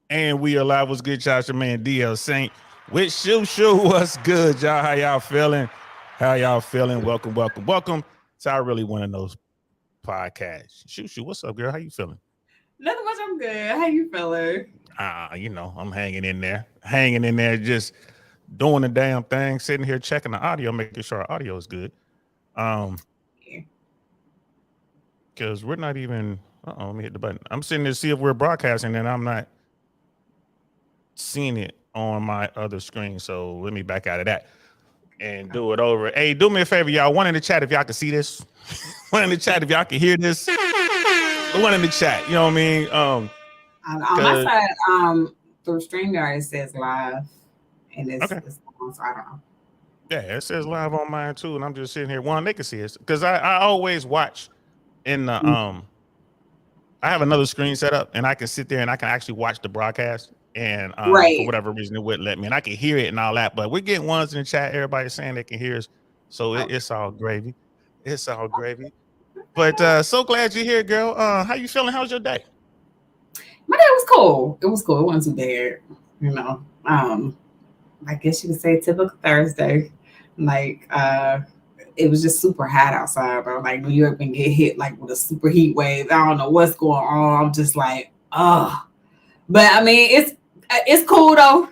And we are live. What's good, y'all? It's your man DL Saint with Shu Shu. What's good, y'all? How y'all feeling? How y'all feeling? Welcome to I Really Want to Know podcast. Shu Shu, what's up, girl? How you feeling? Nothing much. I'm good. How you feeling? I'm hanging in there, just doing the damn thing, sitting here checking the audio, making sure our audio is good. Um, Yeah. because we're not even. Let me hit the button. I'm sitting there to see if we're broadcasting, and I'm not seeing it on my other screen. So let me back out of that and do it over. Hey, do me a favor, y'all. One in the chat if y'all can see this. One in the chat if y'all can hear this. One in the chat. You know what I mean? On my Cause side, through StreamYard it says live, and okay. it's on, so I don't know. Yeah, it says live on mine too, and I'm just sitting here. One, they can see it because I always watch in the I have another screen set up, and I can sit there and I can actually watch the broadcast. And for Right. whatever reason, it wouldn't let me, and I can hear it and all that. But we're getting ones in the chat. Everybody's saying they can hear us, so Oh, it's all gravy. It's all gravy. But so glad you're here, girl. How you feeling? How's your day? my day was cool. It was cool. It wasn't too bad. You know. I guess you could say typical Thursday. Like, it was just super hot outside, bro. Like New York been get hit like with a super heat wave. I don't know what's going on. I'm just like, oh. But I mean, it's cool though.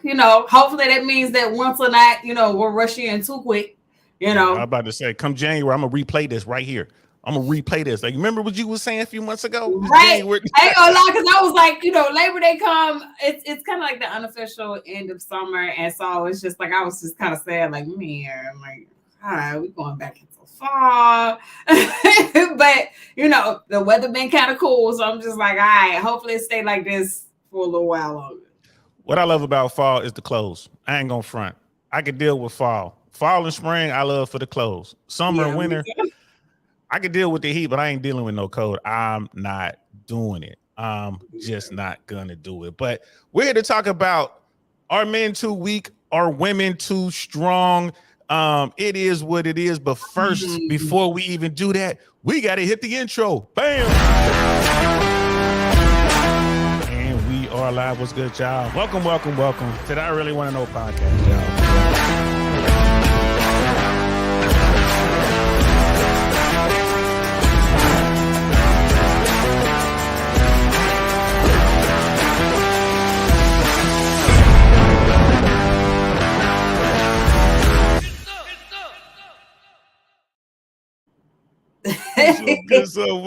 Hopefully that means that once or not, we'll rush in too quick. You Yeah, I'm know, about to say, come January, I'm gonna replay this right here. I'm gonna replay this. Like, remember what you was saying a few months ago? It's right? January. I ain't gonna lie, because I was like, Labor Day come. It's kind of like the unofficial end of summer, and so it's just like I was just kind of sad, like man, like all right, we going back into fall, but the weather been kind of cool, so I'm just like, all right, hopefully it stay like this for a little while longer. What I love about fall is the clothes. I ain't gonna front. I can deal with fall. Fall and spring, I love for the clothes. Summer and Yeah, me winter, too. I can deal with the heat, but I ain't dealing with no cold. I'm not doing it. I'm just not gonna do it. But we're here to talk about, are men too weak? Are women too strong? It is what it is. But first, Mhm. before we even do that, we gotta hit the intro. Bam! And we are live. What's good, y'all? Welcome to the I Really Want to Know podcast, y'all.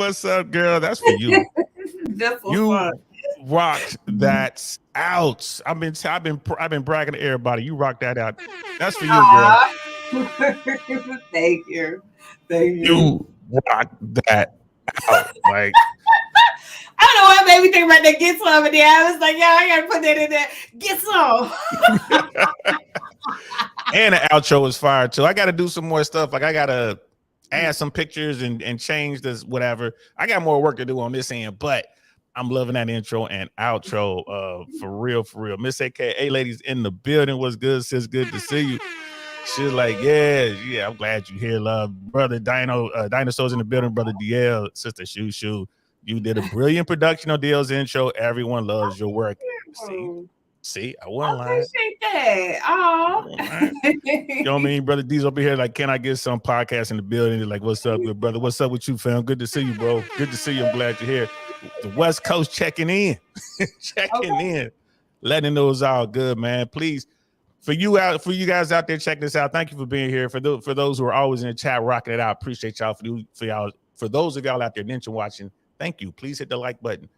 What's up, girl? That's for you. Just for fun. You rocked that out. I've been bragging to everybody. You rocked that out. That's for you, girl. Aw. Thank you. Thank you. You rocked that out. Like, I don't know what made me think about that get some in there. I was like, yeah, I gotta put that in there. Get some. and the outro was fire too. I got to do some more stuff. Like I got to add some pictures and change this whatever. I got more work to do on this end, but I'm loving that intro and outro. For real, for real. Miss AKA ladies in the building. What's good, sis? Good to see you. She's like, yeah. I'm glad you here, love, brother. Dinosaurs in the building, brother DL, sister Shu Shu. You did a brilliant production on DL's intro. Everyone loves your work. See, Oh, I I wasn't lying. appreciate that. I Oh. wasn't lying. You know what I mean? Brother D's up here like, can I get some podcast in the building? He's like, what's up, good brother? What's up with you, fam? Good to see you, bro. Good to see you. I'm glad you're here. The West Coast checking in. checking Okay. in. Letting those all good, man. Please, for you guys out there checking this out, thank you for being here. For those who are always in the chat rocking it out, appreciate y'all. For those of y'all out there ninja watching, thank you. Please hit the like button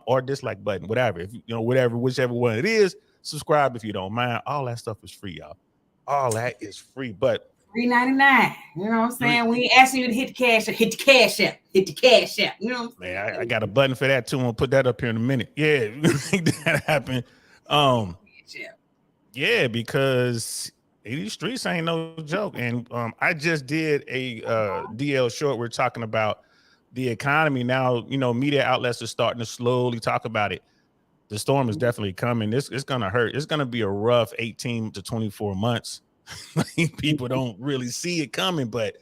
or dislike button, whatever. If whichever one it is, subscribe if you don't mind. All that stuff is free, y'all. All that is free. But $3.99. You know what I'm three, saying? We ain't asking you to hit the cash app. Hit the cash app. Hit the cash app. You know what I'm man, I saying? got a button for that too. I'm gonna put that up here in a minute. Yeah, make that happen. Um, Cash app. yeah, because these streets ain't no joke. And I just did a DL short. We're talking about the economy now. Media outlets are starting to slowly talk about it. The storm is definitely coming. It's gonna hurt. It's gonna be a rough 18 to 24 months. People don't really see it coming, but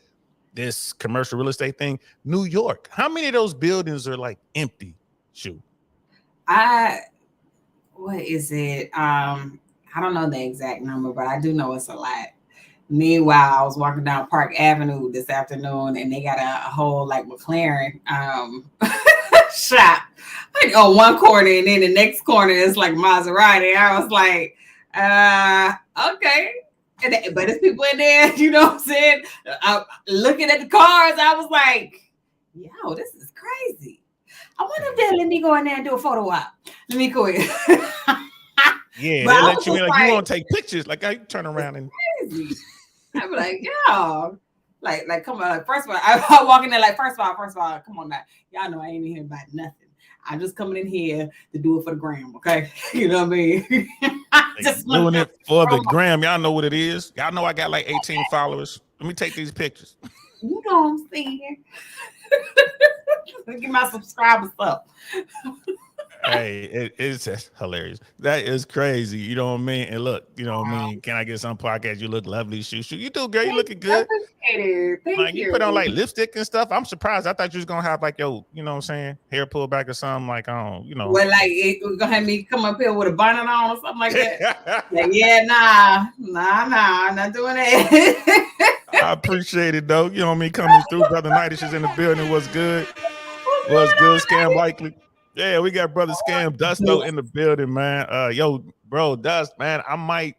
this commercial real estate thing, New York, how many of those buildings are like empty? Shoot. I what is it? I don't know the exact number, but I do know it's a lot. Meanwhile, I was walking down Park Avenue this afternoon, and they got a whole like McLaren shop like on one corner, and then the next corner is like Maserati. I was like, okay. But there's people in there, you know what I'm saying? Looking at the cars, I was like, yo, this is crazy. I wonder if they'll let me go in there and do a photo op. Let me quit. Yeah, they let you in. Like, you want to take pictures. Like, I turn around and crazy. I'm like, yeah. Like, come on. Like, first of all, I walk in there like, first of all, come on now. Y'all know I ain't in here about nothing. I'm just coming in here to do it for the gram, okay? You know what I mean? just doing it for the gram. Y'all know what it is. Y'all know I got like 18 followers. Let me take these pictures. You know what I'm saying? Get my subscribers up. Hey, it's hilarious. That is crazy. You know what I mean? And look, you know what I mean? Can I get some podcast? You look lovely, Shu Shu. You do, girl. You looking good. Thank you. You put on like lipstick and stuff. I'm surprised. I thought you was gonna have like you know what I'm saying, hair pulled back or something. Like, I don't, you know. Well, like it was gonna have me come up here with a bonnet on or something like that. Like, yeah, nah, I'm not doing that. I appreciate it though. You know what I mean? Coming through, brother Knightish is in the building. What's good? What's good? Scam likely. Yeah, we got brother Scam Dusto in the building, man. Yo, bro, Dust, man. I might,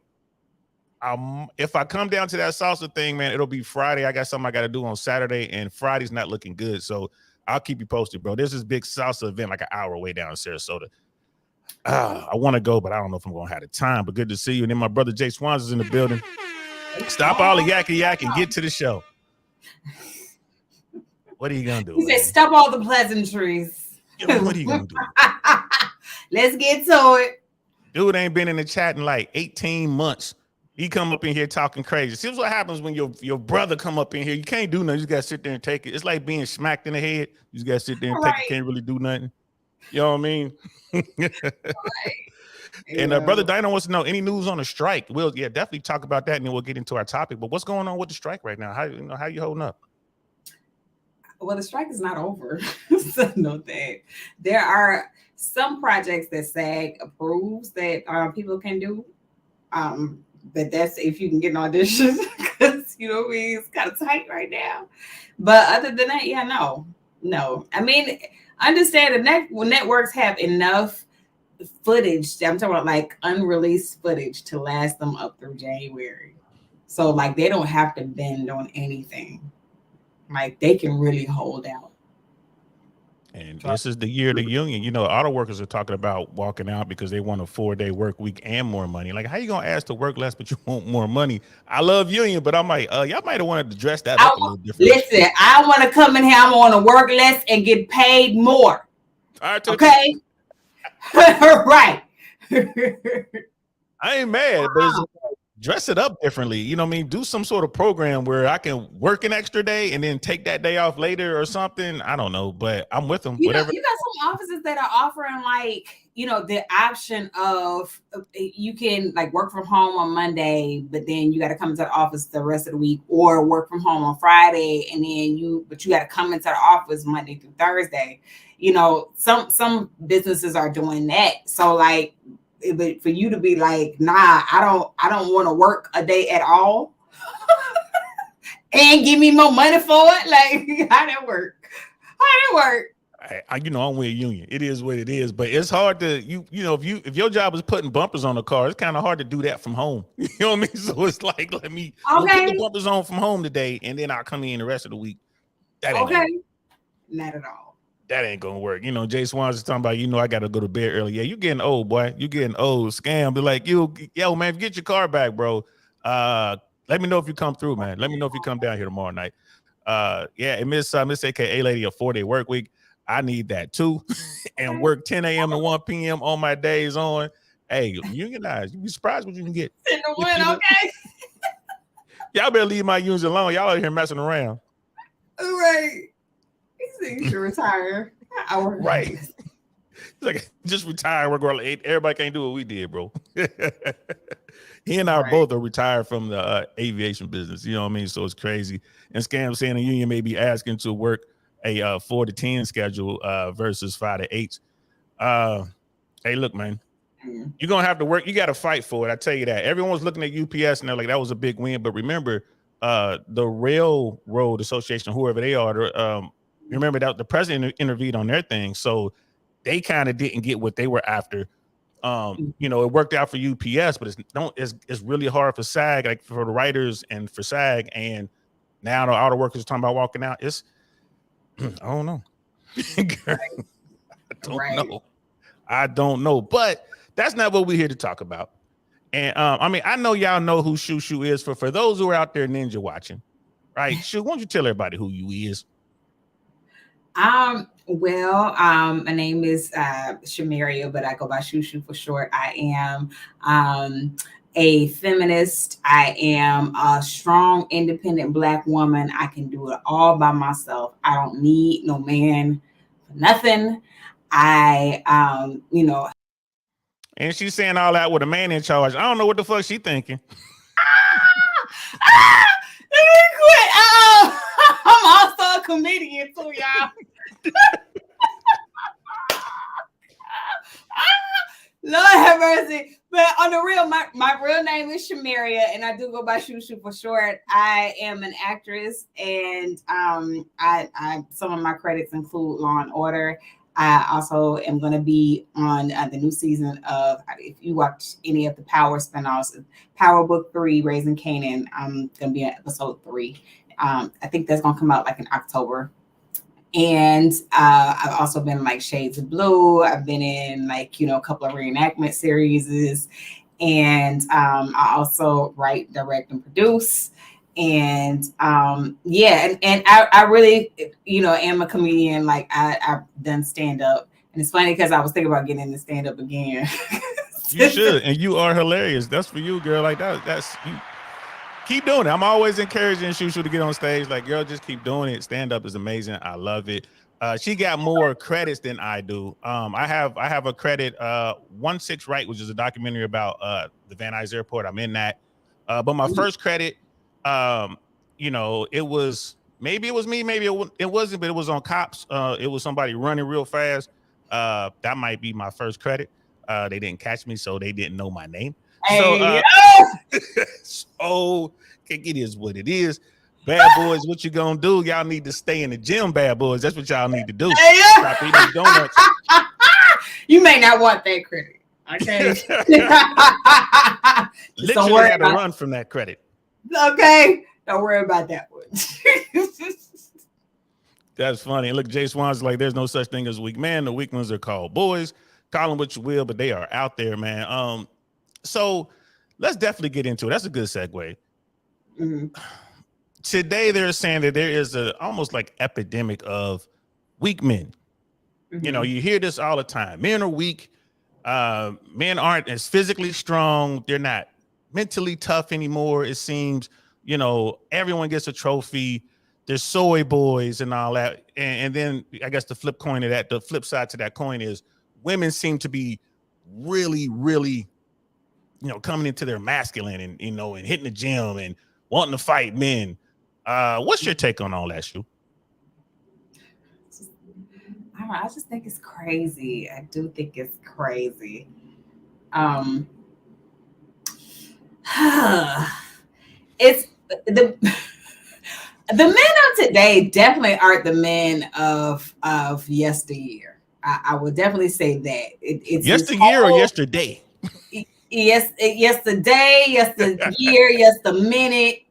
if I come down to that salsa thing, man, it'll be Friday. I got something I got to do on Saturday, and Friday's not looking good. So I'll keep you posted, bro. There's this big salsa event like an hour away down in Sarasota. I want to go, but I don't know if I'm gonna have the time. But good to see you. And then my brother Jay Swans is in the building. Stop all the yakky yak and get to the show. What are you gonna do? He said, "Stop all the pleasantries." What are you gonna do? Let's get to it. Dude ain't been in the chat in like 18 months. He come up in here talking crazy. See what happens when your brother come up in here. You can't do nothing. You just gotta sit there and take it. It's like being smacked in the head. You just gotta sit there and take it. Can't really do nothing. You know what I mean? And brother Dino wants to know any news on the strike. We'll definitely talk about that, and then we'll get into our topic. But what's going on with the strike right now? How you holding up? Well, the strike is not over. So know that there are some projects that SAG approves that people can do. But that's if you can get an audition, because you know what I mean, it's kind of tight right now. But other than that, yeah, no. I mean, understand the networks have enough footage. I'm talking about like unreleased footage to last them up through January. So like they don't have to bend on anything. Like they can really hold out. And this is the year of the union. You know, auto workers are talking about walking out because they want a 4-day work week and more money. Like, how you gonna ask to work less but you want more money? I love union, but I'm like, y'all might have wanted to dress that up a little different. Listen, I want to come in here. I want to work less and get paid more. All right, okay. Right. I ain't mad, but it's dress it up differently. You know what I mean? Do some sort of program where I can work an extra day and then take that day off later or something. I don't know, but I'm with them. You got some offices that are offering like, you know, the option of you can like work from home on Monday, but then you got to come into the office the rest of the week, or work from home on Friday and then you got to come into the office Monday through Thursday. You know, some businesses are doing that. So like, but for you to be like, nah, I don't want to work a day at all and give me more money for it. Like, how that work? You know, I'm with a union. It is what it is, but it's hard to you know, if your job is putting bumpers on the car, it's kind of hard to do that from home. You know what I mean? So it's like, let me put the bumpers on from home today, and then I'll come in the rest of the week. That ain't not at all. That ain't gonna work. You know, Jay Swans is talking about, you know, I gotta go to bed early. Yeah, you getting old, boy. You getting old. Scam. Be like, yo, man, get your car back, bro. Let me know if you come through, man. Let me know if you come down here tomorrow night. And Miss AKA Lady, a 4-day work week. I need that too. And work 10 a.m. to 1 p.m. on my days on. Hey, unionize. You'd be surprised what you can get. In the win, okay. Y'all better leave my unions alone. Y'all out here messing around. All right. You should retire. Right. Like, just retire. Everybody can't do what we did, bro. He and I both are retired from the aviation business. You know what I mean? So it's crazy. And Scam saying the union may be asking to work a 4 to 10 schedule versus 5 to 8. Hey, look, man. You're gonna have to work. You got to fight for it. I tell you that. Everyone's looking at UPS and they're like, that was a big win. But remember, the Railroad Association, whoever they are, remember that the president intervened on their thing, so they kind of didn't get what they were after. You know, it worked out for UPS, but it's really hard for SAG, like for the writers and for SAG. And now the auto workers are talking about walking out. It's I don't know. I don't know, but that's not what we're here to talk about. And I mean, I know y'all know who Shu Shu is. For those who are out there ninja watching, right? Shu, why don't you tell everybody who you is? Well, my name is Shamaria, but I go by Shu Shu for short. I am a feminist. I am a strong, independent Black woman. I can do it all by myself. I don't need no man for nothing. You know. And she's saying all that with a man in charge. I don't know what the fuck she thinking. Let me quit. I'm also a comedian too, y'all. Lord have mercy. But on the real, my real name is Shamaria, and I do go by Shu Shu for short. I am an actress, and I some of my credits include Law and Order. I also am going to be on the new season of, if you watch any of the Power spinoffs, Power Book 3, Raising Kanan. I'm going to be on episode 3. I think that's going to come out like in October. And I've also been like Shades of Blue. I've been in like, you know, a couple of reenactment series. And I also write, direct, and produce. And yeah, and I really, you know, am a comedian. Like I've done stand up, and it's funny because I was thinking about getting into stand up again. You should, and you are hilarious. That's for you, girl. Like that's you. Keep doing it. I'm always encouraging Shu Shu to get on stage. Like, girl, just keep doing it. Stand up is amazing. I love it. She got more credits than I do. I have a credit, 16 Right, which is a documentary about the Van Nuys Airport. I'm in that. But my first credit, you know, it was me, maybe it wasn't, but it was on Cops. It was somebody running real fast. That might be my first credit. They didn't catch me, so they didn't know my name. Hey, so it is what it is. Bad boys, what you gonna do? Y'all need to stay in the gym, bad boys. That's what y'all need to do. Stop eating donuts. You may not want that credit. Okay. Literally had to run from that credit. Okay. Don't worry about that one. That's funny. And look, Jay Swan's like, there's no such thing as weak men. The weak ones are called boys. Call them what you will, but they are out there, man. So let's definitely get into it. That's a good segue. Mm-hmm. Today, they're saying that there is a almost like epidemic of weak men. Mm-hmm. You know, you hear this all the time. Men are weak. Men aren't as physically strong. They're not mentally tough anymore. It seems, you know, everyone gets a trophy. There's soy boys and all that. And then I guess the flip side to that coin is women seem to be really, really, you know, coming into their masculine and, you know, and hitting the gym and wanting to fight men. What's your take on all that, Shu? I just think it's crazy. I do think it's crazy. It's the men of today definitely aren't the men of yesteryear. I would definitely say that. It's yesteryear or yesterday? Yes, yesterday, yesteryear, yes, the minute.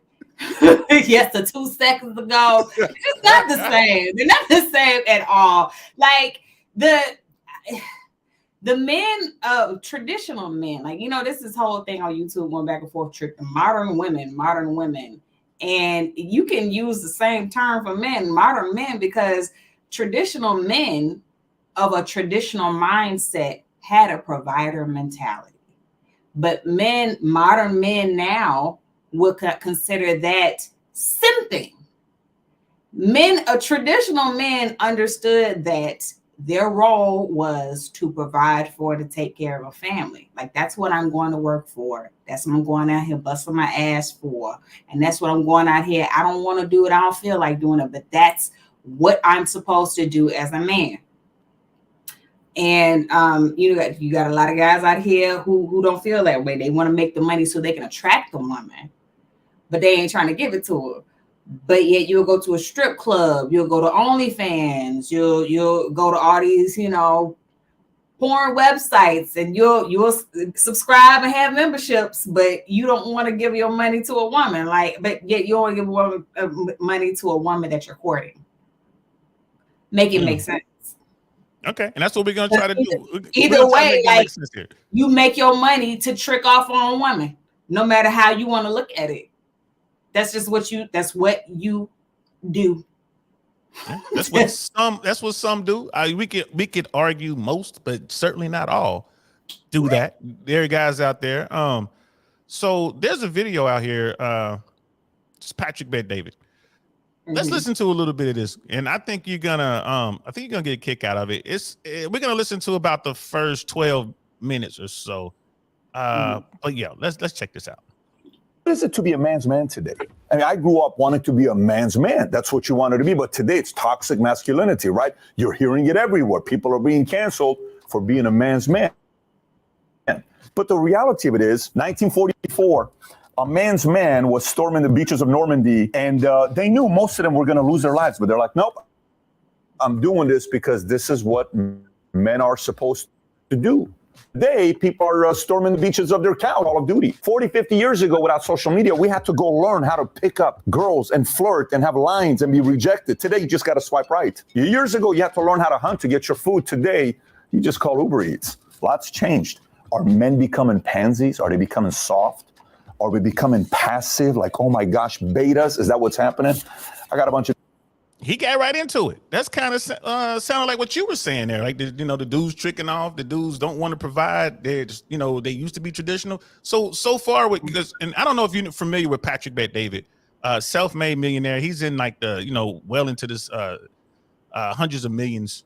Yes, the 2 seconds ago. It's not the same. They're not the same at all. Like the men of traditional men, like, you know, this whole thing on YouTube going back and forth, trick the modern women. And you can use the same term for men, modern men, because traditional men of a traditional mindset had a provider mentality. But modern men now would consider that simping. Traditional men understood that their role was to provide for, to take care of a family. Like, that's what I'm going to work for. That's what I'm going out here busting my ass for. And that's what I'm going out here. I don't want to do it. I don't feel like doing it, but that's what I'm supposed to do as a man. And you got a lot of guys out here who don't feel that way. They want to make the money so they can attract the woman, but they ain't trying to give it to her. But yet you'll go to a strip club, you'll go to OnlyFans, you'll go to all these, porn websites, and you'll subscribe and have memberships, but you don't want to give your money to a woman, but yet you only give money to a woman that you're courting. Make it make sense. Okay, and that's what we're gonna try to do. Either way, like you make your money to trick off on a woman, no matter how you want to look at it. That's just what you do. Yeah, that's what some do. We could argue most, but certainly not all do that. There are guys out there. So there's a video out here. It's Patrick Bet-David. Let's listen to a little bit of this, and I think you're gonna get a kick out of it. We're gonna listen to about the first 12 minutes or so. But yeah, let's check this out. What is it to be a man's man today? I mean, I grew up wanting to be a man's man. That's what you wanted to be. But today it's toxic masculinity, right? You're hearing it everywhere. People are being canceled for being a man's man. But the reality of it is, 1944, a man's man was storming the beaches of Normandy, and they knew most of them were going to lose their lives. But they're like, nope, I'm doing this because this is what men are supposed to do. Today, people are storming the beaches of their town, Call of Duty. 40, 50 years ago, without social media, we had to go learn how to pick up girls and flirt and have lines and be rejected. Today, you just got to swipe right. Years ago, you had to learn how to hunt to get your food. Today, you just call Uber Eats. Lots changed. Are men becoming pansies? Are they becoming soft? Are we becoming passive? Like, oh my gosh, betas? Is that what's happening? I got a bunch of... He got right into it. That's kind of sounded like what you were saying there. Like, the dudes tricking off. The dudes don't want to provide. They're just, they used to be traditional. So far, and I don't know if you're familiar with Patrick Bet-David, self-made millionaire. He's in like the, well into this hundreds of millions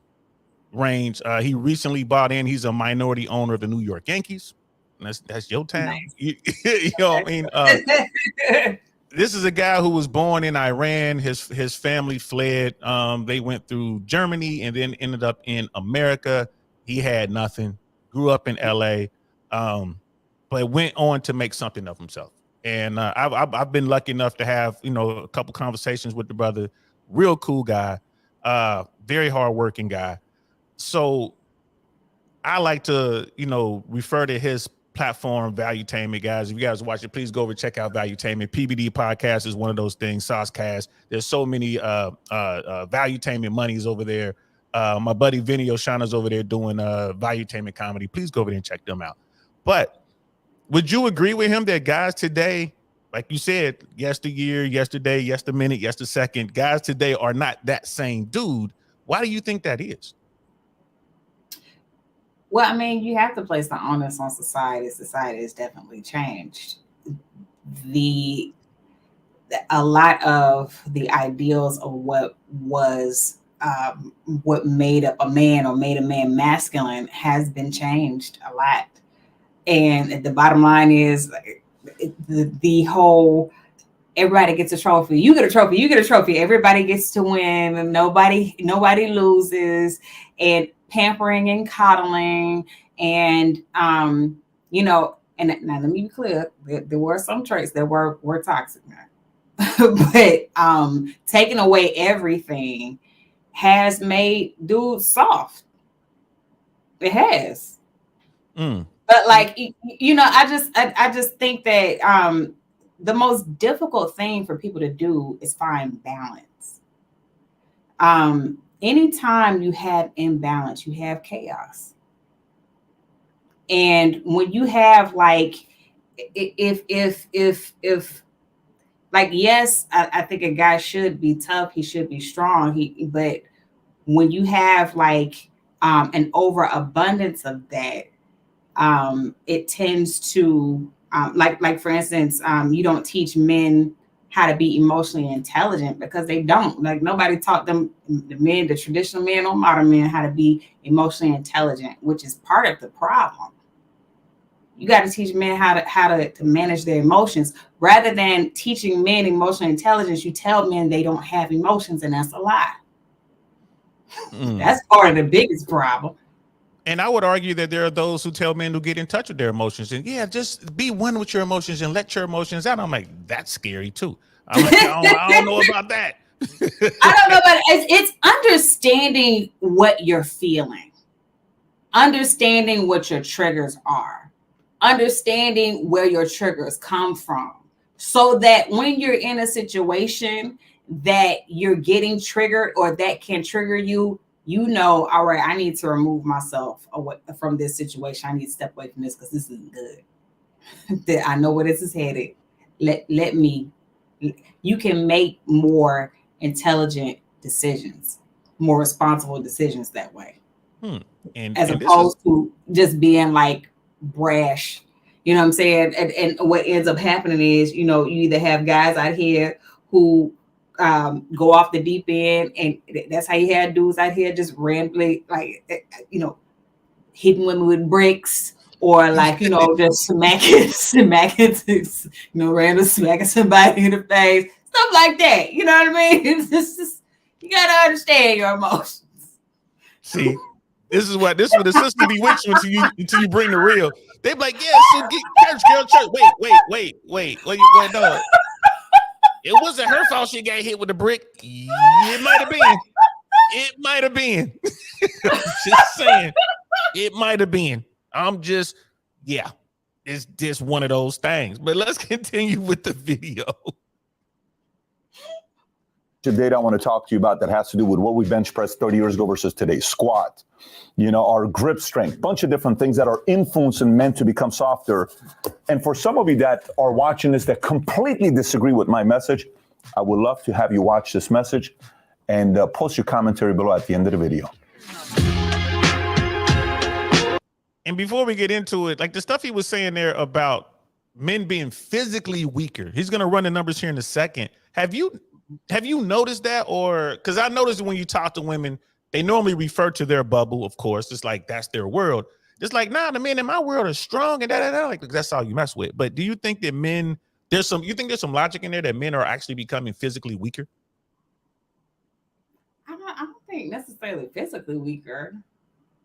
range. He recently bought in. He's a minority owner of the New York Yankees. That's your town. Nice. You know what I mean? This is a guy who was born in Iran. His family fled. They went through Germany and then ended up in America. He had nothing. Grew up in LA, but went on to make something of himself. And I've been lucky enough to have a couple conversations with the brother. Real cool guy, very hardworking guy. So I like to refer to his platform, Valuetainment, guys. If you guys watch it, please go over and check out Valuetainment. PBD podcast is one of those things. Saucecast. There's so many Valuetainment monies over there. My buddy Vinny Oshana's over there doing Valuetainment comedy. Please go over there and check them out. But would you agree with him that guys today, like you said, yesteryear, yesterday, yesterminute, yestersecond, guys today are not that same dude? Why do you think that is? Well, I mean, you have to place the onus on society. Society has definitely changed. A lot of the ideals of what was what made up a man or made a man masculine has been changed a lot. And the bottom line is the whole everybody gets a trophy. You get a trophy. You get a trophy. Everybody gets to win, and nobody loses. And pampering and coddling, and and now let me be clear, there were some traits that were toxic, but taking away everything has made dudes soft. It has. But like I just think that the most difficult thing for people to do is find balance. Anytime you have imbalance, you have chaos. And when you have if like, yes, I think a guy should be tough, he should be strong. But when you have an overabundance of that, it tends to like for instance, you don't teach men how to be emotionally intelligent because they don't. Like, nobody taught them, the traditional men or modern men, how to be emotionally intelligent, which is part of the problem. You got to teach men how to manage their emotions. Rather than teaching men emotional intelligence, you tell men they don't have emotions, and that's a lie. That's part of the biggest problem. And I would argue that there are those who tell men to get in touch with their emotions and just be one with your emotions and let your emotions out. I'm like, that's scary too. I'm like, I don't know about that. I don't know, but it's understanding what you're feeling, understanding what your triggers are, understanding where your triggers come from, so that when you're in a situation that you're getting triggered or that can trigger you, all right, I need to remove myself away from this situation. I need to step away from this because this isn't good. That I know where this is headed. Let me. You can make more intelligent decisions, more responsible decisions that way. And as opposed to just being like brash. You know what I'm saying? And what ends up happening is, you either have guys out here who go off the deep end, and that's how you have dudes out here just randomly, like, hitting women with bricks, or like, just smacking, random smacking somebody in the face, stuff like that. You know what I mean? It's just you gotta understand your emotions. See, this is what the sister be with you until you bring the real. They be like, yeah, so get church, girl, church. Wait, no. It wasn't her fault she got hit with a brick. It might have been. It might have been. I'm just saying. It might have been. It's just one of those things. But let's continue with the video. Data I want to talk to you about that has to do with what we bench pressed 30 years ago versus today. Squat, our grip strength, bunch of different things that are influencing men to become softer. And for some of you that are watching this that completely disagree with my message, I would love to have you watch this message and post your commentary below at the end of the video. And before we get into it, like the stuff he was saying there about men being physically weaker, he's going to run the numbers here in a second. Have you noticed that? Or because I noticed when you talk to women, they normally refer to their bubble, of course. It's like that's their world. It's like, nah, the men in my world are strong and like that's all you mess with. But do you think that men, there's some logic in there that men are actually becoming physically weaker? I don't think necessarily physically weaker.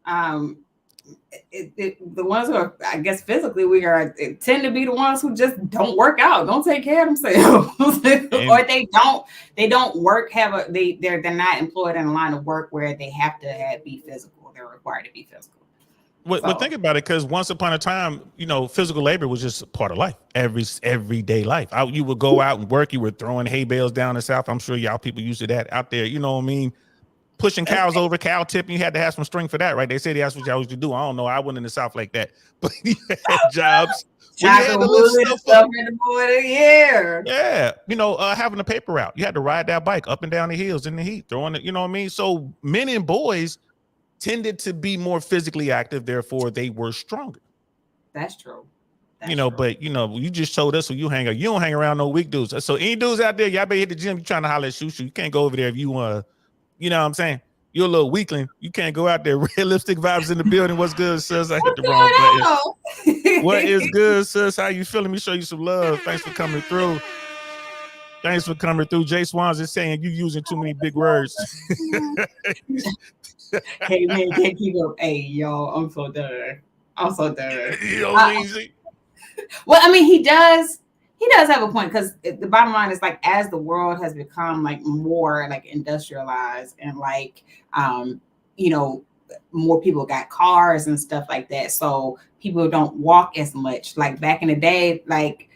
The ones who are, I guess, physically weaker tend to be the ones who just don't work out, don't take care of themselves, or they don't work. They're not employed in a line of work where they have to be physical. They're required to be physical. Well, think about it, because once upon a time, physical labor was just part of life, everyday life. You would go out and work. You were throwing hay bales down the South. I'm sure y'all people used to that out there. You know what I mean? Pushing cows over, cow tipping. You had to have some strength for that, right? They said that's what y'all used to do. I don't know. I wasn't in the South like that, but you had jobs. You had to lift stuff up. Yeah, having a paper route. You had to ride that bike up and down the hills in the heat, throwing it. You know what I mean? So men and boys tended to be more physically active. Therefore, they were stronger. That's true. But you just told us who you hang out. You don't hang around no weak dudes. So any dudes out there, y'all better hit the gym. You trying to holler at Shu Shu. You can't go over there if you want. You know what I'm saying? You're a little weakling. You can't go out there. Red lipstick vibes in the building. What's good, sis? I hit the wrong button. What is good, sis? How you feeling? Let me show you some love. Thanks for coming through. Jay Swans is saying you using too many big words. Hey man, can't keep up. Hey y'all, I'm so done. Well, I mean, he does have a point, because the bottom line is, like, as the world has become like more like industrialized and like more people got cars and stuff like that, so people don't walk as much. Like back in the day, like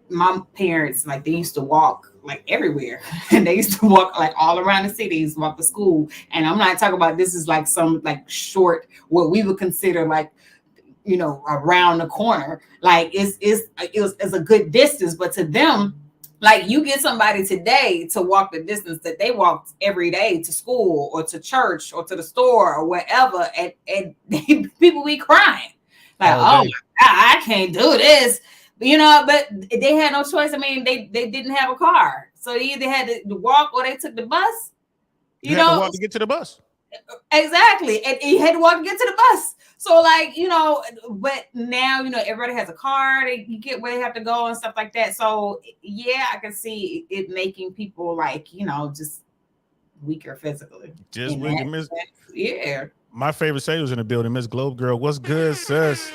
my parents, like, they used to walk like everywhere, and they used to walk like all around the city, used to walk to school. And I'm not talking about this is like some like short, what we would consider like around the corner. Like it's a good distance, but to them, like, you get somebody today to walk the distance that they walked every day to school or to church or to the store or wherever, and people be crying like, oh my God, I can't do this. But they had no choice. I mean, they didn't have a car, so they either had to walk or they took the bus. You had to walk to get to the bus. Exactly, and you had to walk to get to the bus. So, like, but now everybody has a car. You get where they have to go and stuff like that. So yeah, I can see it making people like just weaker physically. Just weaker. Miss. Yeah. My favorite sailor's in the building, Miss Globe Girl. What's good, sis?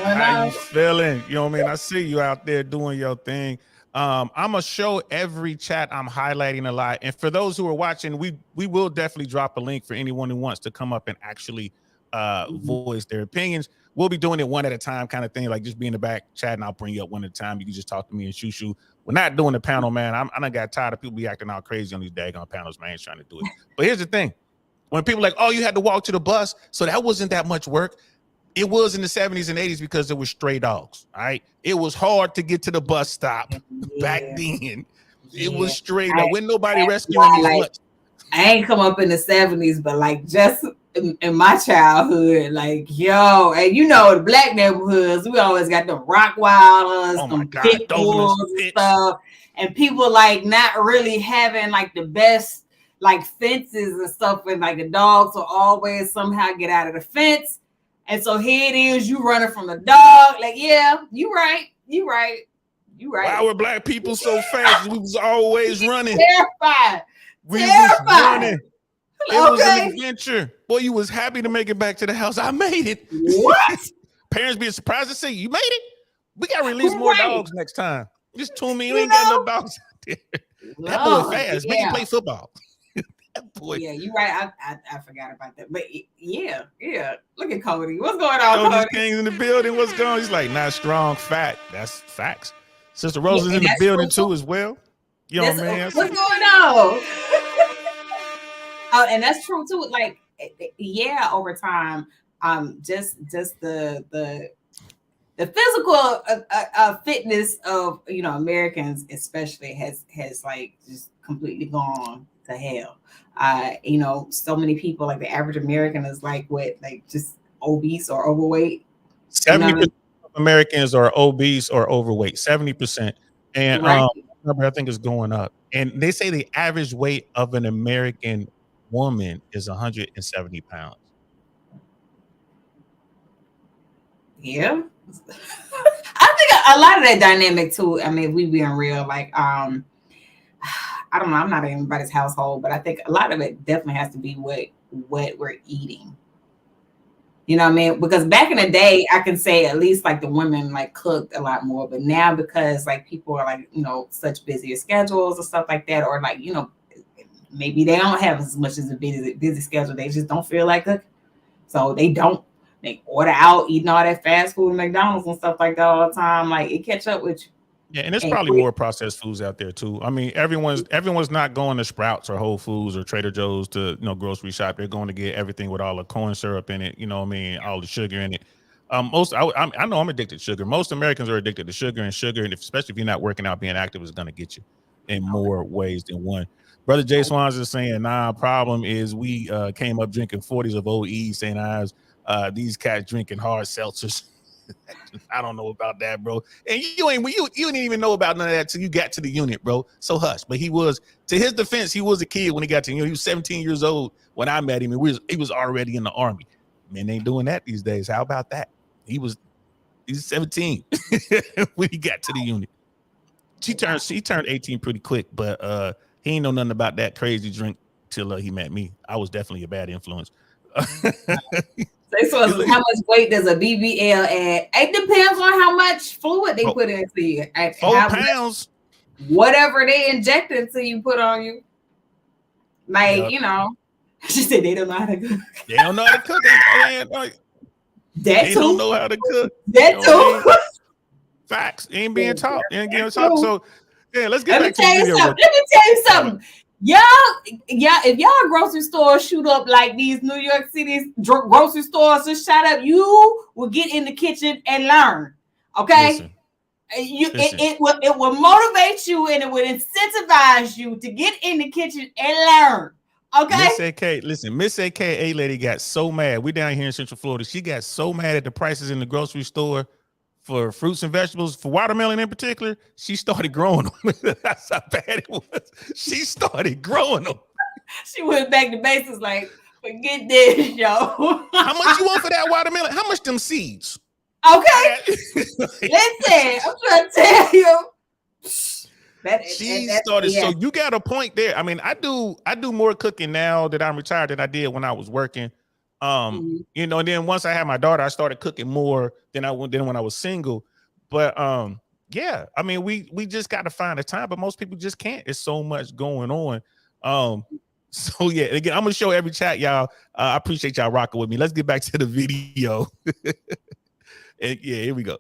How How you feeling? You know what I mean? I see you out there doing your thing. I'm gonna show every chat I'm highlighting a lot. And for those who are watching, we will definitely drop a link for anyone who wants to come up and actually voice their opinions. We'll be doing it one at a time, kind of thing, like just be in the back chat, and I'll bring you up one at a time. You can just talk to me and Shu Shu. We're not doing the panel, man. I done got tired of people be acting all crazy on these daggone panels, man. I ain't trying to do it. But here's the thing. When people are like, oh, you had to walk to the bus, so that wasn't that much work. It was in the 70s and 80s because there were stray dogs, all right? It was hard to get to the bus stop back then. It was straight up. When nobody rescuing these like, I ain't come up in the 70s, but like just in my childhood, like, yo, and you know, the black neighborhoods, we always got the Rockwilders, some pit bulls and stuff, and people like not really having like the best like fences and stuff, and like the dogs will always somehow get out of the fence. And so here it is, you running from the dog. Like, yeah, you right. Why were black people so fast? We was always running. Terrified. We was running. It was an adventure. Boy, you was happy to make it back to the house. I made it. What? Parents being surprised to see you made it. We got to release more dogs next time. Just told me you ain't got no dogs out there. That boy fast. Make him play football. Boy. Yeah, you're right. I forgot about that. But yeah. Look at Cody. What's going on, Cody? King's in the building. What's going on? He's like, not strong, fat. That's facts. Sister Rose is in the building too as well. You know what I mean? What's going on? Oh, and that's true too. Like, yeah, over time, just the physical fitness of Americans especially has like just completely gone to hell. So many people, like the average American is like what, like just obese or overweight. 70% of Americans are obese or overweight. 70%, and number I think is going up. And they say the average weight of an American woman is 170 pounds. Yeah, I think a lot of that dynamic too. I mean, if we being real, like I don't know, I'm not in anybody's household, but I think a lot of it definitely has to be what we're eating. You know what I mean? Because back in the day, I can say at least like the women like cooked a lot more, but now because like people are like, such busier schedules and stuff like that, or like, maybe they don't have as much as a busy schedule. They just don't feel like cooking. So they order out, eating all that fast food at McDonald's and stuff like that all the time. Like it catch up with you. Yeah, and there's probably more processed foods out there too. I mean, everyone's not going to Sprouts or Whole Foods or Trader Joe's to grocery shop. They're going to get everything with all the corn syrup in it. You know what I mean? All the sugar in it. I know I'm addicted to sugar. Most Americans are addicted to sugar, and especially if you're not working out, being active is going to get you in more ways than one. Brother Jay Swans is saying, problem is we came up drinking 40s of OE, St. Ives. These cats drinking hard seltzers. I don't know about that, bro. And you didn't even know about none of that till you got to the unit, bro. So hush. But he was, to his defense, he was a kid when he got to, he was 17 years old when I met him, and he was already in the Army. Men ain't doing that these days. How about that? He's 17 when he got to the unit. He turned 18 pretty quick, but he ain't know nothing about that crazy drink till he met me. I was definitely a bad influence. So how much weight does a BBL add? It depends on how much fluid they put into you. 4 pounds. Whatever they inject into you, put on you. Like, she said they don't know how to cook. They don't know how to cook. They don't know how to cook. That too. Facts. Ain't being taught. Ain't getting taught. So, yeah, let's get back to the video. Let me tell you something. Y'all, if y'all grocery stores shoot up like these New York City's grocery stores just shot up, you will get in the kitchen and learn. Okay, it will motivate you and it will incentivize you to get in the kitchen and learn. Okay, Miss AKA lady got so mad. We down here in Central Florida. She got so mad at the prices in the grocery store for fruits and vegetables, for watermelon in particular. She started growing them. That's how bad it was. She started growing them. She went back to basics, like, forget this, yo. How much you want for that watermelon? How much them seeds? Okay. Listen, I'm trying to tell you. She started. Yeah. So you got a point there. I mean, I do more cooking now that I'm retired than I did when I was working. You know, and then once I had my daughter, I started cooking more than when I was single. But yeah, I mean, we just got to find a time, but most people just can't. It's so much going on. So yeah, again, I'm gonna show every chat, y'all. I appreciate y'all rocking with me. Let's get back to the video. And yeah, here we go.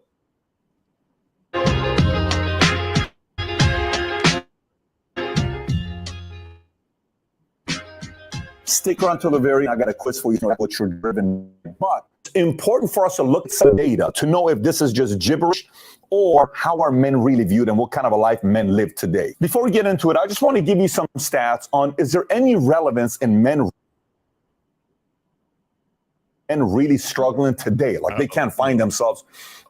Stick around till the very end. I got a quiz for you, what you're driven. But it's important for us to look at some data to know if this is just gibberish or how are men really viewed and what kind of a life men live today. Before we get into it, I just want to give you some stats on, is there any relevance in men really struggling today? Like they can't find themselves.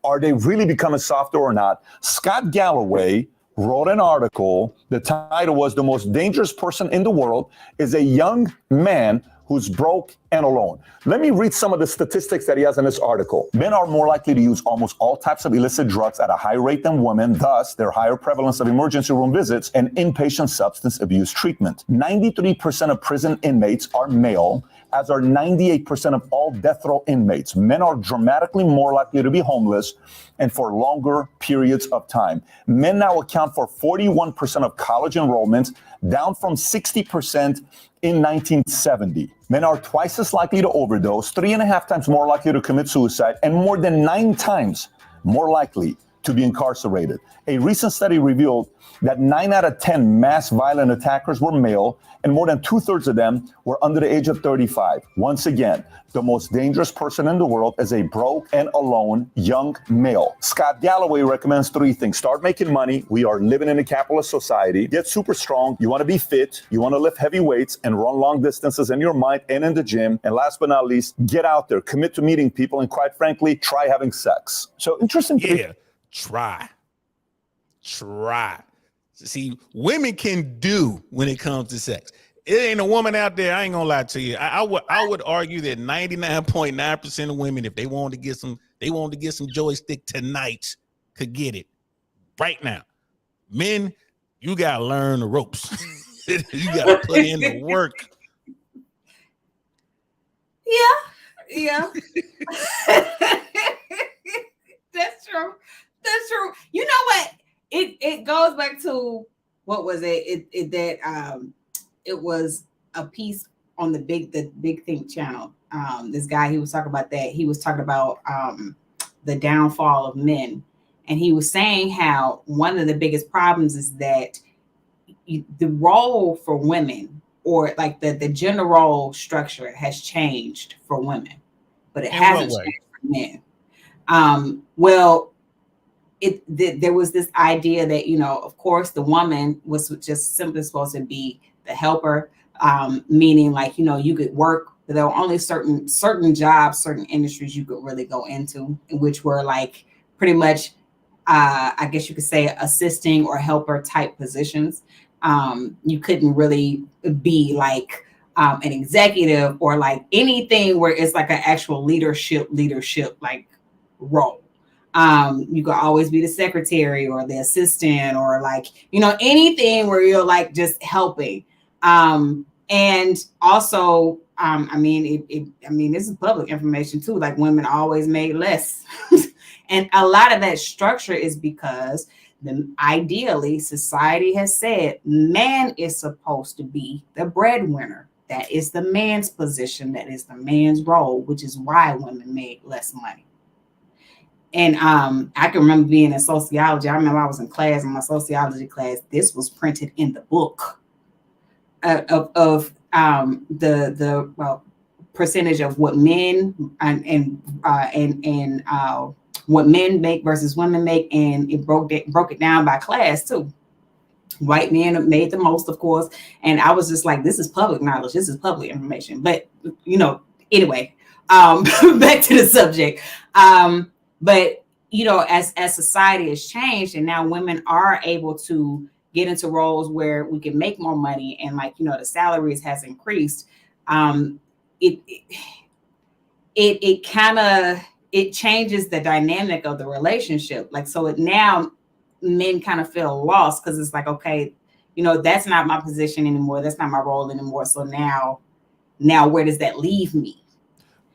Are they really becoming softer or not? Scott Galloway wrote an article. The title was "The Most Dangerous Person in the World is a Young Man Who's Broke and Alone." Let me read some of the statistics that he has in this article. Men are more likely to use almost all types of illicit drugs at a higher rate than women. Thus, their higher prevalence of emergency room visits and inpatient substance abuse treatment. 93% of prison inmates are male, as are 98% of all death row inmates. Men are dramatically more likely to be homeless and for longer periods of time. Men now account for 41% of college enrollments, down from 60% in 1970. Men are twice as likely to overdose, 3.5 times more likely to commit suicide, and more than 9 times more likely to be incarcerated. A recent study revealed that 9 out of 10 mass violent attackers were male, and more than 2/3 of them were under the age of 35. Once again, the most dangerous person in the world is a broke and alone young male. Scott Galloway recommends 3 things. Start making money. We are living in a capitalist society. Get super strong. You want to be fit. You want to lift heavy weights and run long distances in your mind and in the gym. And last but not least, get out there, commit to meeting people, and quite frankly, try having sex. So interesting. Yeah, try. See, women can do when it comes to sex. It ain't a woman out there. I ain't gonna lie to you. I would argue that 99.9% of women, if they wanted to get some joystick tonight, could get it right now. Men, you gotta learn the ropes. You gotta put in the work. Yeah. That's true. You know what? It goes back to, what was it? It was a piece on the Big Think channel. This guy, he was talking about that. He was talking about the downfall of men, and he was saying how one of the biggest problems is that the role for women, or like the gender role structure, has changed for women, but it hasn't changed for men. There was this idea that, of course, the woman was just simply supposed to be the helper, meaning like, you could work, but there were only certain jobs, certain industries you could really go into, which were like pretty much, I guess you could say, assisting or helper type positions. You couldn't really be like an executive or like anything where it's like an actual leadership like role. You could always be the secretary or the assistant, or like, anything where you're like just helping. And also, this is public information too. Like, women always made less. And a lot of that structure is because ideally society has said man is supposed to be the breadwinner. That is the man's position. That is the man's role, which is why women made less money. And I can remember being in sociology. I remember I was in class, in my sociology class. This was printed in the book of the percentage of what men and what men make versus women make, and it broke it down by class too. White men made the most, of course, and I was just like, this is public knowledge. This is public information. But anyway, back to the subject. But, as society has changed, and now women are able to get into roles where we can make more money, and like, the salaries has increased. It changes the dynamic of the relationship. Like, so now men kind of feel lost because it's like, okay, you know, that's not my position anymore. That's not my role anymore. So now where does that leave me?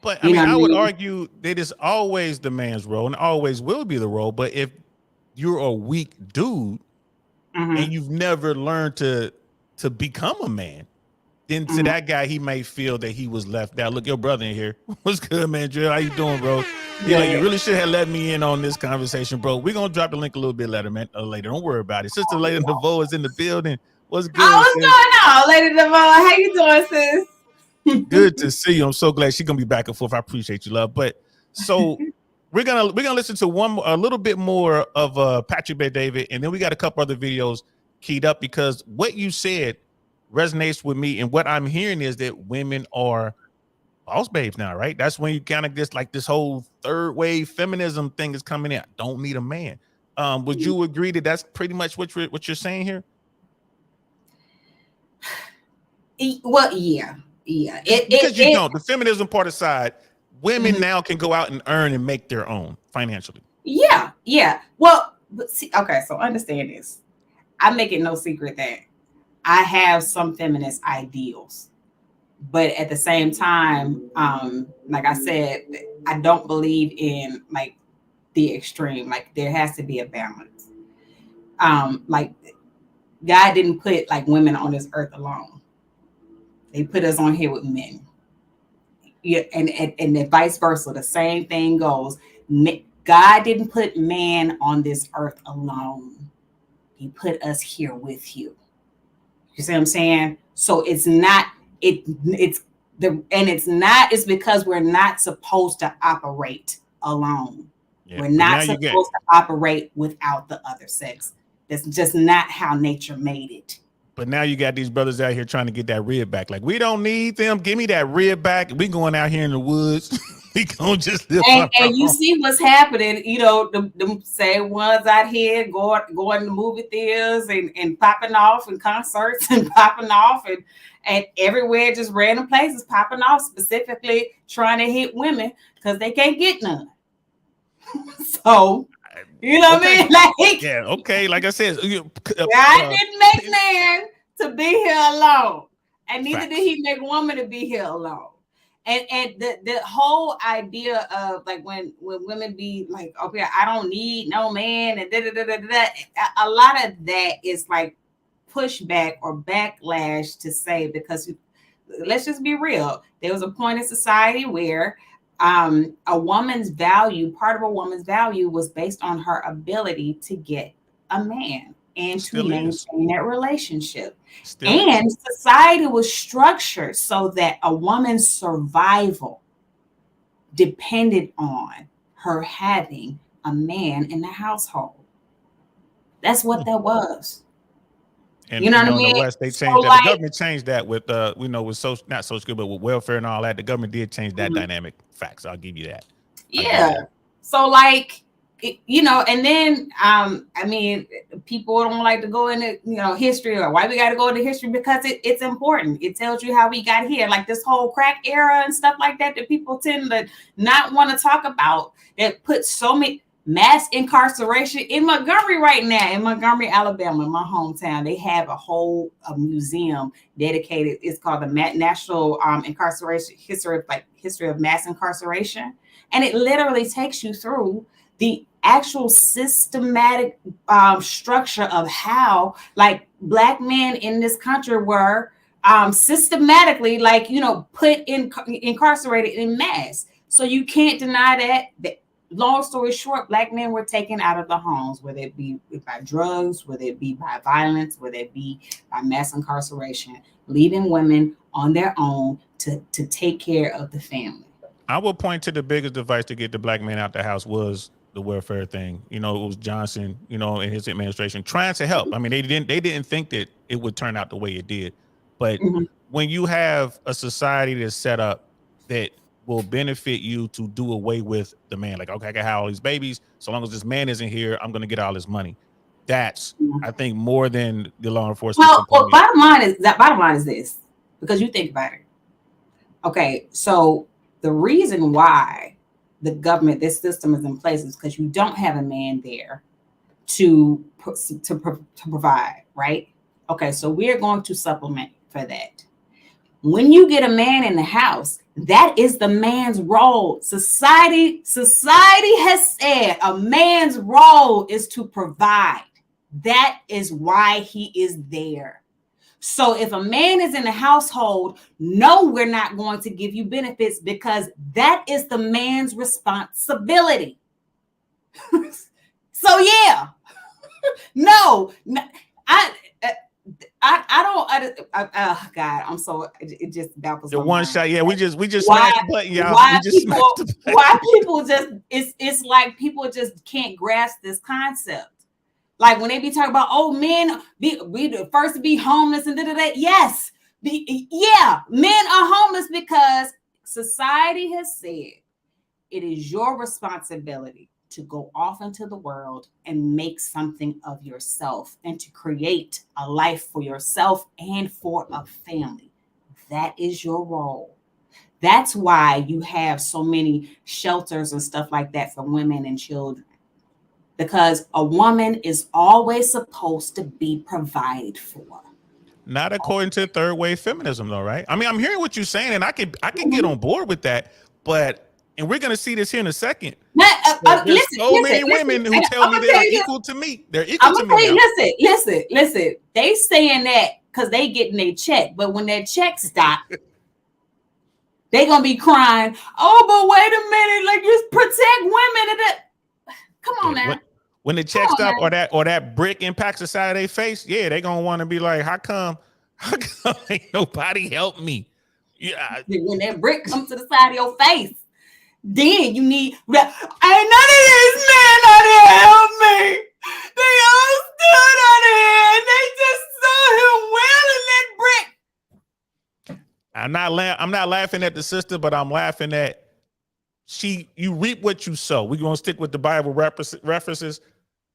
But I mean, I would argue that it's always the man's role and always will be the role. But if you're a weak dude and you've never learned to become a man, then to that guy, he may feel that he was left out. Look, your brother in here. What's good, man? Drill, how you doing, bro? He's like, you really should have let me in on this conversation, bro. We're gonna drop the link a little bit later, man. Later, don't worry about it. Sister Lady Devoe is in the building. What's good? What's going on, Lady Devoe? How you doing, sis? Good to see you. I'm so glad she's gonna be back and forth. I appreciate you, love. But so we're gonna listen to a little bit more of Patrick Bet-David, and then we got a couple other videos keyed up because what you said resonates with me, and what I'm hearing is that women are boss babes now, right? That's when you kind of just like this whole third wave feminism thing is coming in. I don't need a man. Would you agree that that's pretty much what you're saying here? Well, yeah. Because you don't. The feminism part aside, women now can go out and earn and make their own financially. Yeah. Well, but see, okay, so understand this. I make it no secret that I have some feminist ideals, but at the same time, like I said, I don't believe in like the extreme. Like there has to be a balance. Like God didn't put like women on this earth alone. They put us on here with men. Yeah, and vice versa. The same thing goes. God didn't put man on this earth alone. He put us here with you. You see what I'm saying? So it's because we're not supposed to operate alone. Yeah, we're not supposed to operate without the other sex. That's just not how nature made it. But now you got these brothers out here trying to get that rib back. Like, we don't need them. Give me that rib back. We going out here in the woods. We gonna just live. And you see what's happening. You know, the same ones out here going to movie theaters and popping off and concerts and popping off and everywhere, just random places popping off, specifically trying to hit women because they can't get none. So, you know what I mean? Like, yeah, okay. Like I said, God didn't make man to be here alone, and neither did He make woman to be here alone. And the whole idea of like when women be like, okay, I don't need no man, and a lot of that is like pushback or backlash to say, because let's just be real. There was a point in society where a woman's value, part of a woman's value was based on her ability to get a man and to maintain that relationship. And society was structured so that a woman's survival depended on her having a man in the household. That's what that was. And you know what I mean? In the West, they changed that. Like, the government changed that with with not social security, but with welfare and all that. The government did change that dynamic. Facts. I'll give you that. So like, you know, and then I mean, people don't like to go into history, or why we got to go into history, because it's important. It tells you how we got here, like this whole crack era and stuff like that people tend to not want to talk about, that put so many mass incarceration in Montgomery right now. In Montgomery, Alabama, my hometown, they have a whole museum dedicated. It's called the National Incarceration History of Mass Incarceration, and it literally takes you through the actual systematic structure of how like Black men in this country were systematically put incarcerated in mass. So you can't deny that. Long story short, Black men were taken out of the homes, whether it be by drugs, whether it be by violence, whether it be by mass incarceration, leaving women on their own to take care of the family. I will point to the biggest device to get the Black man out the house was the welfare thing. It was Johnson, and his administration trying to help. I mean, they didn't think that it would turn out the way it did. But when you have a society that's set up that will benefit you to do away with the man, like, okay, I can have all these babies, so long as this man isn't here, I'm going to get all this money. That's, I think, more than the law enforcement. Well, bottom line is this, because you think about it. Okay, so the reason why the government, this system is in place, is because you don't have a man there to provide, right? Okay, so we're going to supplement for that. When you get a man in the house, that is the man's role. Society has said a man's role is to provide. That is why he is there. So if a man is in the household, no, we're not going to give you benefits because that is the man's responsibility. So yeah, no, God, I'm so, it just baffles The my one mind. shot, yeah, we just smashed the button, y'all. Why We just smashed the button. why people just, it's like people just can't grasp this concept. Like when they be talking about, oh, men be the first to be homeless and da. Yes, men are homeless because society has said it is your responsibility to go off into the world and make something of yourself and to create a life for yourself and for a family. That is your role. That's why you have so many shelters and stuff like that for women and children. Because a woman is always supposed to be provided for. Not according to third wave feminism, though, right? I mean, I'm hearing what you're saying, and I can get on board with that. But, and we're gonna see this here in a second. There's so many women who tell me they're equal to me. They're equal to me. Listen. They saying that because they getting their check, but when that check stop, they gonna be crying. Oh, but wait a minute, like just protect women. Come on now. When the check stop or that brick impacts the side of their face, yeah, they gonna want to be like, how come ain't nobody help me? Yeah. When that brick comes to the side of your face, then you need. Ain't none of these men out here help me. They all stood on here and they just saw him wielding that brick. I'm not laughing at the sister, but I'm laughing at you reap what you sow. We're gonna stick with the Bible references.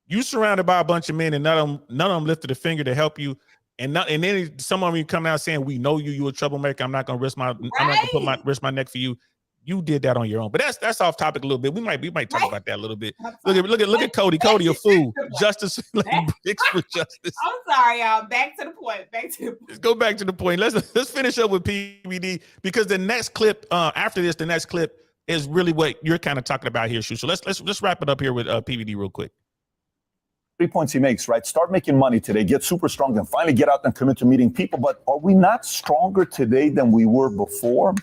You surrounded by a bunch of men, and none of them lifted a finger to help you. And then some of you come out saying, "We know you a troublemaker. I'm not gonna risk I'm not gonna risk my neck for you." You did that on your own. But that's off topic a little bit. We might talk about that a little bit. Look at Cody. Cody, a fool. Justice, bricks for justice. I'm sorry, y'all. Back to the point. Let's go back to the point. Let's finish up with PVD because the next clip after this, the next clip is really what you're kind of talking about here, Shu. So let's wrap it up here with PVD real quick. 3 points he makes, right? Start making money today, get super strong, and finally get out and commit to meeting people. But are we not stronger today than we were before?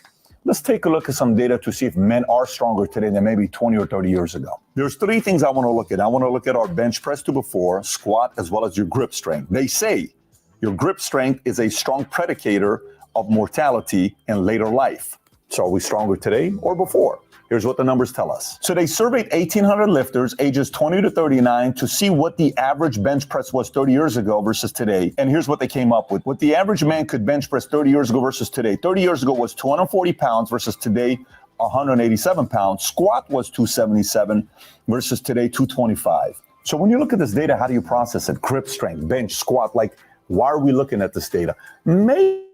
Let's take a look at some data to see if men are stronger today than maybe 20 or 30 years ago. There's 3 things I want to look at. I want to look at our bench press to before, squat, as well as your grip strength. They say your grip strength is a strong predicator of mortality in later life. So are we stronger today or before? Here's what the numbers tell us. So they surveyed 1,800 lifters ages 20 to 39 to see what the average bench press was 30 years ago versus today. And here's what they came up with. What the average man could bench press 30 years ago versus today. 30 years ago was 240 pounds versus today 187 pounds. Squat was 277 versus today 225. So when you look at this data, how do you process it? Grip strength, bench, squat, like why are we looking at this data? Maybe,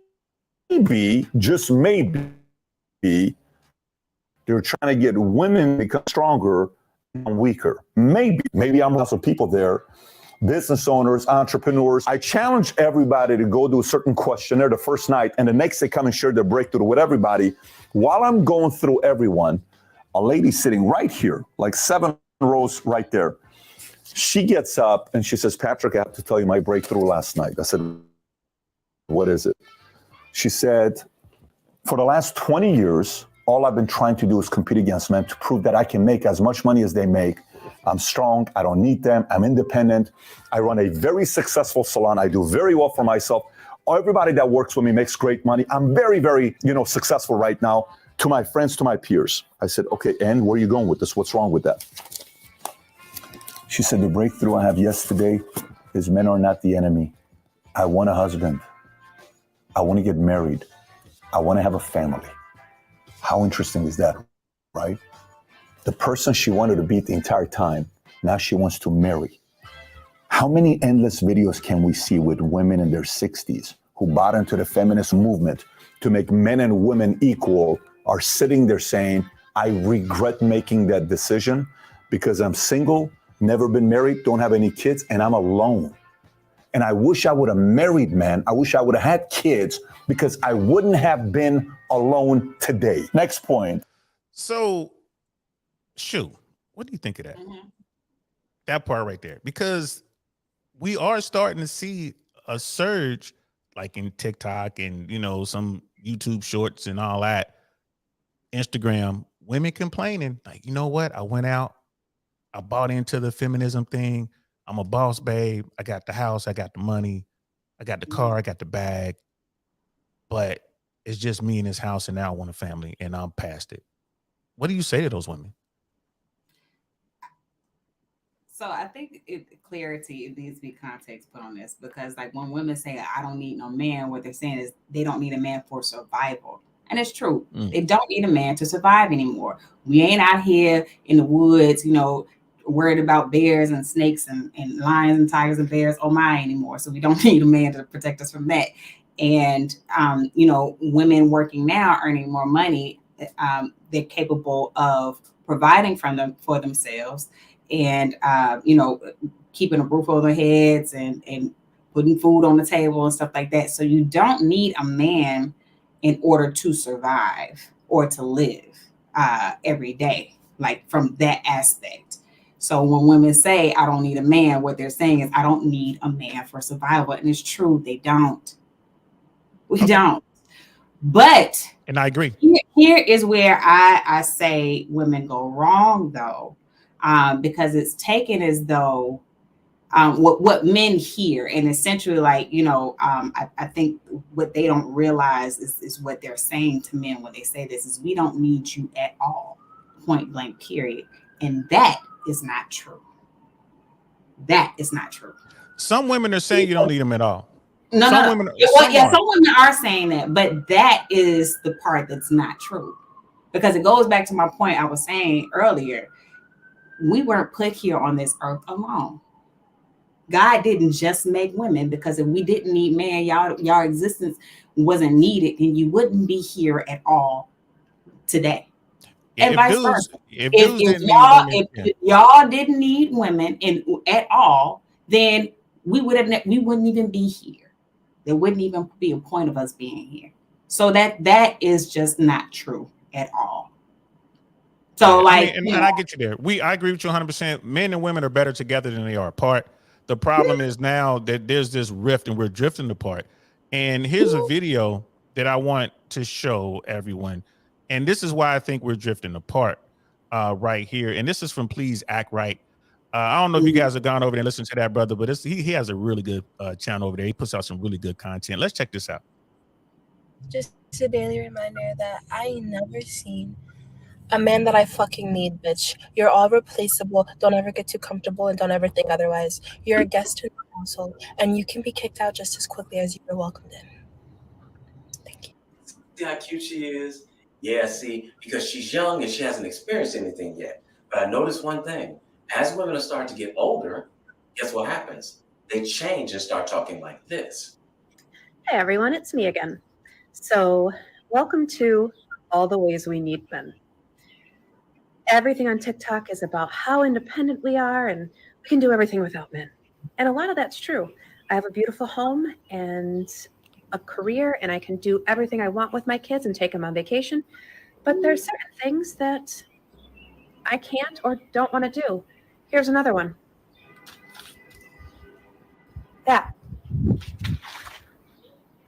just maybe, they're trying to get women to become stronger and weaker. Maybe I'm lots of people there, business owners, entrepreneurs. I challenge everybody to go do a certain questionnaire the first night, and the next they come and share their breakthrough with everybody. While I'm going through everyone, a lady sitting right here, like 7 rows right there, she gets up and she says, Patrick, I have to tell you my breakthrough last night. I said, what is it? She said, for the last 20 years, all I've been trying to do is compete against men to prove that I can make as much money as they make. I'm strong. I don't need them. I'm independent. I run a very successful salon. I do very well for myself. Everybody that works with me makes great money. I'm very, very, successful right now to my friends, to my peers. I said, okay, and where are you going with this? What's wrong with that? She said, the breakthrough I have yesterday is men are not the enemy. I want a husband. I want to get married. I want to have a family. How interesting is that, right? The person she wanted to beat the entire time, now she wants to marry. How many endless videos can we see with women in their 60s who bought into the feminist movement to make men and women equal are sitting there saying, I regret making that decision because I'm single, never been married, don't have any kids, and I'm alone. And I wish I would have married, man. I wish I would have had kids because I wouldn't have been alone today. Next point. So, Shu, what do you think of that? That part right there, because we are starting to see a surge, like in TikTok and some YouTube shorts and all that, Instagram, women complaining like, you know what? I went out, I bought into the feminism thing. I'm a boss babe. I got the house, I got the money, I got the car, I got the bag, but it's just me in this house, and now I want a family, and I'm past it. What do you say to those women? So I think clarity, it needs to be context put on this, because like when women say I don't need no man, what they're saying is they don't need a man for survival. And it's true. They don't need a man to survive anymore. We ain't out here in the woods, worried about bears and snakes and lions and tigers and bears oh my anymore. So we don't need a man to protect us from that. And women working now, earning more money, they're capable of providing for themselves, and keeping a roof over their heads and putting food on the table and stuff like that. So you don't need a man in order to survive or to live every day, like from that aspect. So when women say I don't need a man, what they're saying is I don't need a man for survival. And it's true, they don't. We don't. But and I agree. Here is where I say women go wrong, though. Because it's taken as though what men hear, and essentially like, I think what they don't realize is what they're saying to men when they say this is we don't need you at all, point blank, period. And that is not true. That is not true. Some women are saying you don't need them at all. Some women are saying that, but that is the part that's not true, because it goes back to my point I was saying earlier. We weren't put here on this earth alone. God didn't just make women, because if we didn't need man, y'all existence wasn't needed, and you wouldn't be here at all today. And vice versa. If y'all didn't need women at all, then we wouldn't even be here. There wouldn't even be a point of us being here. So that is just not true at all. So and I get you there. I agree with you 100%. Men and women are better together than they are apart. The problem is now that there's this rift and we're drifting apart. And here's a video that I want to show everyone. And this is why I think we're drifting apart right here. And this is from Please Act Right. I don't know if you guys have gone over there and listened to that brother, but he has a really good channel over there. He puts out some really good content. Let's check this out. Just a daily reminder that I ain't never seen a man that I fucking need, bitch. You're all replaceable. Don't ever get too comfortable, and don't ever think otherwise. You're a guest in the household, and you can be kicked out just as quickly as you were welcomed in. Thank you. See how cute she is? Yeah, see, because she's young and she hasn't experienced anything yet. But I noticed one thing. As women are starting to get older, guess what happens? They change and start talking like this. Hey everyone, it's me again. So welcome to All the Ways We Need Men. Everything on TikTok is about how independent we are and we can do everything without men. And a lot of that's true. I have a beautiful home and a career, and I can do everything I want with my kids and take them on vacation. But there's certain things that I can't or don't want to do. Here's another one. That.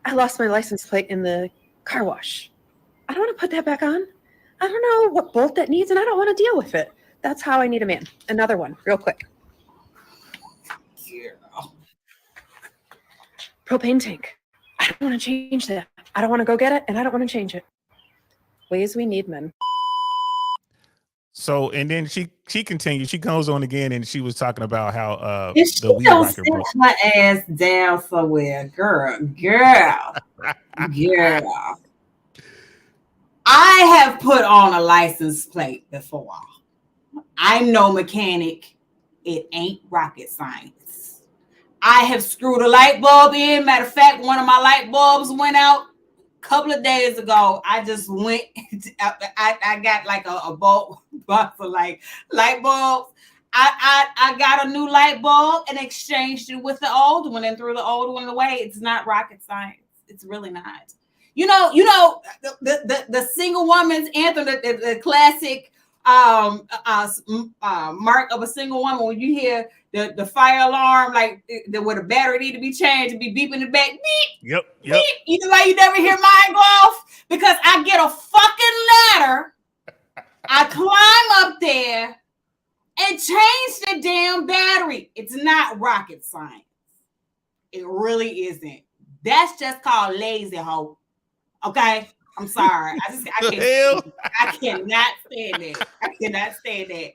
I lost my license plate in the car wash. I don't want to put that back on. I don't know what bolt that needs, and I don't want to deal with it. That's how I need a man. Another one, real quick. Yeah. Propane tank. I don't want to change that. I don't want to go get it, and I don't want to change it. Ways we need men. So, and then she continued. She goes on again, and she was talking about how if she the weed don't whacker sit her ass down somewhere, girl. I have put on a license plate before. I'm no mechanic. It ain't rocket science. I have screwed a light bulb in. Matter of fact, one of my light bulbs went out a couple of days ago. I just went. I got like a bulb box of like light bulbs. I got a new light bulb and exchanged it with the old one and threw the old one away. It's not rocket science. It's really not. You know the single woman's anthem, the classic mark of a single woman. When you hear the fire alarm, like where the battery need to be changed, to be beeping the back, beep. Yep. Beep. You know why you never hear mine go off? Because I get a fucking ladder, I climb up there and change the damn battery. It's not rocket science. It really isn't. That's just called lazy hoe. Okay, I'm sorry. I cannot stand it. I cannot stand that.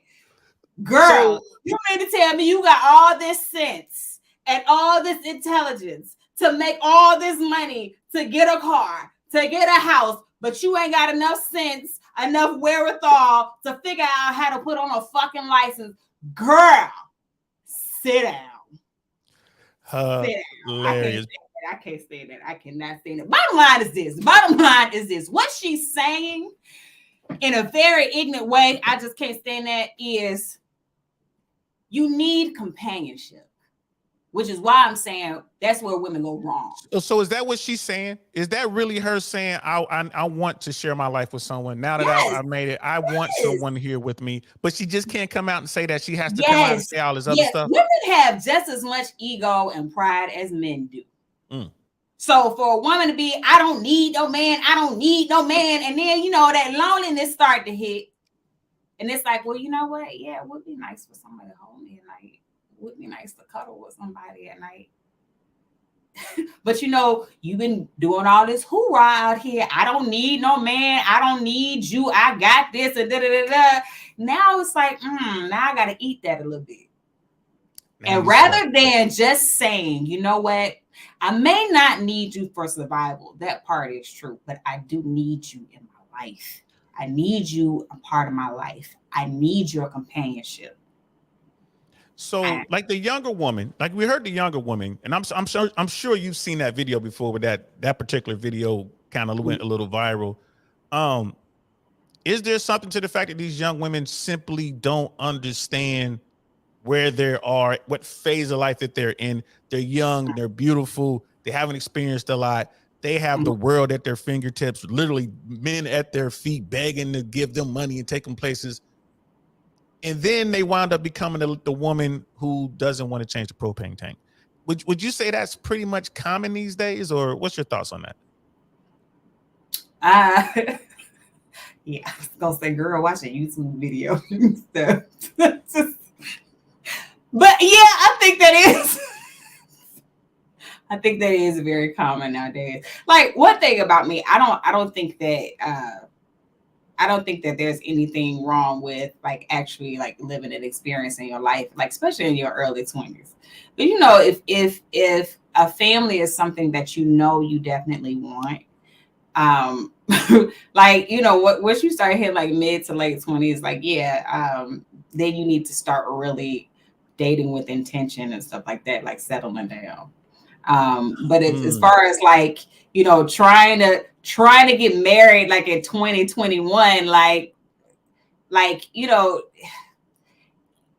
Girl, you mean to tell me you got all this sense and all this intelligence to make all this money to get a car, to get a house, but you ain't got enough sense, enough wherewithal to figure out how to put on a fucking license? Girl, sit down. Hilarious. I can't stand that. I cannot stand it. Bottom line is this. What she's saying in a very ignorant way, I just can't stand that, is you need companionship, which is why I'm saying that's where women go wrong. So is that what she's saying? Is that really her saying, I want to share my life with someone now that I made it? I want someone here with me, but she just can't come out and say that. She has to come out and say all this other stuff. Women have just as much ego and pride as men do. So for a woman to be, I don't need no man, and then that loneliness start to hit, and it's like, well, you know what? Yeah, it would be nice for somebody to hold me at night. It would be nice to cuddle with somebody at night. But you've been doing all this hoorah out here. I don't need no man. I don't need you. I got this and da da da da. Now it's like, now I got to eat that a little bit. And rather than just saying, you know what? I may not need you for survival. That part is true, but I do need you in my life. I need you a part of my life. I need your companionship. So, like the younger woman, like we heard the younger woman, and I'm sure you've seen that video before, where that particular video kind of went a little viral. Is there something to the fact that these young women simply don't understand where they are, what phase of life that they're in? They're young, they're beautiful, they haven't experienced a lot. They have the world at their fingertips, literally men at their feet begging to give them money and take them places. And then they wind up becoming the woman who doesn't want to change the propane tank. Would you say that's pretty much common these days, or what's your thoughts on that? Yeah, I was gonna say, girl, watch a YouTube video. But yeah, I think that is very common nowadays. Like, one thing about me, I don't think that there's anything wrong with like actually like living and experiencing your life, like especially in your early 20s. But if a family is something that you definitely want, like once you start hitting like mid to late 20s, like then you need to start really dating with intention and stuff like that, like settling down. But as far as like trying to get married like in 2021,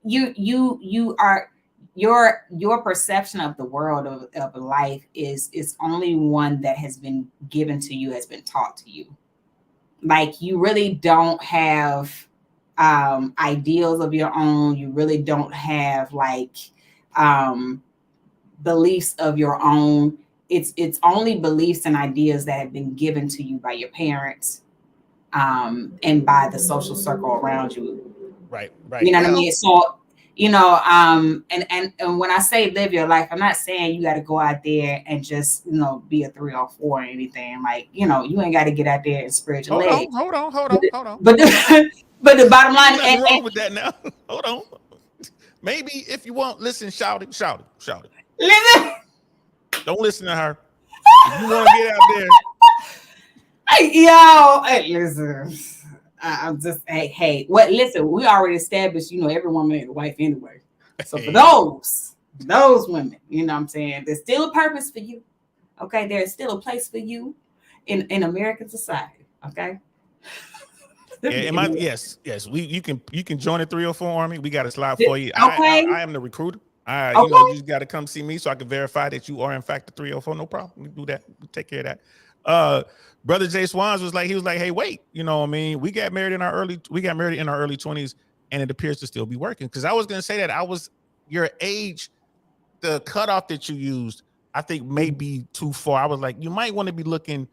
you are your perception of the world of life is only one that has been given to you, has been taught to you. Like, you really don't have ideals of your own. You really don't have like beliefs of your own. It's only beliefs and ideas that have been given to you by your parents and by the social circle around you. Right. You know what I mean? So and when I say live your life, I'm not saying you got to go out there and just be a 3 or 4 or anything. Like, you ain't got to get out there and spread your legs. Hold on. But the bottom line, nothing wrong with that now. Hold on. Maybe if you want, listen, shout it. Listen. Don't listen to her. If you want to get out there. Hey, listen. I'm just, hey. What? Listen, we already established, every woman ain't a wife anyway. So for those women, what I'm saying, there's still a purpose for you. Okay, there's still a place for you in American society. Okay. Yes. You can join the 304 Army. We got a slot for you. Okay. I am the recruiter. Okay. You just got to come see me so I can verify that you are in fact the 304. No problem. We do that. We take care of that. Brother Jay Swans was like, hey, wait, you know what I mean? We got married in our early 20s, and it appears to still be working. Because I was gonna say that your age, the cutoff that you used, I think may be too far. I was like, you might want to be looking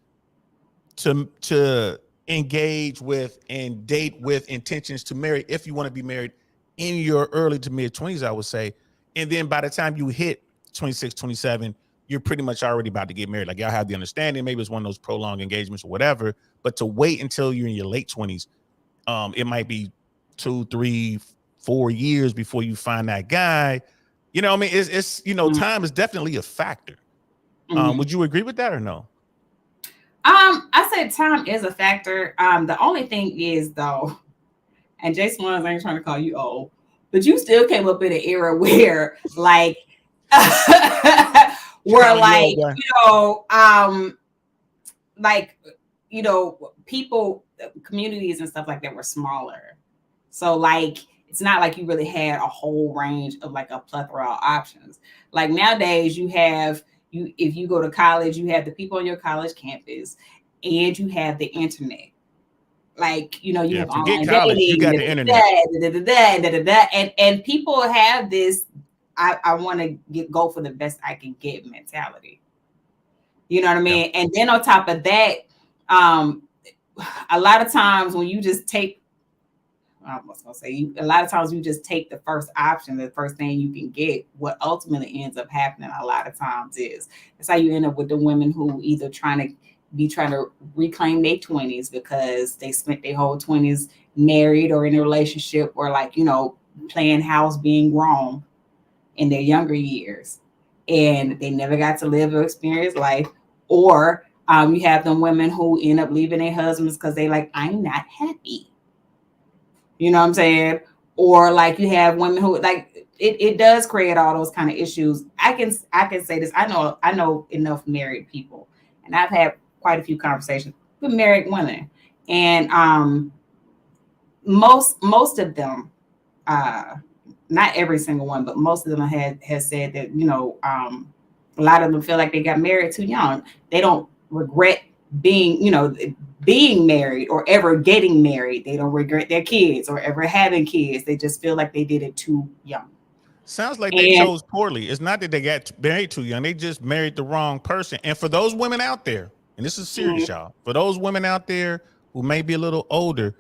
to engage with and date with intentions to marry if you want to be married in your early to mid 20s, I would say. And then by the time you hit 26, 27, you're pretty much already about to get married. Like y'all have the understanding, maybe it's one of those prolonged engagements or whatever, but to wait until you're in your late 20s, it might be 2, 3, 4 years before you find that guy. You know what I mean? It's time is definitely a factor. Would you agree with that or no? I said time is a factor. The only thing is though, and Jason Wines ain't trying to call you old, but you still came up in an era where like people, communities and stuff like that were smaller. So like it's not like you really had a whole range of like a plethora of options. Like nowadays if you go to college, you have the people on your college campus and you have the internet. Like, you have online college, dating, you got the internet. And people have this, I want to go for the best I can get mentality. You know what I mean? Yeah. And then on top of that, a lot of times when you just take, a lot of times you just take the first option, the first thing you can get. What ultimately ends up happening a lot of times is that's how you end up with the women who either trying to reclaim their 20s because they spent their whole 20s married or in a relationship or like, playing house, being grown in their younger years. And they never got to live or experience life. Or you have them women who end up leaving their husbands because they like, I'm not happy. You know what I'm saying? Or like you have women who like it does create all those kind of issues. I can say this. I know enough married people, and I've had quite a few conversations with married women, and most of them, not every single one, but most of them has said that a lot of them feel like they got married too young. They don't regret being married or ever getting married. They don't regret their kids or ever having kids. They just feel like they did it too young. Sounds like they chose poorly. It's not that they got married too young. They just married the wrong person. And for those women out there, and this is serious, y'all, for those women out there who may be a little older,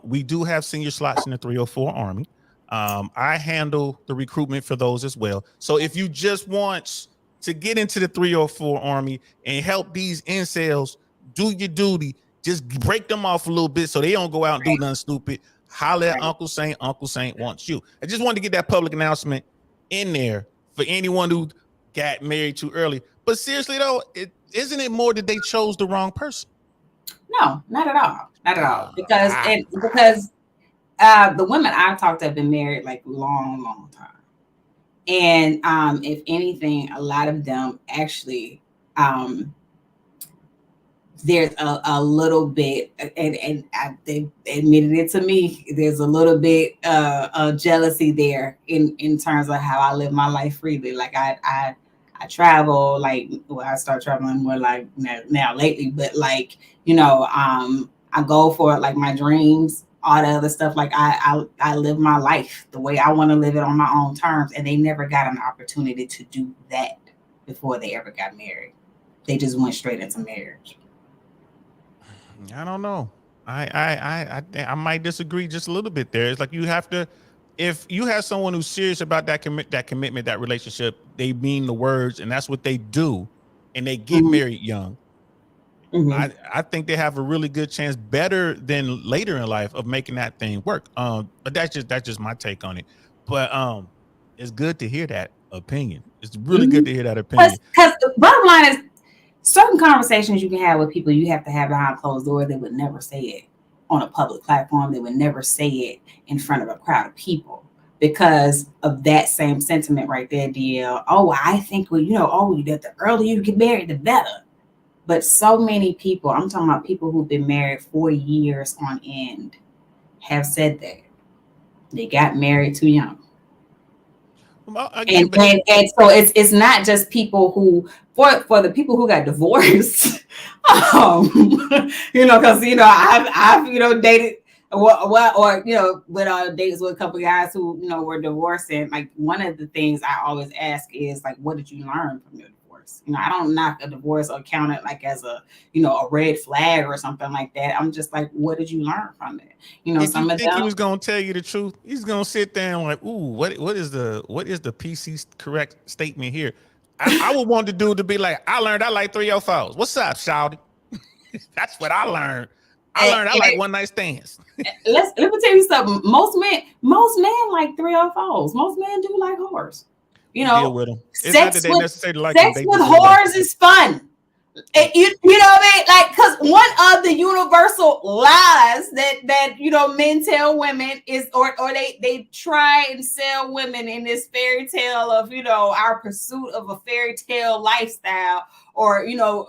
we do have senior slots in the 304 Army. I handle the recruitment for those as well. So if you just want to get into the 304 Army and help these incels do your duty, just break them off a little bit so they don't go out and do nothing stupid. Holler at Uncle Saint. Uncle Saint wants you. I just wanted to get that public announcement in there for anyone who got married too early. But seriously though, isn't it more that they chose the wrong person? No, not at all. Not at all. Because the women I've talked to have been married like long time. And if anything, a lot of them actually there's a little bit, and they admitted it to me, there's a little bit of jealousy there in terms of how I live my life freely. Like I travel, like, well, I start traveling more like now lately, but like, I go for like my dreams, all the other stuff. Like I live my life the way I want to live it on my own terms. And they never got an opportunity to do that before they ever got married. They just went straight into marriage. I don't know. I might disagree just a little bit there. It's like you have to, if you have someone who's serious about that commitment, that relationship, they mean the words, and that's what they do, and they get married young. I think they have a really good chance, better than later in life, of making that thing work. But that's just my take on it. But it's good to hear that opinion. It's really good to hear that opinion. Because the bottom line is, certain conversations you can have with people you have to have behind closed doors. They would never say it on a public platform. They would never say it in front of a crowd of people because of that same sentiment right there, DL. Oh, I think, that the earlier you get married, the better. But so many people, I'm talking about people who've been married 40 years on end, have said that they got married too young. Well, again, And so it's not just people who, for the people who got divorced, because I've dated with dates with a couple of guys who were divorced, and like one of the things I always ask is like, what did you learn from your divorce? I don't knock a divorce or count it like as a red flag or something like that. I'm just like, what did you learn from it? If you think he was gonna tell you the truth, he's gonna sit there and like, ooh, what is the PC correct statement here? I would want the dude to be like, I learned I like 304s. What's up, shawty? That's what I learned. I like one night stands. Let me tell you something. Most men like 304s. Most men do like whores. Deal with them. It's Sex not that they necessarily like sex them, with whores is fun. You know what I mean? Like, because one of the universal lies that men tell women is, or they try and sell women in this fairy tale of our pursuit of a fairy tale lifestyle, or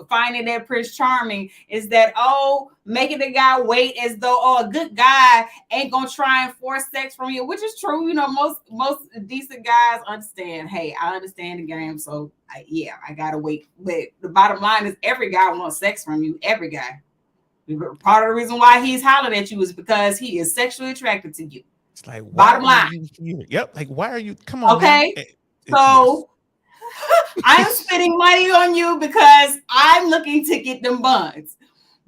finding that Prince Charming, is that making the guy wait as though a good guy ain't gonna try and force sex from you, which is true. Most decent guys understand. Hey, I understand the game, so I gotta wait. But the bottom line is, every guy wants sex from you. Every guy. Part of the reason why he's hollering at you is because he is sexually attracted to you. It's like, bottom line. Yep. Like, why are you? Come on. Okay. Man. So I'm spending money on you because I'm looking to get them buns.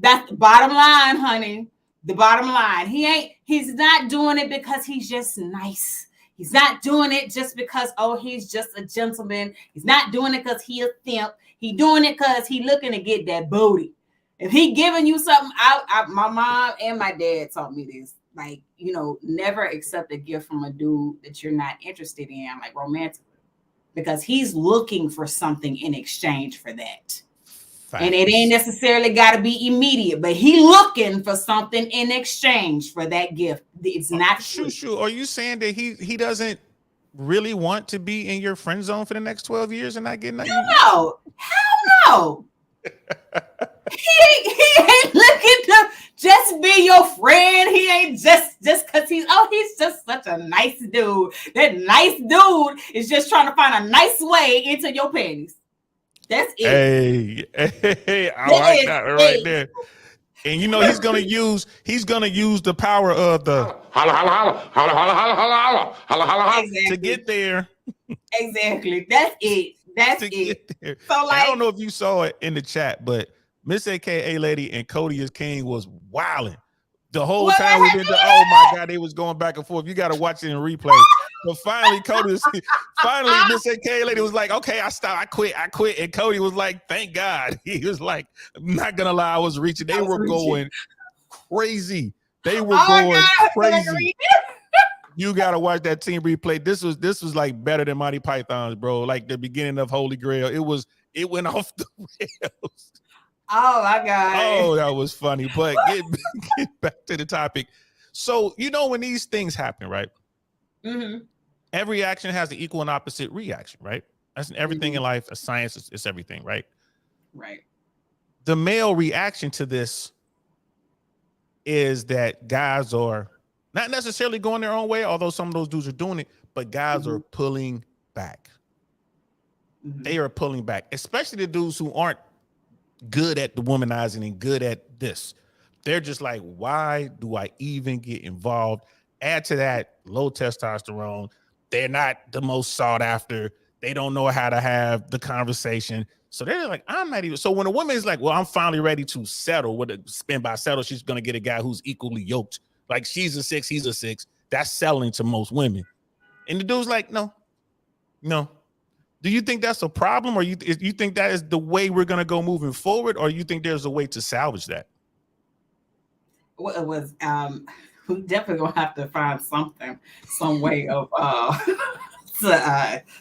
That's the bottom line, honey. The bottom line. He's not doing it because he's just nice. He's not doing it just because, he's just a gentleman. He's not doing it because he a simp. He doing it because he looking to get that booty. If he giving you something, my mom and my dad taught me this. Like, never accept a gift from a dude that you're not interested in, like romantically, because he's looking for something in exchange for that. Facts. And it ain't necessarily got to be immediate, but he looking for something in exchange for that gift. It's not Shu. Are you saying that he doesn't really want to be in your friend zone for the next 12 years and not get nothing? Hell no. He ain't looking to just be your friend. He ain't just because he's just such a nice dude. That nice dude is just trying to find a nice way into your panties. That's it. Hey, I like that right there. And he's gonna use the power of the holla to get there. Exactly. That's it. That's it. So I don't know if you saw it in the chat, but Miss AKA Lady and Cody is King was wilding the whole time we've been. Oh my God, they was going back and forth. You got to watch it in replay. But finally, Miss AKA Lady was like, "Okay, I stopped. I quit." And Cody was like, "Thank God." He was like, "I'm not gonna lie, I was reaching." They were going crazy. They were going crazy. You gotta watch that team replay. This was like better than Monty Python's, bro. Like the beginning of Holy Grail. It went off the rails. Oh my God. Oh, that was funny. But get back to the topic. So when these things happen, right? Mm-hmm. Every action has an equal and opposite reaction, right? That's in everything in life. Science is everything, right? Right. The male reaction to this is that guys are not necessarily going their own way, although some of those dudes are doing it, but guys are pulling back. Mm-hmm. They are pulling back, especially the dudes who aren't good at the womanizing and good at this. They're just like, why do I even get involved? Add to that low testosterone. They're not the most sought after. They don't know how to have the conversation. So they're like, I'm not even. So when a woman is like, well, I'm finally ready to settle, with a spin by settle, she's going to get a guy who's equally yoked. Like she's a 6, he's a 6. That's selling to most women. And the dude's like, no. Do you think that's a problem, or you think that is the way we're going to go moving forward, or you think there's a way to salvage that? Well, it was we definitely gonna have to find some way of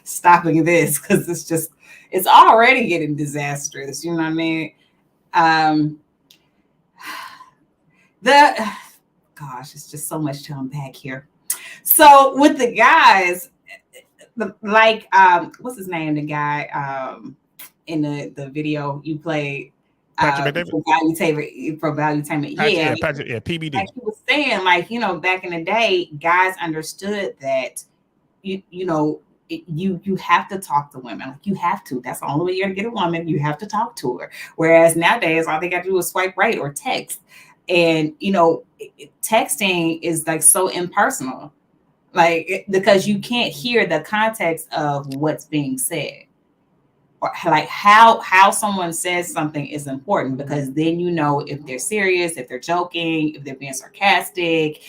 stopping this, because it's already getting disastrous. You know what I mean? It's just so much to unpack here. So with the guys, what's his name? The guy in the video you played, Patrick Bet for Valuetainment. Yeah, Patrick, PBD. like he was saying, like, you know, back in the day, guys understood that you know, you have to talk to women. Like, you have to. That's the only way you're gonna get a woman. You have to talk to her. Whereas nowadays, all they got to do is swipe right or text. And you know, texting is like so impersonal, like because you can't hear the context of what's being said, or like how someone says something is important, because then you know if they're serious, if they're joking, if they're being sarcastic,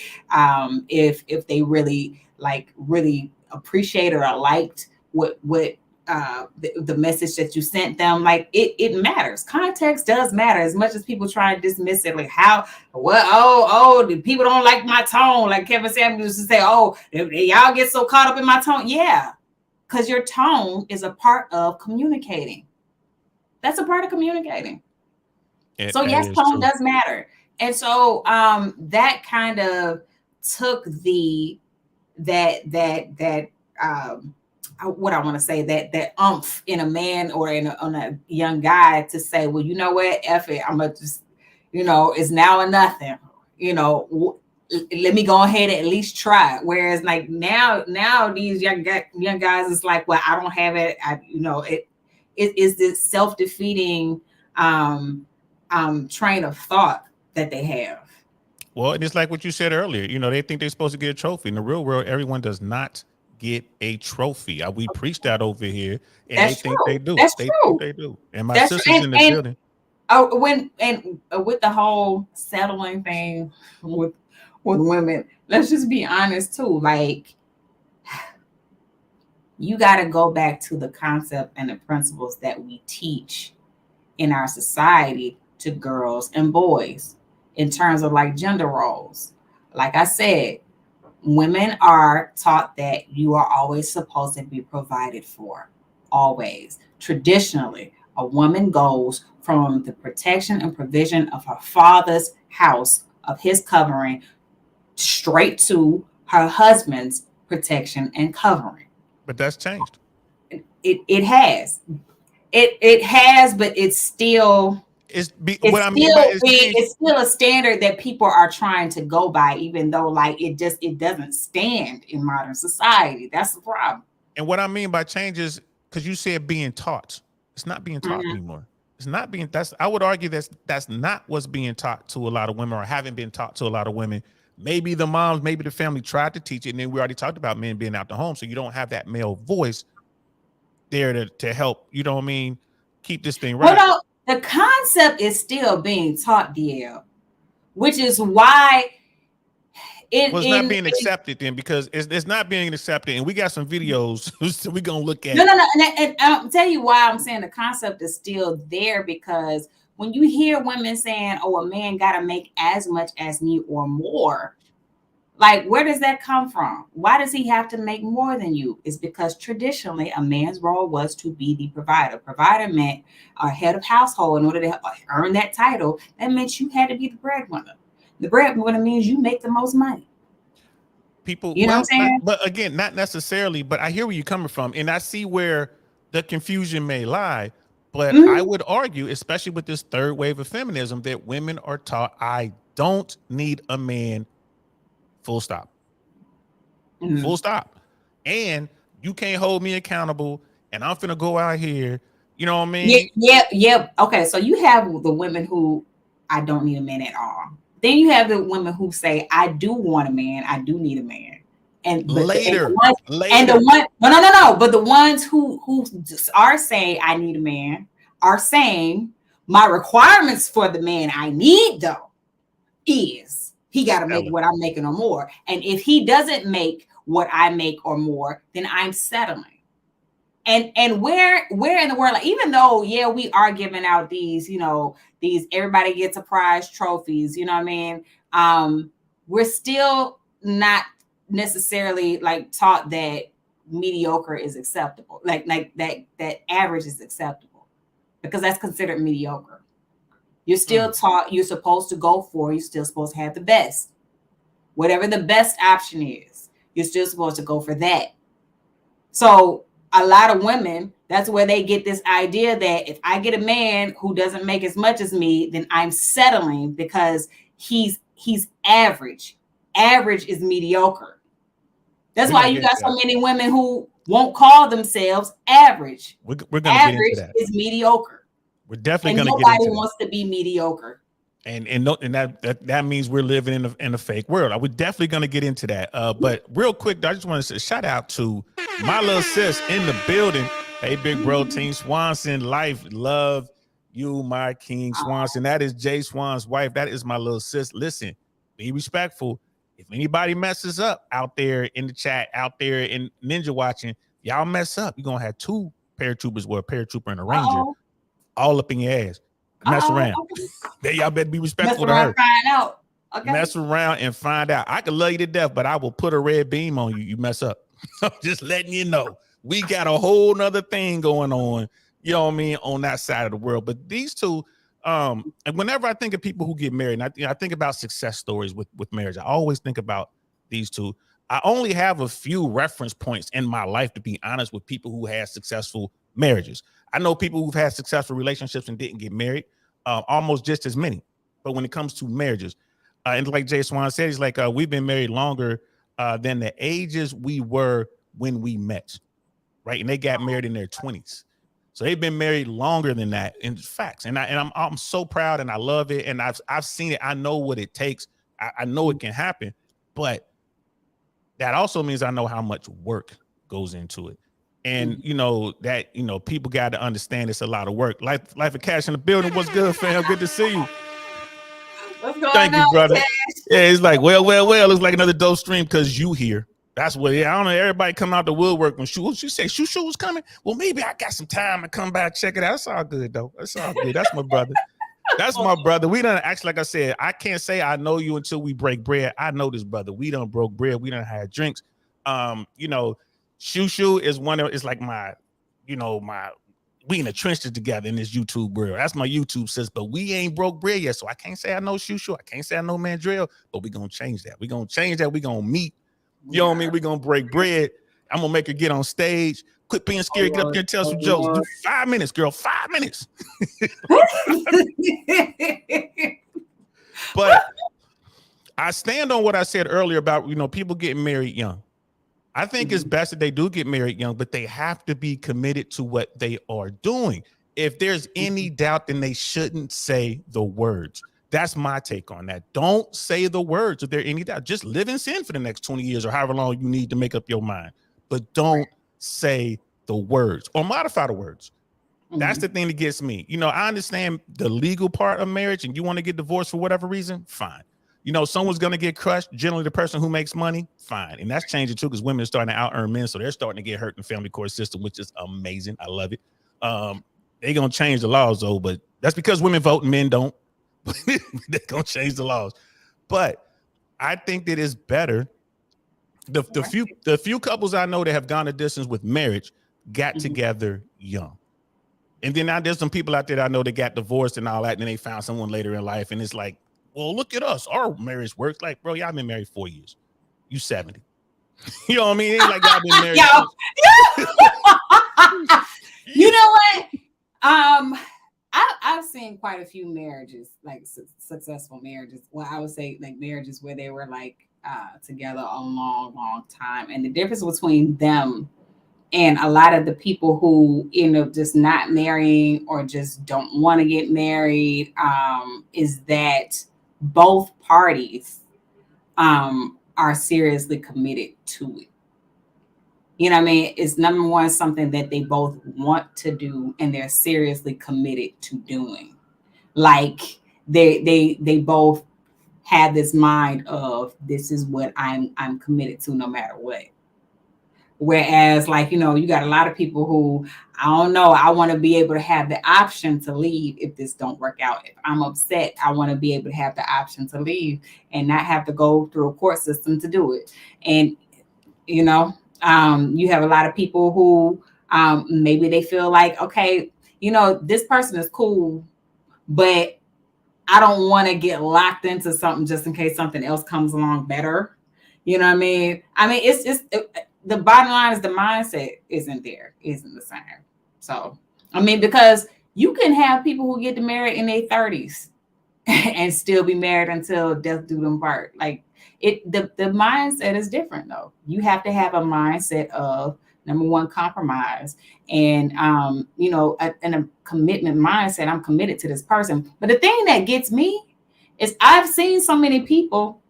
if they really appreciate or liked what the message that you sent them. Like it matters. Context does matter, as much as people try and dismiss it. Like the people don't like my tone. Like Kevin Samuels used to say, oh, y'all get so caught up in my tone. Yeah, because your tone is a part of communicating. That's a part of communicating. So yes, tone does matter. And so that kind of took what I want to say, that umph in a man or on a young guy to say, well, you know what, F it, I'm gonna just, you know, it's now or nothing, you know, let me go ahead and at least try. Whereas like now these young guys, it's like, well, I don't have it. It is this self-defeating train of thought that they have. Well, and it's like what you said earlier. You know, they think they're supposed to get a trophy. In the real world, everyone does not get a trophy. We preach that over here, and That's they think true. they do. That's they true. think they do. And my sister's in the building. With the whole settling thing with women, let's just be honest too. Like, you got to go back to the concept and the principles that we teach in our society to girls and boys in terms of like gender roles. Like I said, women are taught that you are always supposed to be provided for, always. Traditionally, a woman goes from the protection and provision of her father's house, of his covering, straight to her husband's protection and covering. But that's changed. It has. It has, but it's still it's still a standard that people are trying to go by, even though like it doesn't stand in modern society. That's the problem. And what I mean by change is, because you said being taught, it's not being taught anymore. It's not being, I would argue that's not what's being taught to a lot of women, or haven't been taught to a lot of women. Maybe the moms, maybe the family tried to teach it, and then we already talked about men being out the home, so you don't have that male voice there to help, you know what I mean, keep this thing right. Well, no, the concept is still being taught, DL, which is why it's not being accepted then, because it's not being accepted, and we got some videos so we're gonna look at. No, and I'll tell you why I'm saying the concept is still there, because when you hear women saying, oh, a man gotta make as much as me or more, like, where does that come from? Why does he have to make more than you? It's because traditionally a man's role was to be the provider. Provider meant a head of household. In order to earn that title, that meant you had to be the breadwinner. The breadwinner means you make the most money. People, you know what I'm saying? But again, not necessarily, but I hear where you're coming from, and I see where the confusion may lie. But I would argue, especially with this third wave of feminism, that women are taught, I don't need a man. Full stop. Full stop. And you can't hold me accountable, and I'm finna go out here. You know what I mean? Yeah. Okay, so you have the women who, I don't need a man at all. Then you have the women who say, I do want a man. I do need a man. And later. But the ones who are saying I need a man are saying my requirements for the man I need, though, is he got to make what I'm making or more. And if he doesn't make what I make or more, then I'm settling. And where in the world, like, even though, yeah, we are giving out these, you know, these everybody gets a prize trophies, you know what I mean? We're still not necessarily like taught that mediocre is acceptable, like that average is acceptable, because that's considered mediocre. You're still taught you're supposed to go for, you're still supposed to have the best. Whatever the best option is, you're still supposed to go for that. So a lot of women, that's where they get this idea that if I get a man who doesn't make as much as me, then I'm settling because he's average. Average is mediocre. That's why you got so many women who won't call themselves average. We're going to get into that. Is mediocre. We're definitely going to get into that. Nobody wants to be mediocre. And that means we're living in a fake world. We're definitely going to get into that. But real quick, I just want to say shout out to my little sis in the building. Hey, big bro, Team Swanson, life, love you, my King Swanson. That is Jay Swan's wife. That is my little sis. Listen, be respectful. If anybody messes up out there in the chat, out there in Ninja watching, y'all mess up, you're going to have two paratroopers, or a paratrooper and a ranger, all up in your ass. Mess around. Y'all better be respectful to her. Find out. Okay. Mess around and find out. I can love you to death, but I will put a red beam on you. You mess up. I'm just letting you know. We got a whole nother thing going on, you know what I mean, on that side of the world. But these two, and whenever I think of people who get married, and I think about success stories with marriage, I always think about these two. I only have a few reference points in my life, to be honest, with people who had successful marriages. I know people who've had successful relationships and didn't get married, almost just as many. But when it comes to marriages, and like Jay Swan said, he's like, we've been married longer than the ages we were when we met, right? And they got married in their 20s. So they've been married longer than that, in facts. And I'm so proud, and I love it. And I've seen it. I know what it takes. I know it can happen, but that also means I know how much work goes into it. And you know that, you know, people got to understand it's a lot of work. Life of Cash in the building. What's good, fam? Good to see you. What's going Thank on, you, brother. Cash? Yeah, it's like, well, looks like another dope stream because you here. That's what, I don't know. Everybody come out the woodwork when Shu say Shu Shu was coming. Well, maybe I got some time to come by and check it out. It's all good though. It's all good. That's my brother. That's my brother. We done actually, like I said, I can't say I know you until we break bread. I know this brother. We done broke bread. We done had drinks. You know, Shu Shu is it's like my, you know, we in the trenches together in this YouTube world. That's my YouTube sis, but we ain't broke bread yet. So I can't say I know Shu Shu. I can't say I know Mandrill, but we gonna change that. We gonna change that. We gonna meet. You know what I mean? We gonna break bread. I'm gonna make her get on stage. Quit being scared. Get up there and tell some jokes. Do 5 minutes, girl. 5 minutes. But I stand on what I said earlier about, you know, people getting married young. I think it's best that they do get married young, but they have to be committed to what they are doing. If there's any doubt, then they shouldn't say the words. That's my take on that. Don't say the words if there's any doubt. Just live in sin for the next 20 years or however long you need to make up your mind. But don't say the words or modify the words. That's the thing that gets me. You know, I understand the legal part of marriage, and you want to get divorced for whatever reason, fine. You know, someone's going to get crushed. Generally, the person who makes money, fine. And that's changing too, because women are starting to out-earn men, so they're starting to get hurt in the family court system, which is amazing. I love it. They're going to change the laws, though, but that's because women vote and men don't. They're going to change the laws. But I think that it's better. The few couples I know that have gone a distance with marriage got together young. And then now there's some people out there that I know that got divorced and all that, and then they found someone later in life, and it's like, well, look at us. Our marriage works. Like, bro, y'all been married 4 years. You 70. You know what I mean? It ain't like y'all been married. You know what? I've seen quite a few marriages, like successful marriages. Well, I would say like marriages where they were like together a long, long time. And the difference between them and a lot of the people who end up just not marrying or just don't want to get married is that both parties are seriously committed to it. You know what I mean? It's number one, something that they both want to do and they're seriously committed to doing. Like they both have this mind of this is what I'm committed to no matter what. Whereas, like, you know, you got a lot of people who, I don't know, I want to be able to have the option to leave if this don't work out. If I'm upset, I want to be able to have the option to leave and not have to go through a court system to do it. And, you know, you have a lot of people who maybe they feel like, okay, you know, this person is cool, but I don't want to get locked into something just in case something else comes along better. You know what I mean? I mean, it's just... the bottom line is the mindset isn't the same. So, I mean, because you can have people who get married in their 30s and still be married until death do them part. Like the mindset is different though. You have to have a mindset of number one, compromise, and and a commitment mindset. I'm committed to this person. But the thing that gets me is I've seen so many people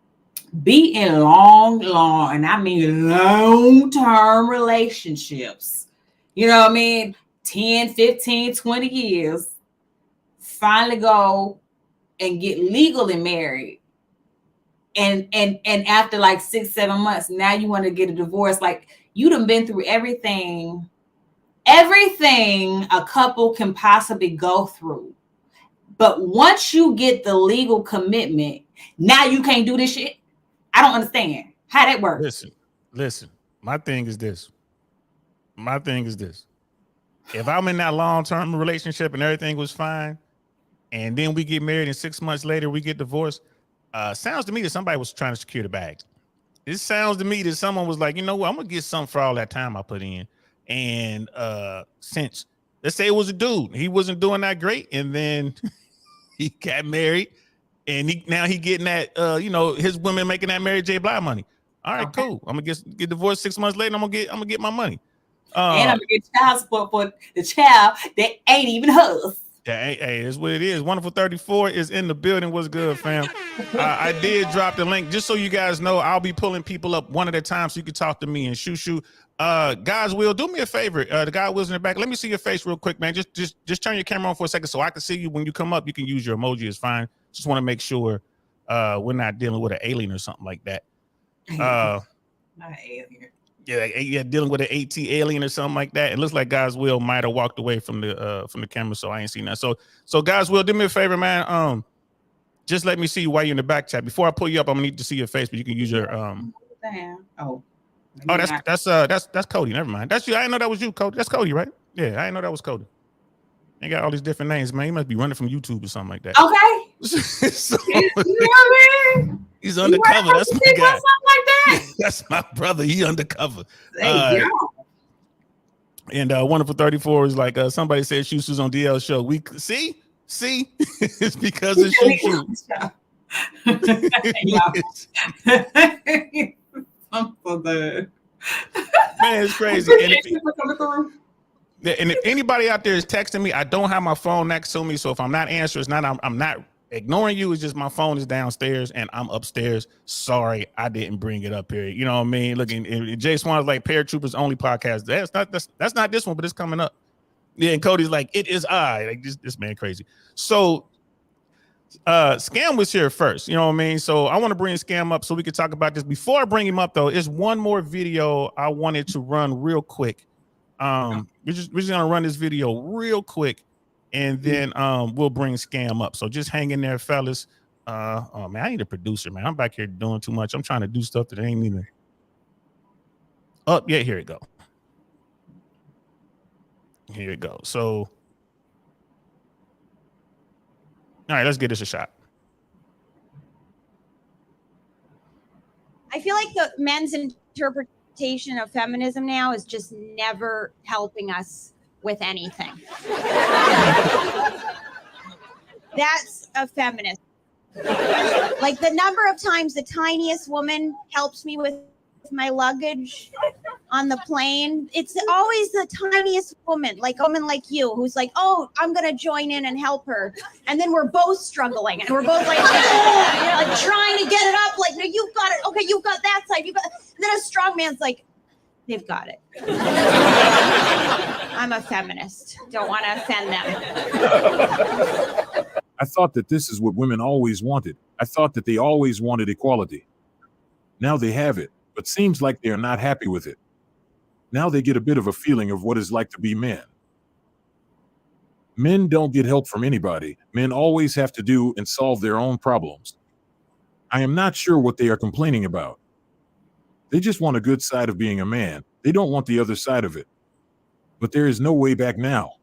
be in long, and I mean long-term relationships. You know what I mean? 10, 15, 20 years, finally go and get legally married. And after like 6-7 months, now you want to get a divorce. Like you done been through everything a couple can possibly go through. But once you get the legal commitment, now you can't do this shit. I don't understand how that works. Listen. My thing is this. If I'm in that long-term relationship and everything was fine, and then we get married and 6 months later we get divorced, sounds to me that somebody was trying to secure the bags. It sounds to me that someone was like, you know what, I'm gonna get something for all that time I put in. And since let's say it was a dude, he wasn't doing that great, and then he got married, and now he getting that his women making that Mary J. Blige money. All right, okay. Cool. I'm gonna get divorced 6 months later. I'm gonna get my money. And I'm gonna get child support for the child that ain't even hers. Yeah, hey, that's what it is. Wonderful 34 is in the building. What's good, fam? I did drop the link just so you guys know. I'll be pulling people up one at a time so you can talk to me and Shu Shu. Guys, will do me a favor. The guy was in the back. Let me see your face real quick, man. Just turn your camera on for a second so I can see you. When you come up, you can use your emoji. It's fine. Just want to make sure we're not dealing with an alien or something like that. Not an alien. Yeah, dealing with an AT alien or something like that. It looks like Guys Will might have walked away from the camera, so I ain't seen that. So Guys Will, do me a favor, man. Just let me see you while you're in the back chat. Before I pull you up, I'm gonna need to see your face, but you can use your Oh, that's Cody. Never mind. That's you. I didn't know that was you, Cody. That's Cody, right? Yeah, I didn't know that was Cody. They got all these different names, man. He must be running from YouTube or something like that. Okay. So, you know what I mean? He's undercover. That's my guy. Something like that. That's my brother. He undercover. Hey, and Wonderful 34 is like somebody said Shu Shu's on DL show. We see it's because of Shu Shu. I'm so good. Man, it's crazy. And if anybody out there is texting me, I don't have my phone next to me. So if I'm not answering, it's not I'm not ignoring you. It's just my phone is downstairs and I'm upstairs. Sorry, I didn't bring it up here. You know what I mean? Looking, Jay Swan's like Paratroopers Only podcast. That's not this one, but it's coming up. Yeah, and Cody's like, it is I. Like this man crazy. So Scam was here first, you know what I mean? So I want to bring Scam up so we could talk about this. Before I bring him up, though, is one more video I wanted to run real quick. We're just gonna run this video real quick, and then we'll bring Scam up. So just hang in there, fellas. Oh man, I need a producer, man. I'm back here doing too much. I'm trying to do stuff that ain't even up yet. Here it go. Here it go. So all right, let's get this a shot. I feel like the men's interpretation of feminism now is just never helping us with anything. That's a feminist. Like the number of times the tiniest woman helps me with my luggage on the plane, it's always the tiniest woman, like a woman like you, who's like, oh, I'm gonna join in and help her, and then we're both struggling and we're both like, oh, like trying to get it up, like, no, you've got it, okay, you've got that side, you've got, and then a strong man's like, they've got it. I'm a feminist, don't want to offend them. I thought that this is what women always wanted. I thought that they always wanted equality. Now they have it, but seems like they are not happy with it. Now they get a bit of a feeling of what it's like to be men. Men don't get help from anybody. Men always have to do and solve their own problems. I am not sure what they are complaining about. They just want a good side of being a man. They don't want the other side of it. But there is no way back now.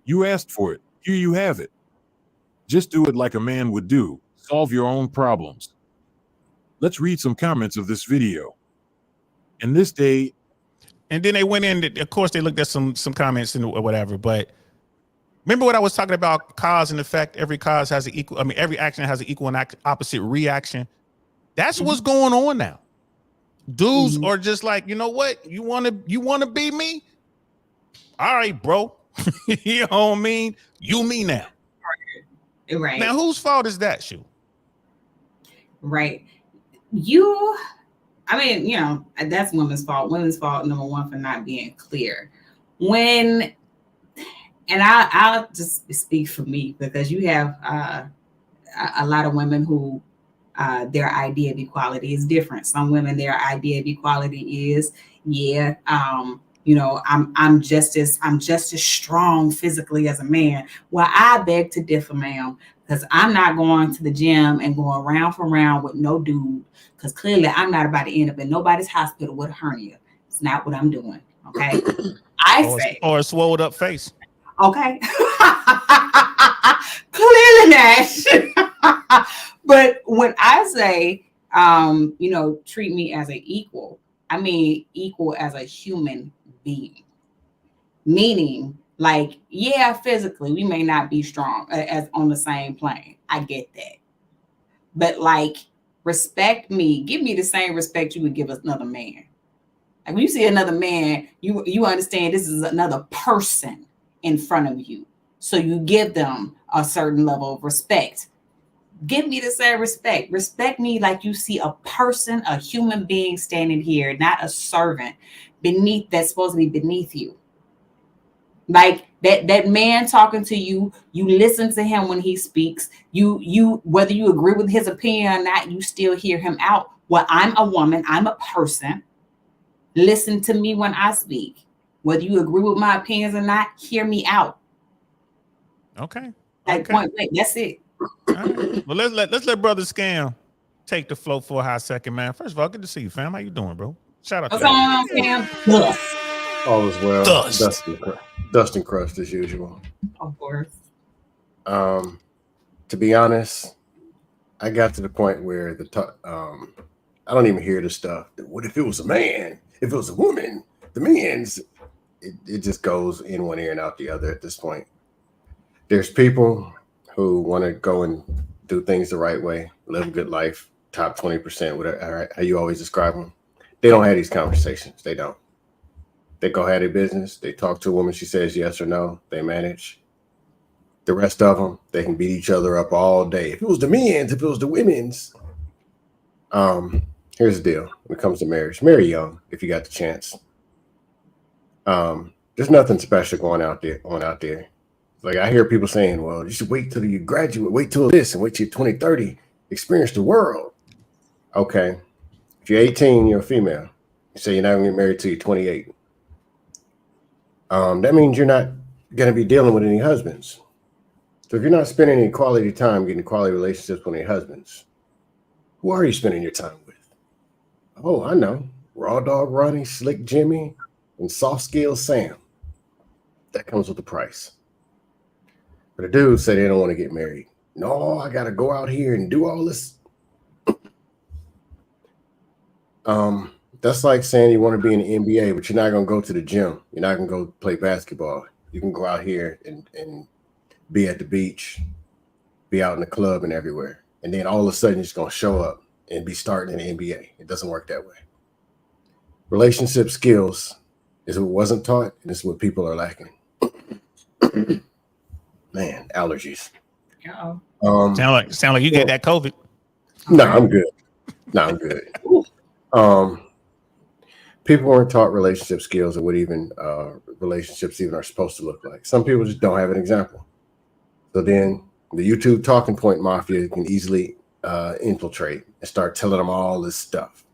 You asked for it. Here you have it. Just do it like a man would do. Solve your own problems. Let's read some comments of this video. In this day And then they went in. Of course, they looked at some comments and or whatever. But remember what I was talking about? Cause and effect. Every cause has an equal. I mean, every action has an equal and opposite reaction. That's what's going on now. Dudes are just like, you know what? You want to be me? All right, bro. You know what I mean? You me now. Right. Now, whose fault is that, Shu? Right. I mean, you know, that's women's fault. Women's fault, number one, for not being clear. And I'll just speak for me, because you have a lot of women who their idea of equality is different. Some women, their idea of equality is, you know, I'm just as strong physically as a man. Well, I beg to differ, ma'am, because I'm not going to the gym and going round for round with no dude, because clearly I'm not about to end up in nobody's hospital with a hernia. It's not what I'm doing. Okay. Or a swelled up face. Okay. Clearly not. But when I say, you know, treat me as an equal, I mean equal as a human being. Meaning, like, yeah, physically, we may not be strong as on the same plane. I get that. But like, respect me. Give me the same respect you would give another man. Like, when you see another man, you understand this is another person in front of you. So you give them a certain level of respect. Give me the same respect. Respect me like you see a person, a human being standing here, not a servant that's supposed to be beneath you. Like that man talking to you, you listen to him when he speaks. You whether you agree with his opinion or not, you still hear him out. Well, I'm a woman, I'm a person. Listen to me when I speak. Whether you agree with my opinions or not, hear me out. Okay. Like, point blank, that's it. All right. Well, let's let Brother Scam take the float for a hot second, man. First of all, good to see you, fam. How you doing, bro? Shout out What's to going you. on, Cam? All is well. Dust. Dust and crust as usual. Of course. To be honest, I got to the point where I don't even hear the stuff. What if it was a man? If it was a woman? The men's. It just goes in one ear and out the other at this point. There's people who want to go and do things the right way, live a good life, top 20%, whatever, how you always describe them. They don't have these conversations. They don't. They go have their business. They talk to a woman. She says yes or no. They manage. The rest of them, they can beat each other up all day. If it was the men's, if it was the women's. Here's the deal. When it comes to marriage, marry young if you got the chance. There's nothing special going out there. Like, I hear people saying, well, you should wait till you graduate, wait till this, and wait till you're 20, 30, experience the world. Okay. If you're 18, you're a female. You say you're not going to get married till you're 28. That means you're not going to be dealing with any husbands. So if you're not spending any quality time getting quality relationships with any husbands, who are you spending your time with? Oh, I know. Raw Dog Ronnie, Slick Jimmy, and Soft Skills Sam. That comes with the price. But the dudes say they don't want to get married. No, I got to go out here and do all this. That's like saying you want to be in the NBA, but you're not going to go to the gym. You're not going to go play basketball. You can go out here and be at the beach, be out in the club and everywhere. And then all of a sudden, you're just going to show up and be starting in the NBA. It doesn't work that way. Relationship skills is what wasn't taught, and it's what people are lacking. Man, allergies. Sound like you get that COVID. No, I'm good. People weren't taught relationship skills or what even relationships even are supposed to look like. Some people just don't have an example. So then the YouTube talking point mafia can easily infiltrate and start telling them all this stuff.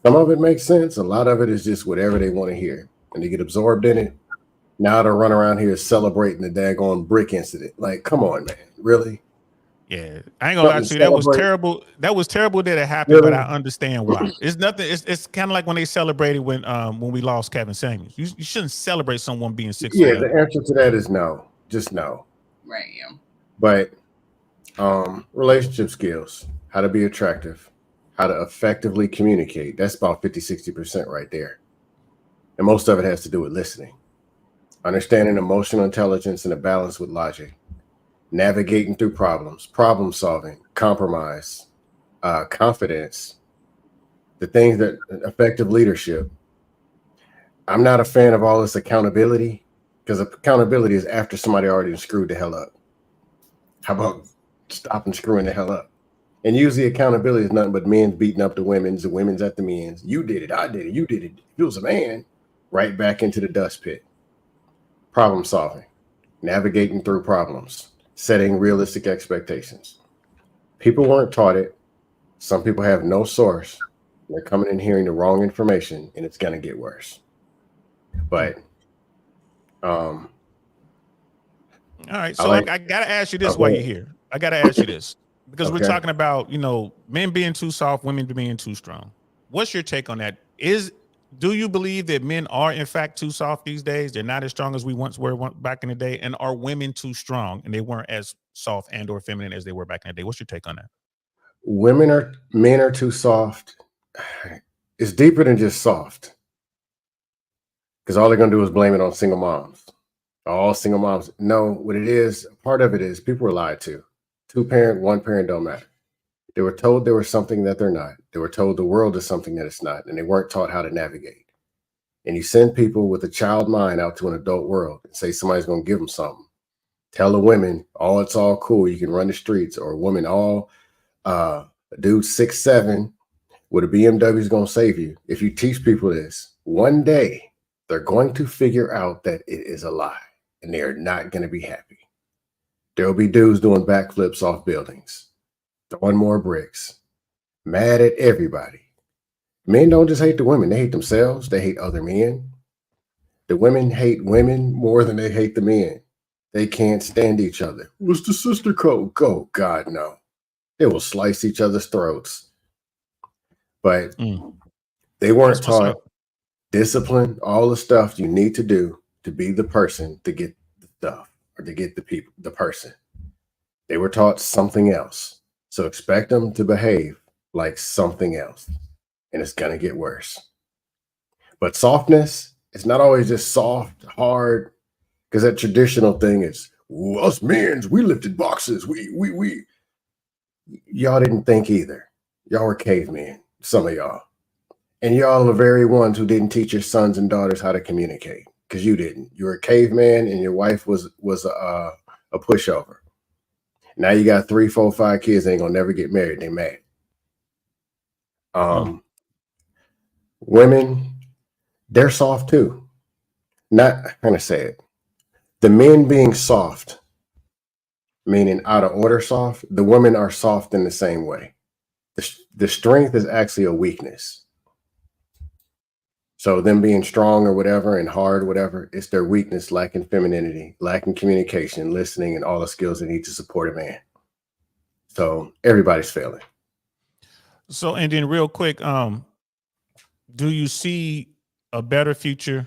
Some of it makes sense. A lot of it is just whatever they want to hear. And they get absorbed in it. Now they'll run around here celebrating the daggone brick incident. Like, come on, man. Really? Yeah. I ain't gonna lie to you. That was terrible. That was terrible that it happened, really? But I understand why. It's nothing. It's kind of like when they celebrated when we lost Kevin Samuels. You shouldn't celebrate someone being 6 Yeah, the answer to that is no. Just no. Right, yeah. But relationship skills, how to be attractive, how to effectively communicate. That's about 50-60% right there. And most of it has to do with listening, understanding emotional intelligence and a balance with logic, navigating through problems, problem solving, compromise, confidence, the things that effective leadership. I'm not a fan of all this accountability, because accountability is after somebody already screwed the hell up. How about stopping screwing the hell up? And usually accountability is nothing but men beating up the women's at the men's. You did it, I did it, you did it. If it was a man, right back into the dust pit. Problem solving, navigating through problems, setting realistic expectations. People weren't taught it. Some people have no source. They're coming in hearing the wrong information, and it's going to get worse. But all right, so I gotta ask you this while you're here. I gotta ask you this because we're talking about, you know, men being too soft, women being too strong. What's your take on that? Do you believe that men are in fact too soft these days? They're not as strong as we once were back in the day, and are women too strong and they weren't as soft and or feminine as they were back in the day? What's your take on that? Men are too soft. It's deeper than just soft, because all they're going to do is blame it on single moms. All single moms. No, what it is, part of it is people were lied to. 2-parent, 1-parent don't matter. They were told there was something that they're not. They were told the world is something that it's not, and they weren't taught how to navigate. And you send people with a child mind out to an adult world and say somebody's going to give them something. Tell the women, it's all cool. You can run the streets. Or a woman, a dude 6'7" with a BMW is going to save you. If you teach people this, one day they're going to figure out that it is a lie, and they're not going to be happy. There'll be dudes doing backflips off buildings, throwing more bricks, mad at everybody. Men don't just hate the women. They hate themselves. They hate other men. The women hate women more than they hate the men. They can't stand each other. What's the sister code? Go, God, no. They will slice each other's throats. But they weren't taught discipline, all the stuff you need to do to be the person to get the stuff, or to get the people, the person. They were taught something else. So expect them to behave like something else, and it's going to get worse. But softness, it's not always just soft, hard, because that traditional thing is, us men, we lifted boxes. Y'all didn't think either. Y'all were cavemen, some of y'all. And y'all are the very ones who didn't teach your sons and daughters how to communicate, because you didn't. You were a caveman, and your wife was a pushover. Now you got 3, 4, 5 kids. They ain't gonna never get married. They mad. Women, they're soft too. Not how to say it. The men being soft, meaning out of order soft, the women are soft in the same way. The strength is actually a weakness. So them being strong or whatever and hard, whatever, it's their weakness, lacking femininity, lacking communication, listening, and all the skills they need to support a man. So everybody's failing. So, and then real quick, do you see a better future?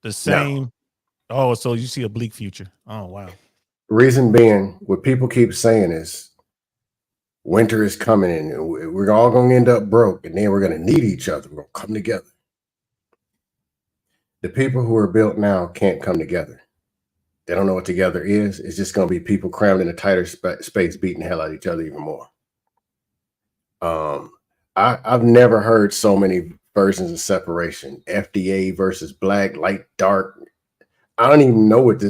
The same? No. Oh, so you see a bleak future. Oh, wow. Reason being, what people keep saying is winter is coming and we're all going to end up broke, and then we're going to need each other. We're going to come together. The people who are built now can't come together. They don't know what together is. It's just going to be people crammed in a tighter space, beating the hell out of each other even more. I've never heard so many versions of separation. FDA versus black, light, dark. I didn't know what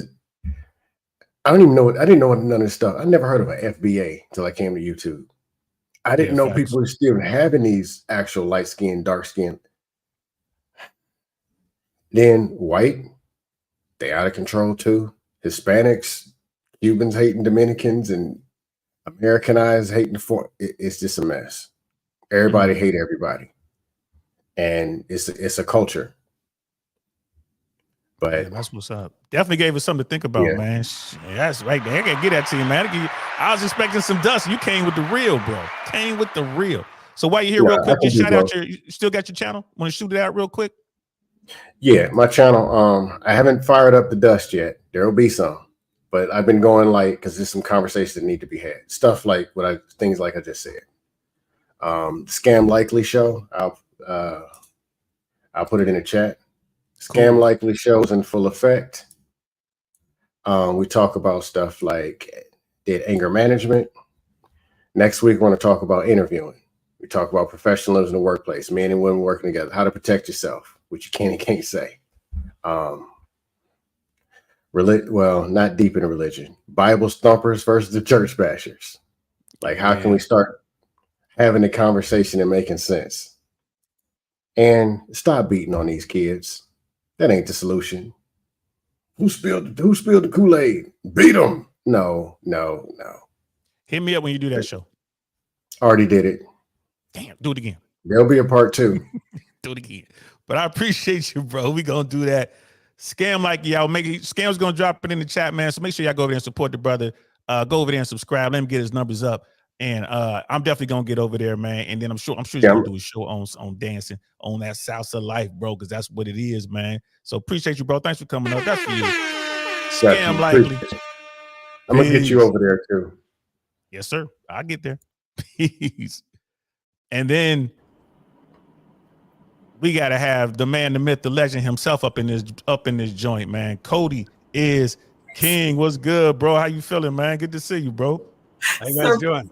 none of this stuff. I never heard of an FBA until I came to YouTube. I didn't know people were still having these actual light skin, dark skin. Then white, they out of control too. Hispanics, Cubans hating Dominicans, and Americanized hating it's just a mess. Everybody hate everybody, and it's a culture. But yeah, that's what's up. Definitely gave us something to think about, man. That's right there. I can get that to you, man. I was expecting some dust. You came with the real, bro. Came with the real. So while you're here, real quick, just shout out you still got your channel? Want to shoot it out real quick? Yeah, my channel. I haven't fired up the dust yet. There will be some, but I've been going light because there's some conversations that need to be had. Stuff like things like I just said. The Scam Likely show. I'll put it in the chat. Scam likely shows in full effect. We talk about stuff like did anger management. Next week, we're going to talk about interviewing. We talk about professionalism in the workplace, men and women working together, how to protect yourself, which you can and can't say. Well, not deep into religion. Bible thumpers versus the church bashers. Like, how can we start having a conversation and making sense? And stop beating on these kids. That ain't the solution. Who spilled the Kool-Aid? Beat them. No. Hit me up when you do that show. Already did it. Damn, do it again. There'll be a part 2. Do it again. But I appreciate you, bro. We gonna do that. Scam like y'all. Scam's gonna drop it in the chat, man. So make sure y'all go over there and support the brother. Go over there and subscribe. Let him get his numbers up. And I'm definitely gonna get over there, man. And then I'm sure he's gonna do a show on dancing on that salsa life, bro, because that's what it is, man. So appreciate you, bro. Thanks for coming up. That's for you. Scam likely. I'm gonna get you over there too. Yes, sir. I'll get there. Peace. And then we gotta have the man, the myth, the legend himself up in this joint, man. Cody is king. What's good, bro? How you feeling, man? Good to see you, bro. How you guys doing?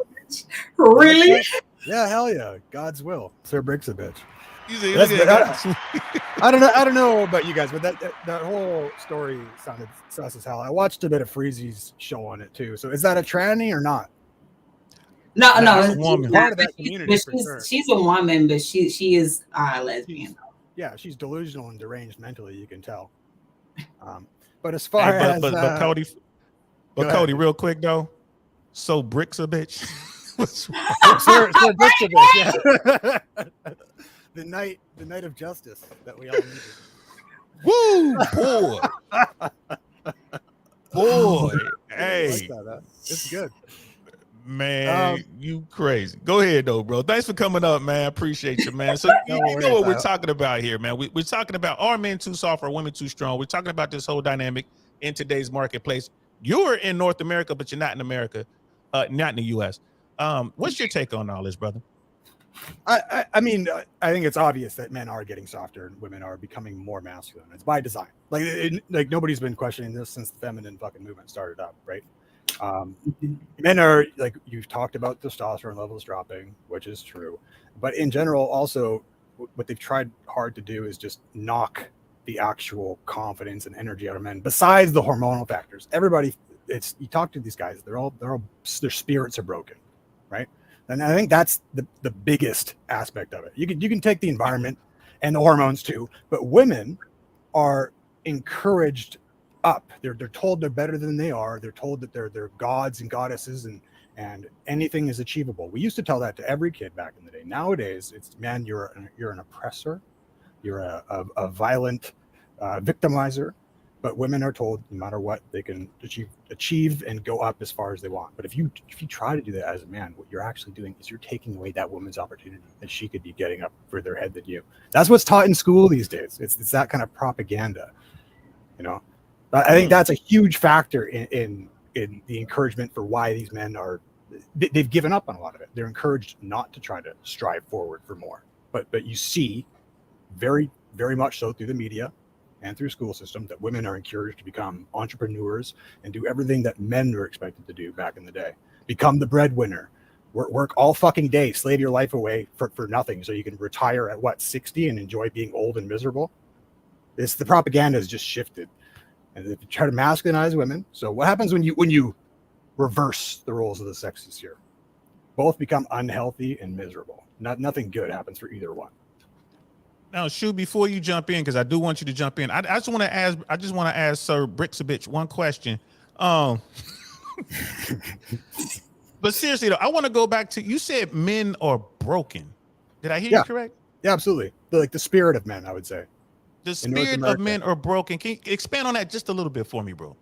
Really? Yeah, hell yeah. God's will. Sir Bricks a bitch. I don't know about you guys, but that whole story sounded sus as hell. I watched a bit of Freezy's show on it too. So is that a tranny or not? No, She's a woman. Part of that community, she's a woman, but she is lesbian. Yeah, she's delusional and deranged mentally. You can tell. But as far as Cody, real quick though. So Bricks a bitch. Sir Bricks a bitch. Yeah. the night of justice that we all needed. Woo, boy, hey, it's good. Man, you crazy. Go ahead though, bro. Thanks for coming up, man. Appreciate you, man. So you know what we're talking about here, man. We're talking about, are men too soft or women too strong? We're talking about this whole dynamic in today's marketplace. You're in North America, but you're not in America, not in the U.S. What's your take on all this, brother? I mean, I think it's obvious that men are getting softer and women are becoming more masculine. It's by design. Like nobody's been questioning this since the feminine fucking movement started up, right? Men are, like, you've talked about testosterone levels dropping, which is true, but in general, also what they've tried hard to do is just knock the actual confidence and energy out of men. Besides the hormonal factors, everybody, you talk to these guys, their spirits are broken, right? And I think that's the biggest aspect of it. You can take the environment and the hormones too, but women are encouraged up. They're told they're better than they are. They're told that they're gods and goddesses and anything is achievable. We used to tell that to every kid back in the day. Nowadays, it's, man, you're an oppressor. You're a violent victimizer. But women are told no matter what, they can achieve and go up as far as they want. But if you try to do that as a man, what you're actually doing is you're taking away that woman's opportunity that she could be getting up further ahead than you. That's what's taught in school these days. It's that kind of propaganda, you know. But I think that's a huge factor in the encouragement for why these men they've given up on a lot of it. They're encouraged not to try to strive forward for more. But you see very, very much so through the media and through school system that women are encouraged to become entrepreneurs and do everything that men were expected to do back in the day. Become the breadwinner, work all fucking day, slave your life away for nothing so you can retire at 60 and enjoy being old and miserable. The propaganda has just shifted. And they try to masculinize women. So what happens when you reverse the roles of the sexes here? Both become unhealthy and miserable. Nothing good happens for either one. Now, Shu, before you jump in, because I do want you to jump in, I just want to ask Sir Brixabitch one question. But seriously though, I want to go back to, you said men are broken. Did I hear you correct? Yeah, absolutely. The spirit of men, I would say. The spirit of men are broken. Can you expand on that just a little bit for me, bro?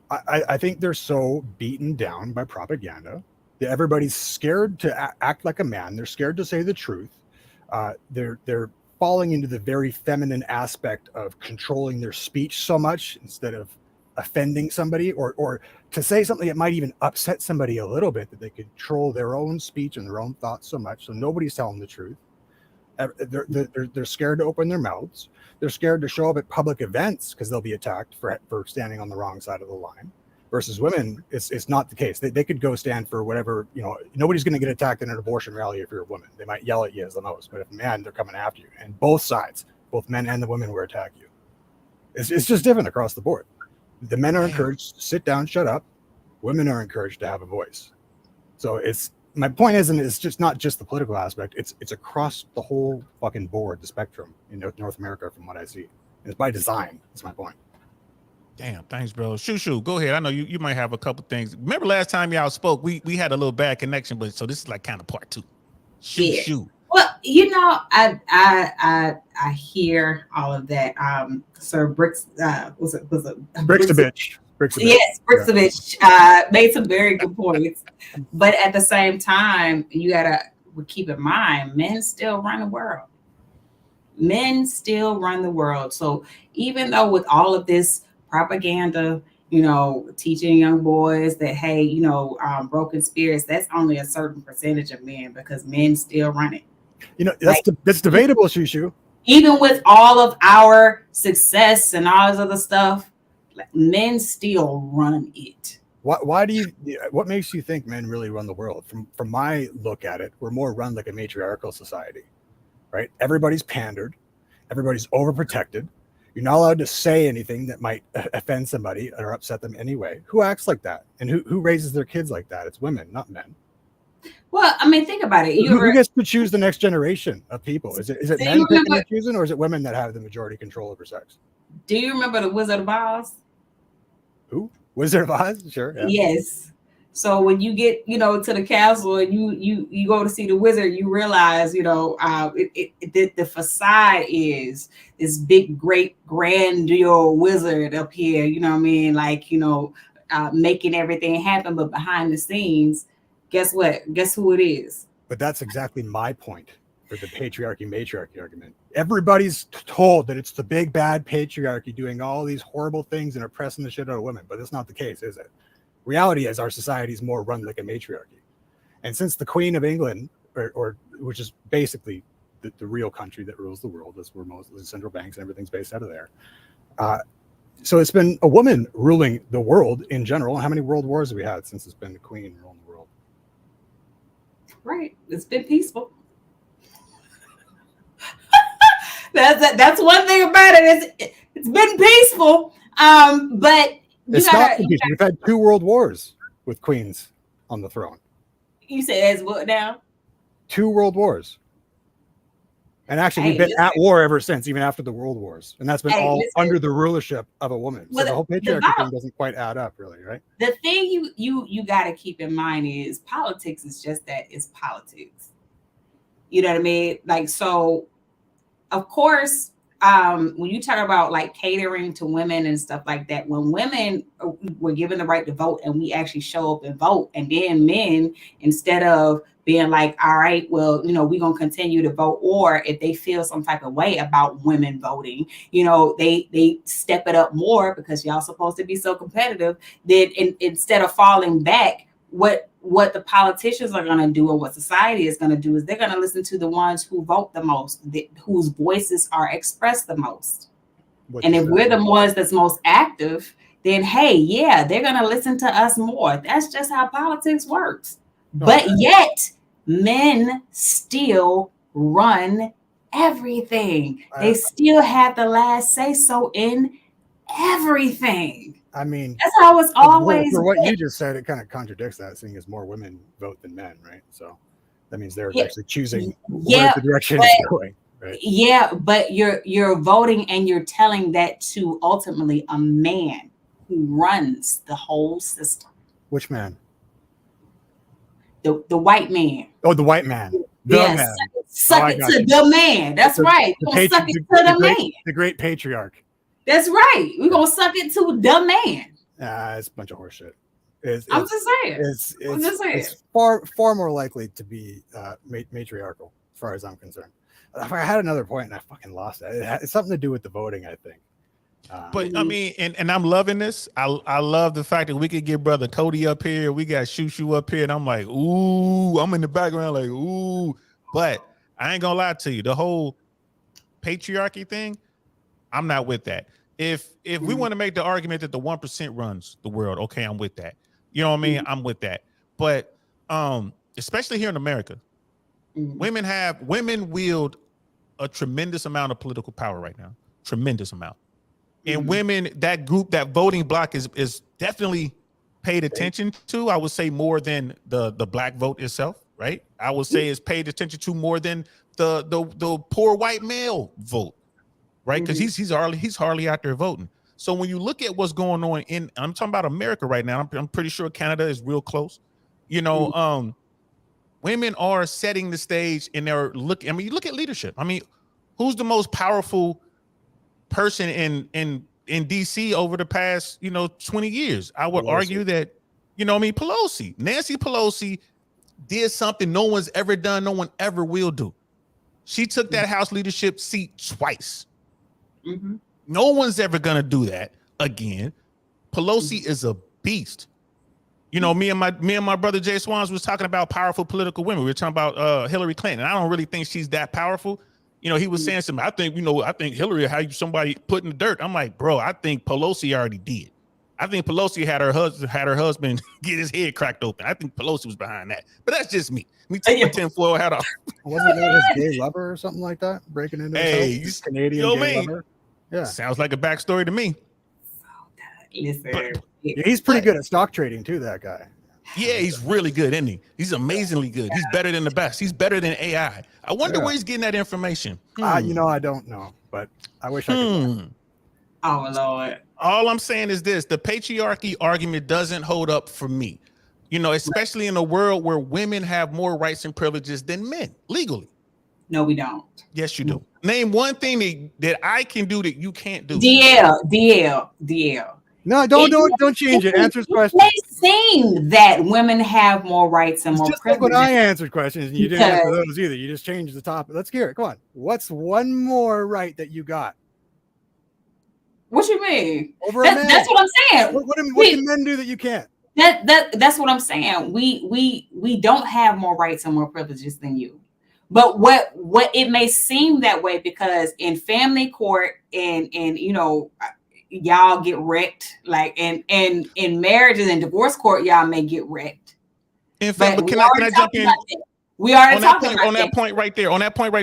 I think they're so beaten down by propaganda that everybody's scared to act like a man. They're scared to say the truth. They're falling into the very feminine aspect of controlling their speech so much instead of offending somebody or to say something that might even upset somebody a little bit, that they control their own speech and their own thoughts so much. So nobody's telling the truth. They're scared to open their mouths. They're scared to show up at public events because they'll be attacked for standing on the wrong side of the line. Versus women, it's not the case. They could go stand for whatever, nobody's going to get attacked in an abortion rally if you're a woman. They might yell at you as the most, but if a man, they're coming after you. And both sides, both men and the women will attack you. It's just different across the board. The men are encouraged to sit down, shut up. Women are encouraged to have a voice. So my point isn't, it's just not just the political aspect. It's across the whole fucking board, the spectrum in North America from what I see. It's by design. That's my point. Damn, thanks, bro. Shoo Shoo, go ahead. I know you might have a couple things. Remember last time y'all spoke, we had a little bad connection, but so this is like kind of part 2. Shoo Shoo. Well, I hear all of that. Sir Bricks was it Brixtovich. Yes, Brixtovich made some very good points. But at the same time, you gotta keep in mind, men still run the world. Men still run the world. So even though with all of this propaganda, teaching young boys that, hey, broken spirits, that's only a certain percentage of men because men still run it. That's debatable, Shu Shu. Even with all of our success and all this other stuff, men still run it. What makes you think men really run the world? From my look at it, we're more run like a matriarchal society, right? Everybody's pandered, everybody's overprotected. You're not allowed to say anything that might offend somebody or upset them anyway. Who acts like that? And who raises their kids like that? It's women, not men. Well, I mean, think about it. Who gets to choose the next generation of people? Is it men picking and choosing, or is it women that have the majority control over sex? Do you remember the Wizard of Oz? Who? Wizard of Oz? Sure. Yeah. Yes. So when you get, to the castle and you go to see the wizard, you realize, the facade is this big, great, grandeur wizard up here, making everything happen. But behind the scenes, guess what? Guess who it is? But that's exactly my point for the patriarchy-matriarchy argument. Everybody's told that it's the big, bad patriarchy doing all these horrible things and oppressing the shit out of women. But that's not the case, is it? Reality is our society is more run like a matriarchy. And since the Queen of England, or which is basically the real country that rules the world, that's where most of the central banks and everything's based out of there. So it's been a woman ruling the world in general. How many world wars have we had since it's been the Queen ruling the world? Right. It's been peaceful. That's one thing about it. It's been peaceful. But it's not peaceful. We've had 2 world wars with queens on the throne. You said as what now? 2 world wars. And actually, we've been at war ever since, even after the world wars. And that's been all under the rulership of a woman. So the whole patriarchy thing doesn't quite add up, really, right? The thing you got to keep in mind is politics is just that. It's politics. You know what I mean? Like, so, of course, when you talk about like catering to women and stuff like that, when women were given the right to vote and we actually show up and vote, and then men, instead of being like, all right, well, we're going to continue to vote, or if they feel some type of way about women voting, they step it up more because y'all supposed to be so competitive. Then instead of falling back, what the politicians are going to do and what society is going to do is they're going to listen to the ones who vote the most, whose voices are expressed the most. And if we're the ones that's most active, then, hey, yeah, they're going to listen to us more. That's just how politics works. But yet, men still run everything. They still have the last say so in everything. I mean, that's how it's always for what you just said. It kind of contradicts that, seeing as more women vote than men, right? So that means they're actually choosing where the direction is going, right? Yeah, but you're voting and you're telling that to ultimately a man who runs the whole system. Which man? The white man. Oh, the white man. Yes, man. Suck it to the man. That's right. We're gonna suck it to the man. The great patriarch. That's right. We're gonna suck it to the man. It's a bunch of horseshit. I'm just saying. It's far more likely to be matriarchal, as far as I'm concerned. I had another point and I fucking lost it. It's something to do with the voting, I think. But I mean, and I'm loving this. I love the fact that we could get brother Cody up here. We got Shu Shu up here, and I'm like, ooh, I'm in the background like, ooh. But I ain't gonna lie to you. The whole patriarchy thing, I'm not with that. If we want to make the argument that the 1% runs the world, okay, I'm with that. You know what I mean? I'm with that. But especially here in America, women wield a tremendous amount of political power right now. Tremendous amount. And women, that group, that voting block is definitely paid attention to. I would say more than the black vote itself, right? I would say it's paid attention to more than the poor white male vote, right? Because he's hardly out there voting. So when you look at what's going on I'm talking about America right now. I'm pretty sure Canada is real close. You know, women are setting the stage, and they're looking. I mean, you look at leadership. I mean, who's the most powerful person in DC over the past 20 years? I would argue that Pelosi, Nancy Pelosi, did something no one's ever done, no one ever will do. She took that House leadership seat twice. No one's ever gonna do that again. Pelosi is a beast. You know, me and my brother Jay Swans was talking about powerful political women. We were talking about Hillary Clinton. I don't really think she's that powerful. You know, he was saying something. I think Hillary had somebody put in the dirt. I'm like, bro, I think Pelosi already did. I think Pelosi had her husband get his head cracked open. I think Pelosi was behind that. But that's just me. Me take my tinfoil hat off. Wasn't that his gay lover or something like that? Breaking into his house? Canadian gay lover? Yeah. Sounds like a backstory to me. Listen. Yeah, he's pretty good at stock trading too, that guy. Yeah, he's really good, isn't he? He's amazingly good. He's better than the best. He's better than AI. I wonder where he's getting that information. I don't know, but I wish I could. Oh, Lord. All I'm saying is this: the patriarchy argument doesn't hold up for me. You know, especially in a world where women have more rights and privileges than men legally. No, we don't. Yes, you do. Name one thing that I can do that you can't do. DL. No, don't change it. Answer his question. It may seem that women have more rights and more just privileges. like when I answered questions, and you didn't answer those either. You just changed the topic. Let's hear it. Come on. What's one more right that you got? What you mean? Over a man. That's what I'm saying. What do men do that you can't? That's what I'm saying. We don't have more rights and more privileges than you. But what it may seem that way because in family court and y'all get wrecked, like and in marriages and divorce court, y'all may get wrecked. In fact, but can I jump in? We already talked about on that point right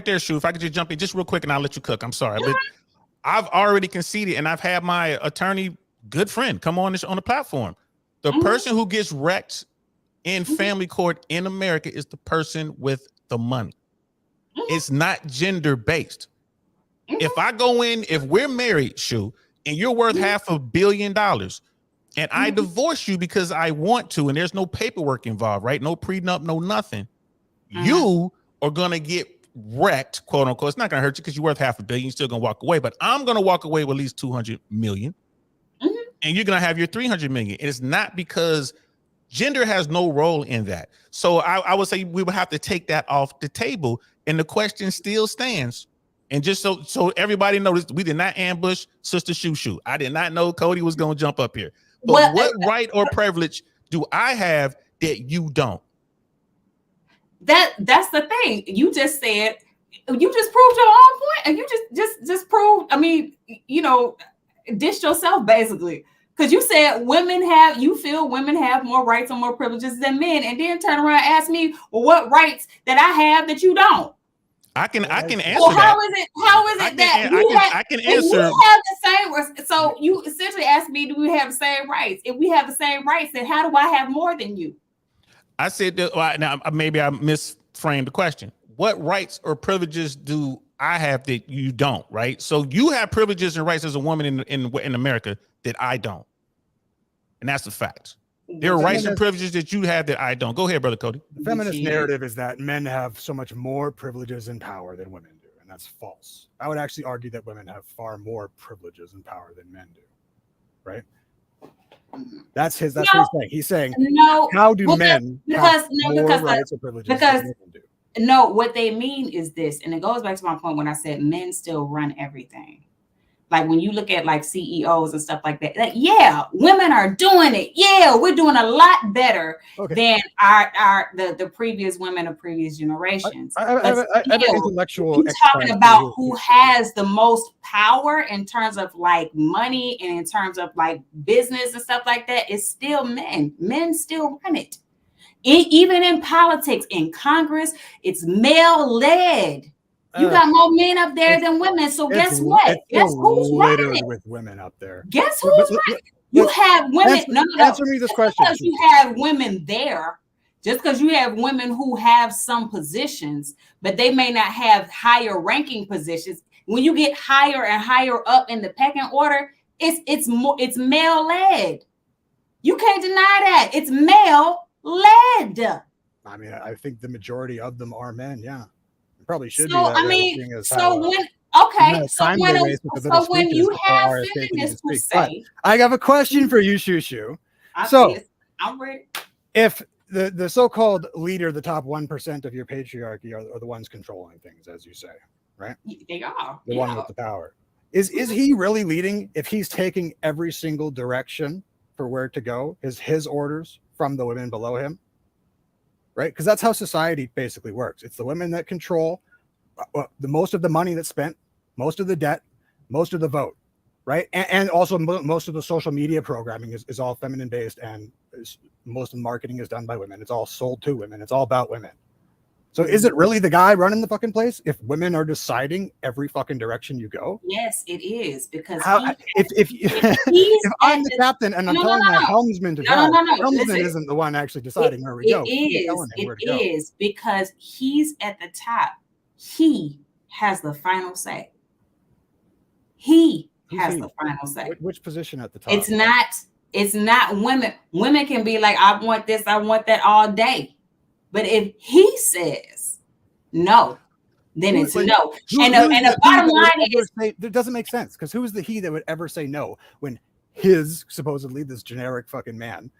there, Shu. If I could just jump in just real quick and I'll let you cook. I'm sorry, but I've already conceded, and I've had my attorney, good friend, come on the platform. The person who gets wrecked in family court in America is the person with the money. It's not gender based. If I go in, if we're married, Shu, and you're worth $500 million, and I divorce you because I want to, and there's no paperwork involved, right? No prenup, no nothing. You are gonna get wrecked, quote unquote. It's not gonna hurt you because you're worth $500 million. You're still gonna walk away, but I'm gonna walk away with at least $200 million, and you're gonna have your $300 million. And it's not because gender has no role in that. So I would say we would have to take that off the table, and the question still stands. And just so everybody knows, we did not ambush Sister Shu Shu. I did not know Cody was going to jump up here. But what right or privilege do I have that you don't? That's the thing. You just said, you just proved your own point, and you just proved. I mean, dished yourself basically, because you said you feel women have more rights and more privileges than men, and then turn around and ask me, well, what rights that I have that you don't? I can answer well, that. How is it that I can answer? We have the same. So you essentially asked me, do we have the same rights? If we have the same rights, then how do I have more than you? I said that. Now maybe I misframed the question. What rights or privileges do I have that you don't? Right. So you have privileges and rights as a woman in America that I don't, and that's the fact. There are rights and privileges that you have that I don't. Go ahead, Brother Cody. The feminist narrative is that men have so much more privileges and power than women do, and that's false. I would actually argue that women have far more privileges and power than men do. Right? That's what he's saying. He's saying, how do men have more rights or privileges than women do? No, what they mean is this, and it goes back to my point when I said men still run everything. Like when you look at like CEOs and stuff like that, like, yeah, women are doing it. Yeah, we're doing a lot better than the previous women of previous generations. I have an intellectual. You're talking about who has the most power in terms of like money and in terms of like business and stuff like that. It's still men. Men still run it. Even in politics, in Congress, it's male led. You got more men up there than women. So guess what? Guess who's running it? With women up there. Guess who's running? You have women. Answer me this question. Because you have women there, just because you have women who have some positions, but they may not have higher ranking positions. When you get higher and higher up in the pecking order, it's male led. You can't deny that. It's male led. I mean, I think the majority of them are men. Yeah. Probably should so, be. I mean, so when you have feminists who say, I have a question for you, Shu Shu. I'm ready. If the so-called leader, the top 1% of your patriarchy are the ones controlling things, as you say, right? They are. The one with the power. Is he really leading if he's taking every single direction for where to go? Is his orders from the women below him? Right? Because that's how society basically works. It's the women that control the most of the money that's spent, most of the debt, most of the vote, right? And also most of the social media programming is all feminine based, and most of the marketing is done by women. It's all sold to women. It's all about women. So is it really the guy running the fucking place if women are deciding every fucking direction you go? Yes, it is. Because if I'm the captain and I'm telling my helmsman to drive, the helmsman isn't the one actually deciding where we go. It is because he's at the top. He has the final say. He has the final say. Which position at the top? It's not women. Women can be like, I want this, I want that all day. But if he says no, then it's no. And the bottom line is, it doesn't make sense, because who's the he that would ever say no when his supposedly this generic fucking man,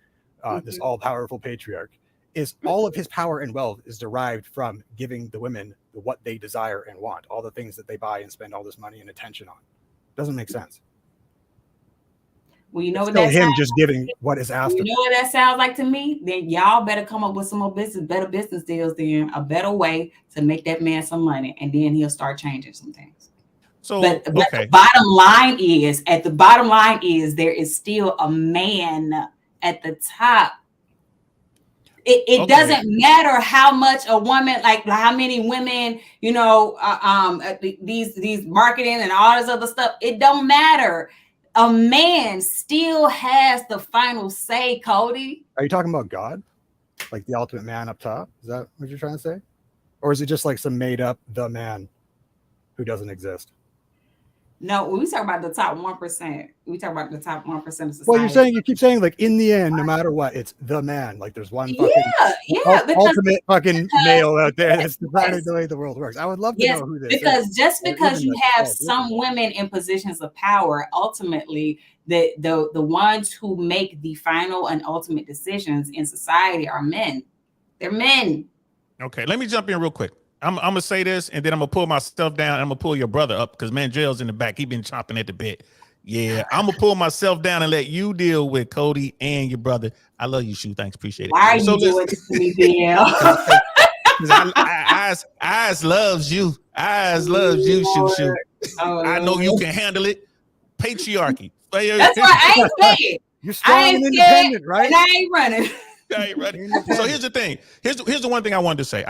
this all-powerful patriarch, is all of his power and wealth is derived from giving the women what they desire and want, all the things that they buy and spend all this money and attention on. Doesn't make sense. Well, you know it's what that's him just giving what is asked. You know what that sounds like to me? Then y'all better come up with some more better business deals, then a better way to make that man some money, and then he'll start changing some things. So, but the bottom line is there is still a man at the top. It doesn't matter how much a woman, like how many women, these marketing and all this other stuff. It don't matter. A man still has the final say, Cody. Are you talking about God? Like the ultimate man up top? Is that what you're trying to say? Or is it just like some made up the man who doesn't exist? No, we talk about the top 1%. We talk about the top 1% of society. Well, you keep saying like in the end, no matter what, it's the man. Like there's one fucking ultimate fucking male out there that's deciding the way the world works. I would love to know who this is. Just because you have some women in positions of power, ultimately the ones who make the final and ultimate decisions in society are men. They're men. Okay, let me jump in real quick. I'm gonna say this, and then I'm gonna pull myself down. And I'm gonna pull your brother up because Mandrell's in the back. He been chomping at the bit. Yeah, I'm gonna pull myself down and let you deal with Cody and your brother. I love you, Shu. Thanks, appreciate it. Why are you doing this to me, BL? Eyes loves you. Eyes loves you, Shu Shu. I know you can handle it. Patriarchy. That's why I ain't playing. You're strong and independent, right? And I ain't running. I ain't running. So here's the thing. Here's the one thing I wanted to say.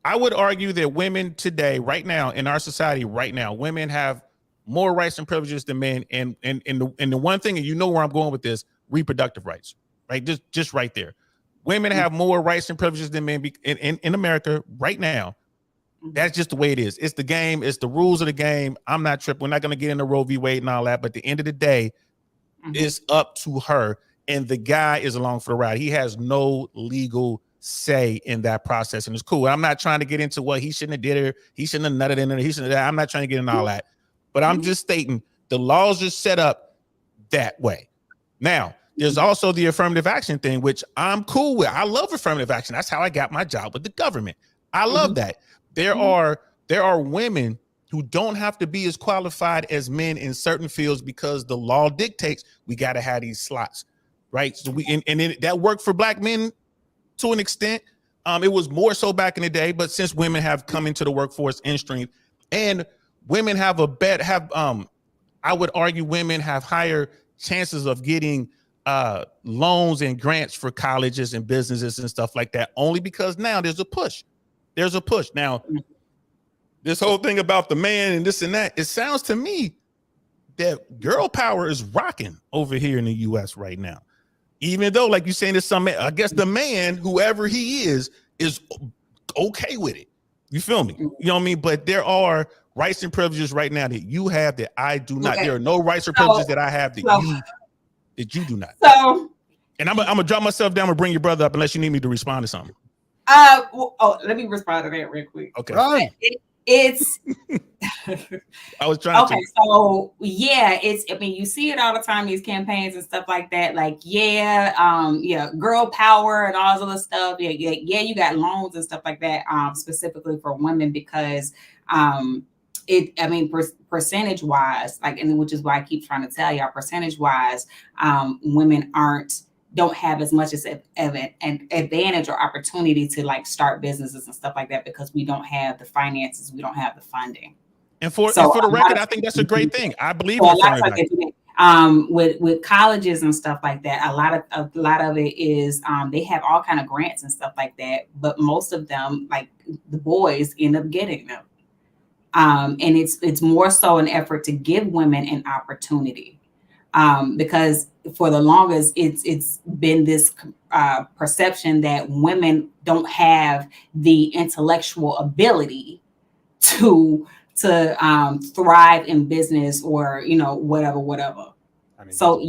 I would argue that women today, right now, in our society right now, women have more rights and privileges than men. And the one thing, and you know where I'm going with this, reproductive rights, right? Just right there. Women have more rights and privileges than men in America right now. That's just the way it is. It's the game. It's the rules of the game. I'm not tripping. We're not going to get into Roe v. Wade and all that. But at the end of the day, it's up to her. And the guy is along for the ride. He has no legal say in that process, and it's cool. I'm not trying to get into what he shouldn't have did or he shouldn't have nutted in it. He shouldn't have. I'm not trying to get into all that, but I'm just stating the laws are set up that way. Now, there's also the affirmative action thing, which I'm cool with. I love affirmative action. That's how I got my job with the government. I love that. There are women who don't have to be as qualified as men in certain fields because the law dictates we got to have these slots, right? So that worked for black men to an extent. It was more so back in the day, but since women have come into the workforce in strength, and women have I would argue women have higher chances of getting loans and grants for colleges and businesses and stuff like that, only because now there's a push. Now, this whole thing about the man and this and that, it sounds to me that girl power is rocking over here in the US right now. Even though, like you're saying, there's some, I guess the man, whoever he is okay with it. You feel me? You know what I mean? But there are rights and privileges right now that you have that I do not. Okay. There are no rights or privileges that I have that you do not. So, and I'm gonna drop myself down and bring your brother up unless you need me to respond to something. Let me respond to that real quick. Okay. It's I was trying to. So yeah, I mean, you see it all the time, these campaigns and stuff like that. Like, girl power and all this other stuff. Yeah, you got loans and stuff like that, specifically for women because percentage wise, like, and which is why I keep trying to tell y'all, percentage wise, women don't have as much as an advantage or opportunity to like start businesses and stuff like that because we don't have the finances, we don't have the funding. And for the record, I think that's a great thing. I believe in with colleges and stuff like that. A lot of it is they have all kind of grants and stuff like that, but most of them, like the boys, end up getting them. And it's more so an effort to give women an opportunity. Because for the longest, it's been this perception that women don't have the intellectual ability to thrive in business or whatever. I mean, so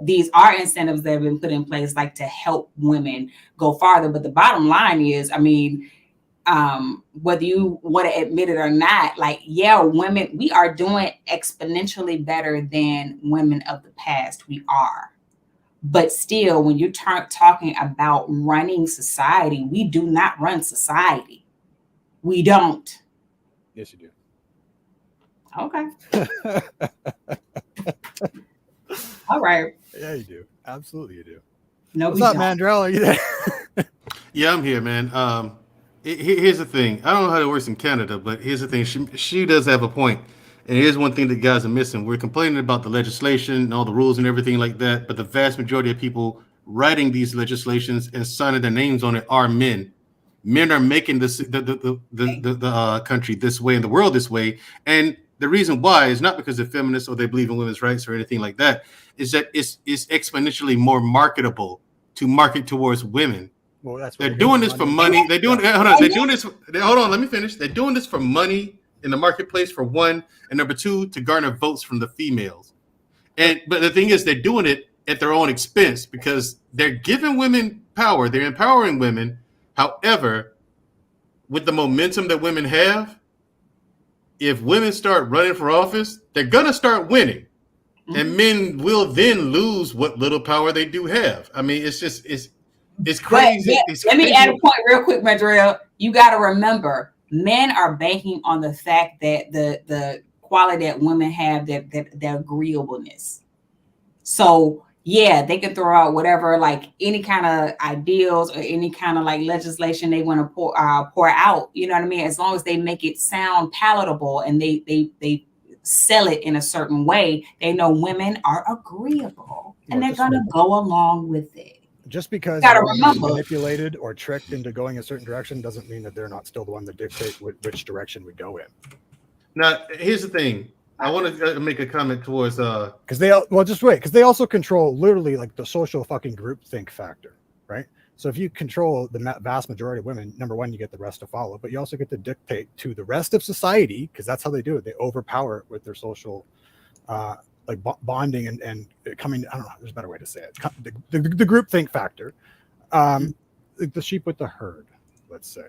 these are incentives that have been put in place like to help women go farther. But the bottom line is, I mean, whether you want to admit it or not, like, women, we are doing exponentially better than women of the past. We are. But still, when you're talking about running society, we do not run society. We don't. Yes, you do. Okay. All right. Yeah, you do. Absolutely, you do. No, what's up, Mandrell? Are you there? Yeah, I'm here, man. Here's the thing. I don't know how it works in Canada, but here's the thing. She does have a point. And here's one thing that guys are missing. We're complaining about the legislation and all the rules and everything like that, but the vast majority of people writing these legislations and signing their names on it are men. Men are making this the country this way and the world this way. And the reason why is not because they're feminists or they believe in women's rights or anything like that. Is that it's exponentially more marketable to market towards women. Well, they're doing this for money. They're doing this. Hold on, let me finish. They're doing this for money in the marketplace, for one, and number two, to garner votes from the females. But the thing is, they're doing it at their own expense because they're giving women power. They're empowering women. However, with the momentum that women have, if women start running for office, they're gonna start winning, and men will then lose what little power they do have. I mean, it's crazy. Let me add a point real quick, Madrell. You got to remember, men are banking on the fact that the quality that women have, their agreeableness. So they can throw out whatever, like any kind of ideals or any kind of like legislation they want to pour out. You know what I mean? As long as they make it sound palatable and they sell it in a certain way, they know women are agreeable and they're gonna go along with it. Just because they're manipulated or tricked into going a certain direction doesn't mean that they're not still the one that dictate which direction we go in. Now, here's the thing. I want to make a comment towards because they also control literally like the social fucking groupthink factor, right? So if you control the vast majority of women, number one, you get the rest to follow, but you also get to dictate to the rest of society because that's how they do it. They overpower it with their social like bonding and coming. I don't know. There's a better way to say it. The groupthink factor, the sheep with the herd, let's say.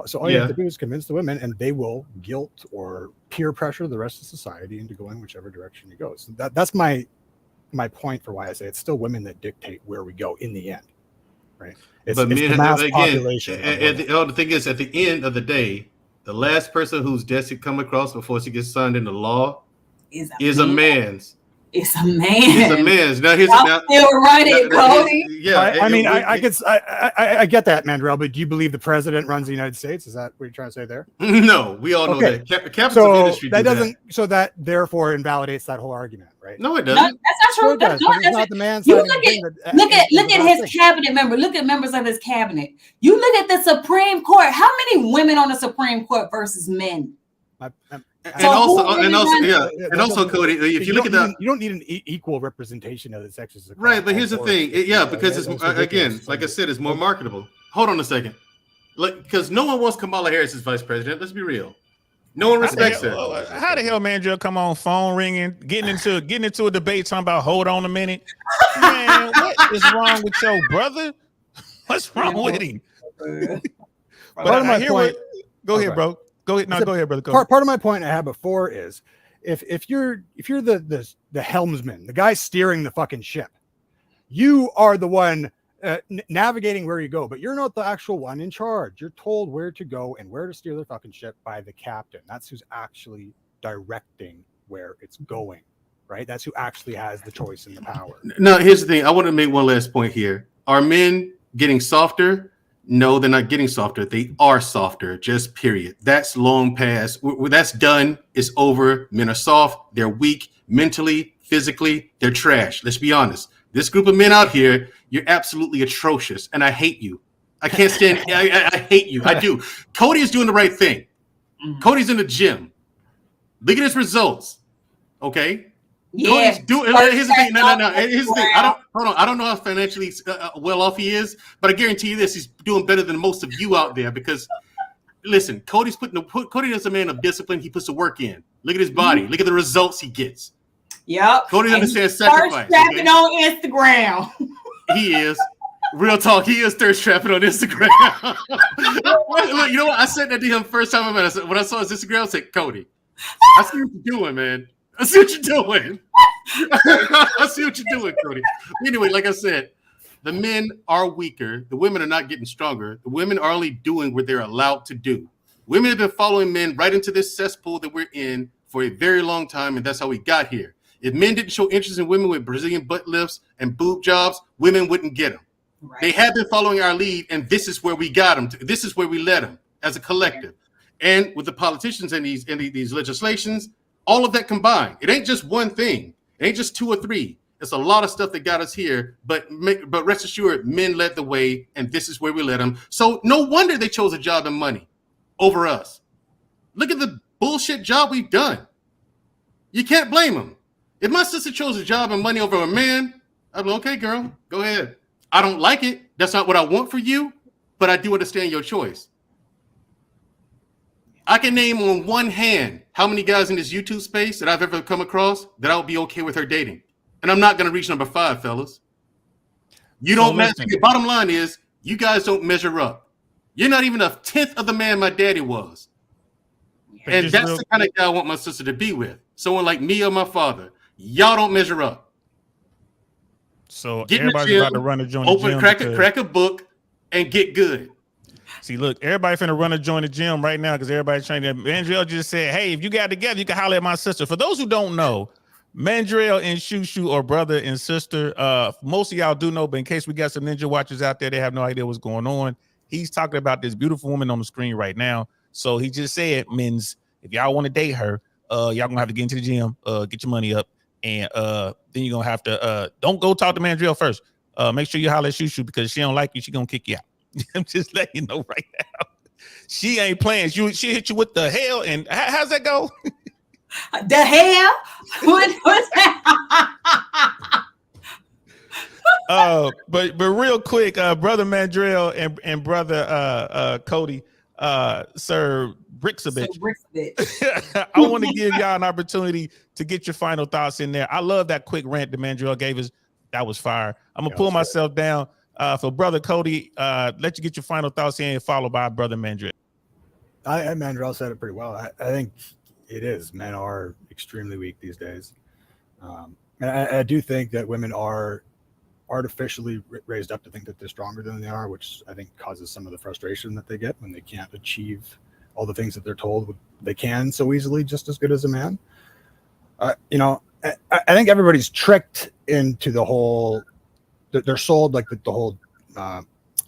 So all you have to do is convince the women, and they will guilt or peer pressure the rest of society into going whichever direction you go. So that's my point for why I say it's still women that dictate where we go in the end, right? But men, again, the thing is, at the end of the day, the last person whose desk it come across before she gets signed into law is a man's. It's a man. It's a man's. Now here's Y'all still running, Cody. Yeah, I get that, Mandrell, but do you believe the president runs the United States? Is that what you're trying to say there? No, we all know Okay. that. Captains So of industry that do doesn't. So that therefore invalidates that whole argument, right? No, it No, doesn't. that's not Sure true. it does, No, but it's that's not the man You signing look the at thing that- look at is the his best thing. cabinet member. Look at members of his cabinet. You look at the Supreme Court. How many women on the Supreme Court versus men? And So also, who really runs- Cody, if you look at that, you don't need an equal representation of the sexes. right? But here's the thing, because it's ridiculous. again, like I said, it's more marketable. Hold on a second, because no one wants Kamala Harris as vice president. Let's be real. No one respects her. How the hell, man, come on, phone ringing, getting into a debate talking about hold on a minute. Man, what is wrong with your brother? What's wrong with him? Part of my point. Go ahead, bro. Go ahead. No, go ahead, brother. Part of my point I had before is if you're the helmsman, the guy steering the fucking ship, you are the one navigating where you go, but you're not the actual one in charge. You're told where to go and where to steer the fucking ship by the captain. That's who's actually directing where it's going, right? That's who actually has the choice and the power. No, here's the thing. I want to make one last point here. Are men getting softer? No, they're not getting softer. They are softer, just period. That's long past. That's done. It's over. Men are soft. They're weak mentally, physically. They're trash. Let's be honest. This group of men out here, you're absolutely atrocious, and I hate you. I can't stand. I hate you. I do. Cody is doing the right thing. Cody's in the gym. Look at his results. Okay. Yeah. Here's the thing. No. Here's the thing. I don't know how financially well off he is, but I guarantee you this: he's doing better than most of you out there. Because listen, Cody is a man of discipline. He puts the work in. Look at his body. Look at the results he gets. Yep. Cody understands sacrifice. Thirst trapping on Instagram. He is. Real talk. He is thirst trapping on Instagram. Look, you know what? I said that to him first time I met him. When I saw his Instagram, I said, Cody, I see what you're doing, man. I see what you're doing. I see what you're doing, Cody. Anyway, like I said, the men are weaker. The women are not getting stronger. The women are only doing what they're allowed to do. Women have been following men right into this cesspool that we're in for a very long time, and that's how we got here. If men didn't show interest in women with Brazilian butt lifts and boob jobs, women wouldn't get them. Right. They have been following our lead, and this is where we got them. This is where we led them as a collective. And with the politicians and these legislations, all of that combined, it ain't just one thing. It ain't just two or three. It's a lot of stuff that got us here. But rest assured, men led the way, and this is where we led them. So no wonder they chose a job and money over us. Look at the bullshit job we've done. You can't blame them. If my sister chose a job and money over a man, I'd be like, okay, girl, go ahead. I don't like it. That's not what I want for you, but I do understand your choice. I can name on one hand how many guys in this YouTube space that I've ever come across that I would be okay with her dating. And I'm not going to reach number 5, fellas. You don't measure. The bottom line is you guys don't measure up. You're not even a 10th of the man my daddy was. And that's the kind of guy I want my sister to be with. Someone like me or my father. Y'all don't measure up. So get everybody's about to run a joint. Open, crack a book, and get good. See, look, everybody finna run a joint the gym right now because everybody's trying to. Mandrell just said, "Hey, if you got together, you can holler at my sister." For those who don't know, Mandrell and Shu Shu are brother and sister. Most of y'all do know, but in case we got some ninja watchers out there, they have no idea what's going on. He's talking about this beautiful woman on the screen right now. So he just said, "Men's, if y'all want to date her, y'all gonna have to get into the gym, get your money up." And then you're gonna have to don't go talk to Mandrell first. Make sure you holler at Shu Shu because she don't like you, she gonna kick you out. I'm just letting you know right now. She ain't playing. She hit you with the hell. And how's that go? The hell? What's that? But real quick, brother Mandrell and brother Cody, Sir Brixabitch. I want to give y'all an opportunity to get your final thoughts in there. I love that quick rant that Mandrell gave us. That was fire. I'm gonna pull myself down for brother Cody. Let you get your final thoughts in, followed by brother Mandrell. Mandrell said it pretty well. I think it is. Men are extremely weak these days, and I do think that women are artificially raised up to think that they're stronger than they are, which I think causes some of the frustration that they get when they can't achieve all the things that they're told they can so easily, just as good as a man. You know, I think everybody's tricked into the whole. They're sold like the whole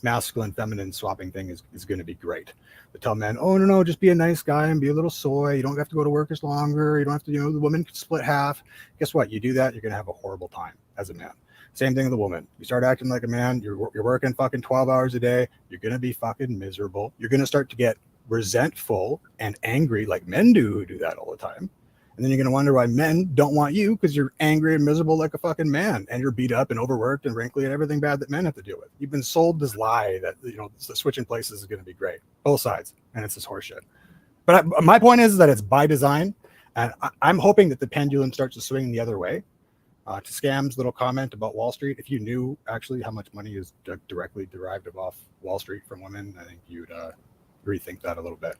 masculine feminine swapping thing is going to be great. They tell men, oh no, just be a nice guy and be a little soy. You don't have to go to work as longer. You don't have to, the woman can split half. Guess what? You do that, you're going to have a horrible time as a man. Same thing with the woman. You start acting like a man, you're working fucking 12 hours a day. You're going to be fucking miserable. You're going to start to get resentful and angry like men do who do that all the time. And then you're going to wonder why men don't want you because you're angry and miserable like a fucking man and you're beat up and overworked and wrinkly and everything bad that men have to deal with. You've been sold this lie that, the switching places is going to be great. Both sides. And it's this horseshit. But my point is that it's by design. And I'm hoping that the pendulum starts to swing the other way. To Scam's little comment about Wall Street, if you knew actually how much money is directly derived off Wall Street from women, I think you'd rethink that a little bit.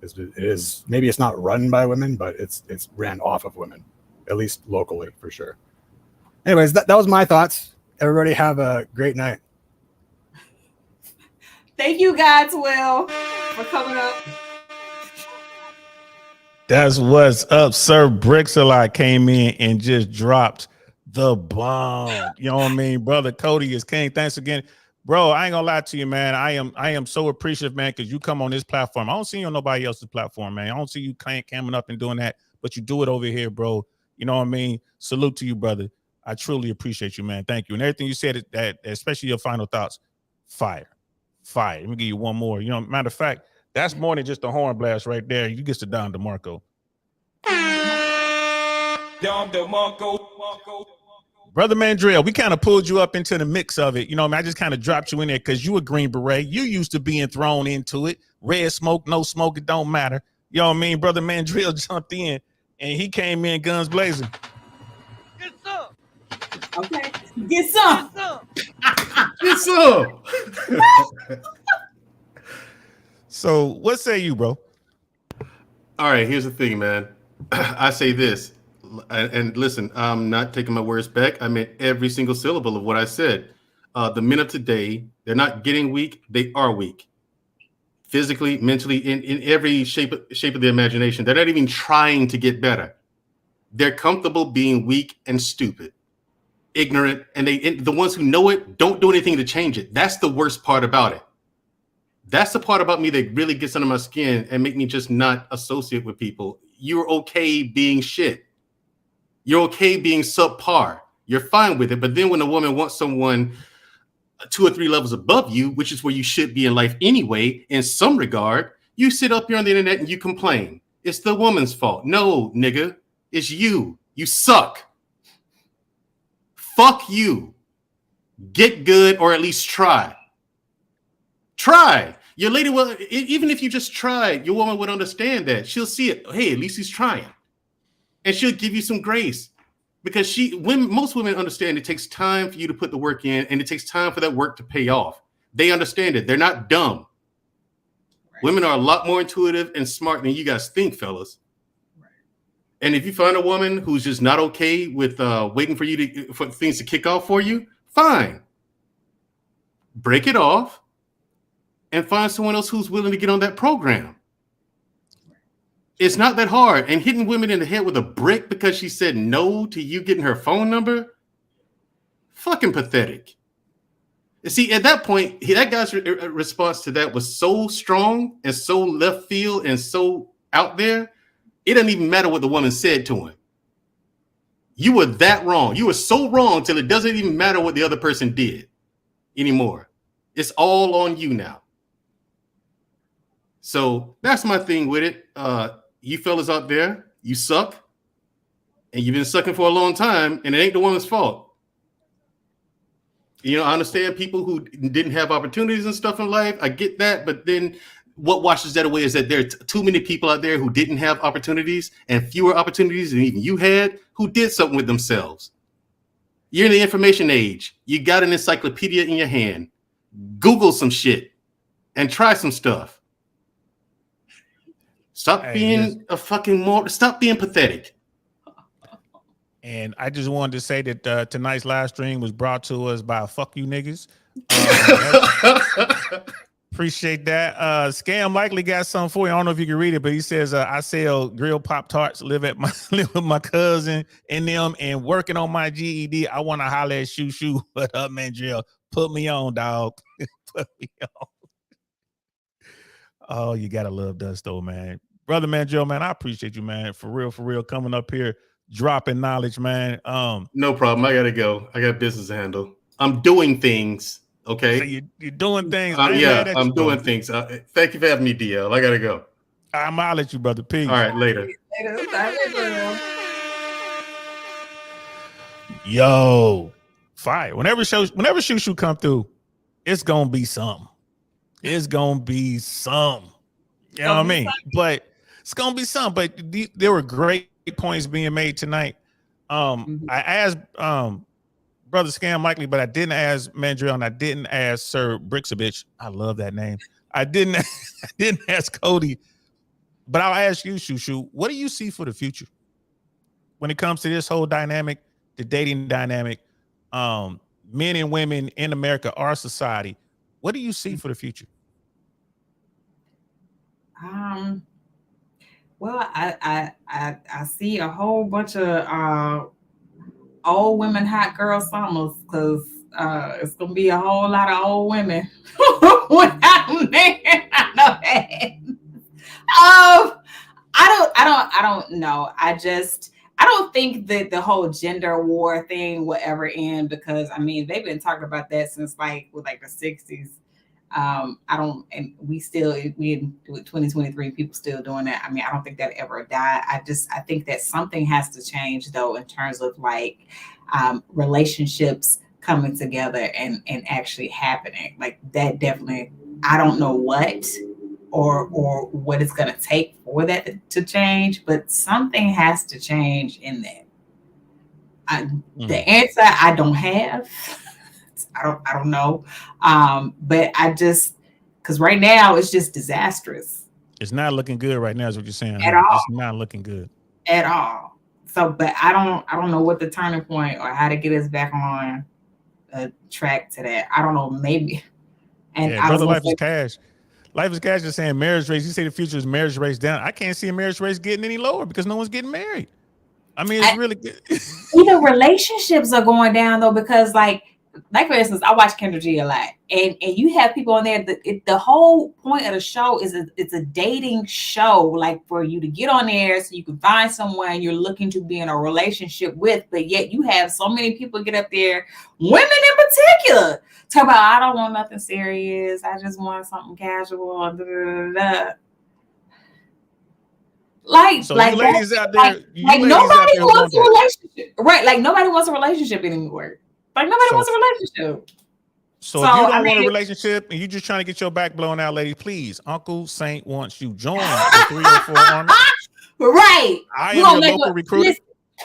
It is maybe it's not run by women, but it's ran off of women, at least locally for sure. Anyways, that was my thoughts. Everybody have a great night. Thank you, God's will, for coming up. That's what's up. Sir Brixalot came in and just dropped the bomb. You know what I mean? Brother Cody is king. Thanks again. Bro, I ain't gonna lie to you, man. I am so appreciative, man, because you come on this platform. I don't see you on nobody else's platform, man. I don't see you camming up and doing that, but you do it over here, bro. You know what I mean? Salute to you, brother. I truly appreciate you, man. Thank you. And everything you said, that especially your final thoughts, fire. Let me give you one more. Matter of fact, that's more than just a horn blast right there. You get to Don DeMarco. Don DeMarco. Brother Mandrill, we kind of pulled you up into the mix of it. I just kind of dropped you in there because you a Green Beret. You used to being thrown into it. Red smoke, no smoke, it don't matter. You know what I mean? Brother Mandrill jumped in and he came in guns blazing. Get some. Okay. Get some. Get some. So what say you, bro? All right, here's the thing, man. I say this. And listen, I'm not taking my words back. I meant every single syllable of what I said. The men of today, they're not getting weak. They are weak. Physically, mentally, in every shape of the imagination. They're not even trying to get better. They're comfortable being weak and stupid, ignorant. And the ones who know it don't do anything to change it. That's the worst part about it. That's the part about me that really gets under my skin and make me just not associate with people. You're okay being shit. You're okay being subpar. You're fine with it. But then when a woman wants someone 2 or 3 levels above you, which is where you should be in life anyway, in some regard, you sit up here on the internet and you complain. It's the woman's fault. No, nigga, it's you. You suck. Fuck you. Get good or at least try. Try. Your lady will, even if you just try, your woman would understand that. She'll see it. Hey, at least he's trying. And she'll give you some grace because most women understand it takes time for you to put the work in and it takes time for that work to pay off. They understand it. They're not dumb. Right. Women are a lot more intuitive and smart than you guys think, fellas. Right. And if you find a woman who's just not okay with waiting for things to kick off for you, fine. Break it off and find someone else who's willing to get on that program. It's not that hard. And hitting women in the head with a brick because she said no to you getting her phone number, fucking pathetic. You see, at that point, that guy's response to that was so strong and so left field and so out there, it doesn't even matter what the woman said to him. You were that wrong. You were so wrong till it doesn't even matter what the other person did anymore. It's all on you now. So that's my thing with it. You fellas out there, you suck. And you've been sucking for a long time, and it ain't the woman's fault. I understand people who didn't have opportunities and stuff in life. I get that. But then what washes that away is that there are too many people out there who didn't have opportunities and fewer opportunities than even you had who did something with themselves. You're in the information age. You got an encyclopedia in your hand. Google some shit and try some stuff. Stop being a fucking more. Stop being pathetic. And I just wanted to say that tonight's live stream was brought to us by Fuck You Niggas. Appreciate that. Scam likely got something for you. I don't know if you can read it, but he says, I sell grilled Pop-Tarts, live with my cousin and them, and working on my GED. I want to holler at Shu Shu. What up, Mandrill? Put me on, dog. Put me on. Oh, you gotta love Dusto, man. Brother Mandrill, man, I appreciate you, man. For real, coming up here, dropping knowledge, man. No problem. I gotta go. I got business to handle. I'm doing things. Okay. So you're doing things. Yeah, I'm doing things. Thank you for having me, DL. I gotta go. I'm out at you, brother. Peace. All right, later. Yo, fire. Whenever Shu Shu come through, it's gonna be something. It's gonna be some. You know what I mean? But it's gonna be some. But there were great points being made tonight. I asked Brother Scam likely, but I didn't ask Mandrill, and I didn't ask Sir Brixabitch. I love that name. I didn't ask Cody, but I'll ask you, Shu Shu, what do you see for the future when it comes to this whole dynamic, the dating dynamic, men and women in America, our society? What do you see for the future? Well, I see a whole bunch of old women hot girl summers, because it's gonna be a whole lot of old women without a man. I know that. I don't know. I don't think that the whole gender war thing will ever end, because I mean they've been talking about that since the 60s. And we in 2023, people still doing that. I mean, I don't think that ever die. I think that something has to change though, in terms of relationships coming together and actually happening. Like that definitely, I don't know what or what it's gonna take for that to change, but something has to change in that. The answer I don't have. I don't know. But because right now it's just disastrous. It's not looking good right now, is what you're saying. At all. It's not looking good. At all. So, but I don't know what the turning point or how to get us back on a track to that. I don't know, maybe. And yeah, brother, life is cash. Life is cash is saying marriage race. You say the future is marriage race down. I can't see a marriage race getting any lower because no one's getting married. I mean, it's really good. Even relationships are going down though, because like for instance, I watch Kendra G a lot, and you have people on there. The whole point of the show is it's a dating show, like for you to get on there so you can find someone you're looking to be in a relationship with. But yet you have so many people get up there, women in particular, talk about I don't want nothing serious. I just want something casual. Blah, blah, blah. So you ladies out there, nobody wants a relationship, right? Like nobody wants a relationship anymore. Like nobody wants a relationship. So if you don't want a relationship and you're just trying to get your back blown out, lady, please, Uncle Saint wants you. Join the 304 Army. Right. I am your local recruiter.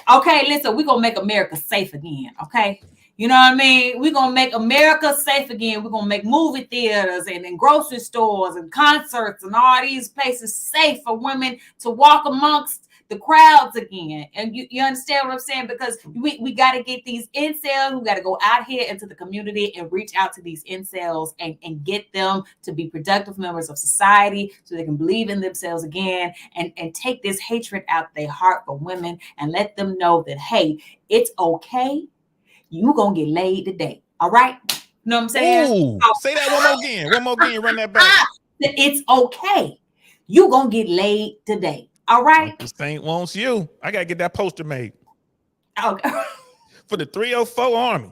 Listen, we're going to make America safe again, okay? You know what I mean? We're going to make America safe again. We're going to make movie theaters and grocery stores and concerts and all these places safe for women to walk amongst the crowds again. And you understand what I'm saying? Because we got to get these incels. We got to go out here into the community and reach out to these incels and get them to be productive members of society so they can believe in themselves again and take this hatred out their heart for women and let them know that, hey, it's okay. You gonna get laid today. All right? You know what I'm saying? Ooh, say that one more again. One more again. Run that back. It's okay. You gonna get laid today. All right. Uncle Saint wants you. I gotta get that poster made. Okay. For the 304 Army.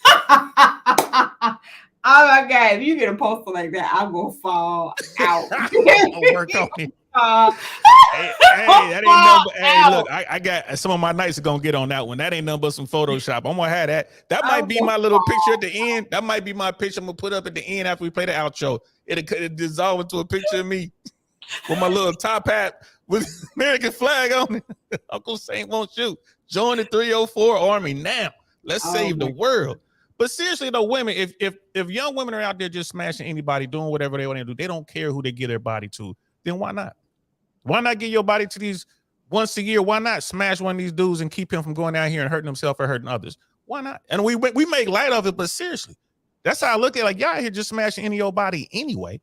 Oh my God. If you get a poster like that, I'm gonna fall out. I'll work on it. That ain't nothing. Hey, look, I got some of my nights are gonna get on that one. That ain't nothing but some Photoshop. I'm gonna have that. That might be my little picture at the end. That might be my picture I'm gonna put up at the end after we play the outro. It'll dissolve into a picture of me with my little top hat with American flag on it. Uncle Saint wants you. Join the 304 Army now. Let's save the world. But seriously though, women, if young women are out there just smashing anybody, doing whatever they want to do, they don't care who they give their body to, then why not? Why not give your body to these once a year? Why not smash one of these dudes and keep him from going out here and hurting himself or hurting others? Why not? And we make light of it, but seriously, that's how I look at it. Like, y'all out here just smashing any old body anyway.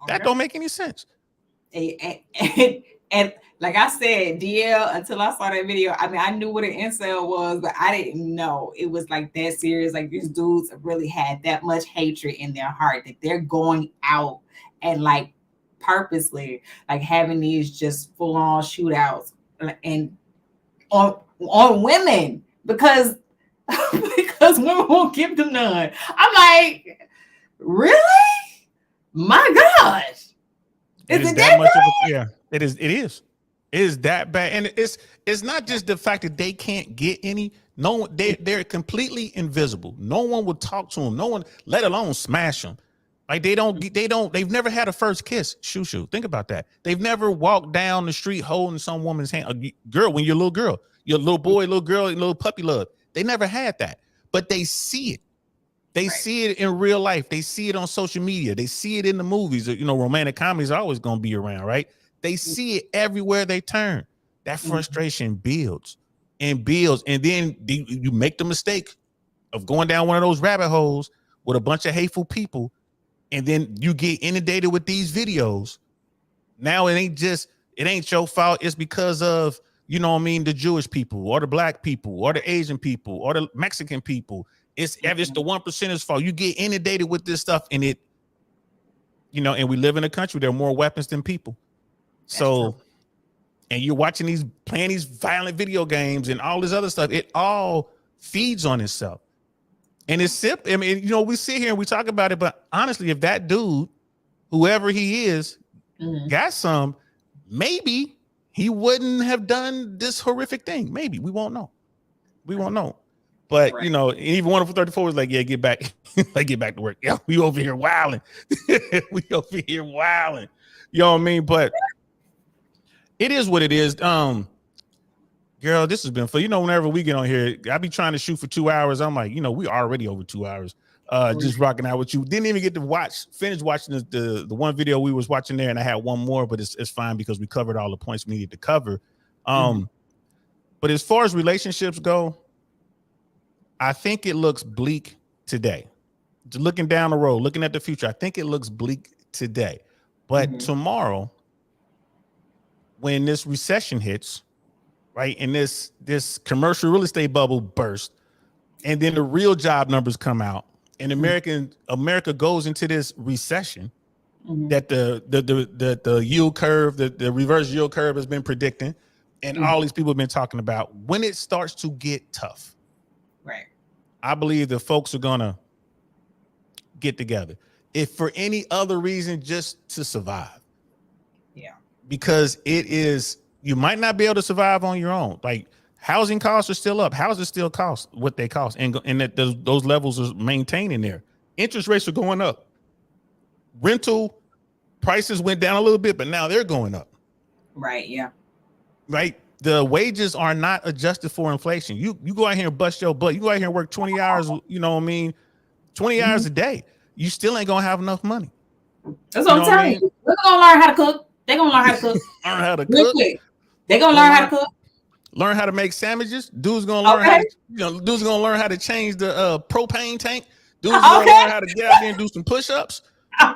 That don't make any sense. And like I said, DL, until I saw that video, I mean, I knew what an incel was, but I didn't know it was like that serious. Like these dudes really had that much hatred in their heart that they're going out and like purposely like having these just full on shootouts and on women because women won't give them none. I'm like, really? My gosh. Is it that much of a, yeah, it is. It is that bad. And it's not just the fact that they can't get any. No, they're completely invisible. No one would talk to them. No one, let alone smash them. Like they've never had a first kiss. Shu Shu. Think about that. They've never walked down the street holding some woman's hand. A girl, when you're a little girl, your little boy, little girl, little puppy love. They never had that, but they see it. They see it in real life. They see it on social media. They see it in the movies. You know, romantic comedies are always going to be around, right? They see it everywhere they turn. That frustration builds and builds. And then you make the mistake of going down one of those rabbit holes with a bunch of hateful people. And then you get inundated with these videos. Now it ain't your fault. It's because of, you know what I mean, the Jewish people or the black people or the Asian people or the Mexican people. It's the 1%'s fault. You get inundated with this stuff, and it, you know, and we live in a country, there are more weapons than people. So, and you're watching playing these violent video games and all this other stuff. It all feeds on itself. And it's simple. I mean, you know, we sit here and we talk about it, but honestly, if that dude, whoever he is, got some, maybe he wouldn't have done this horrific thing. Maybe we won't know. We won't know. But you know, even Wonderful 34 was like, yeah, get back, like get back to work. Yeah, we over here wilding. We over here wilding. You know what I mean? But it is what it is. Girl, this has been fun. You know, whenever we get on here, I be trying to shoot for 2 hours. I'm like, you know, we already over 2 hours. Just rocking out with you. Didn't even get to finish watching the one video we was watching there, and I had one more, but it's fine because we covered all the points we needed to cover. But as far as relationships go, I think it looks bleak today. Just looking down the road, looking at the future, I think it looks bleak today. But tomorrow, when this recession hits, right, and this commercial real estate bubble bursts, and then the real job numbers come out, and America goes into this recession that the yield curve, the reverse yield curve has been predicting, and all these people have been talking about. When it starts to get tough, right, I believe the folks are gonna get together. If for any other reason, just to survive. Yeah. Because you might not be able to survive on your own. Like housing costs are still up. Houses still cost what they cost, and that those levels are maintaining there. Interest rates are going up. Rental prices went down a little bit, but now they're going up. Right. Yeah. Right. The wages are not adjusted for inflation. You go out here and bust your butt. You go out here and work 20 hours, you know what I mean? 20 hours a day. You still ain't gonna have enough money. That's what I'm telling you. They're gonna learn how to cook. They're gonna learn how to cook. Learn how to cook. They're gonna learn how to cook. Learn how to make sandwiches. Dude's gonna learn dude's gonna learn how to change the propane tank. Dude's gonna learn how to get out there and do some push-ups.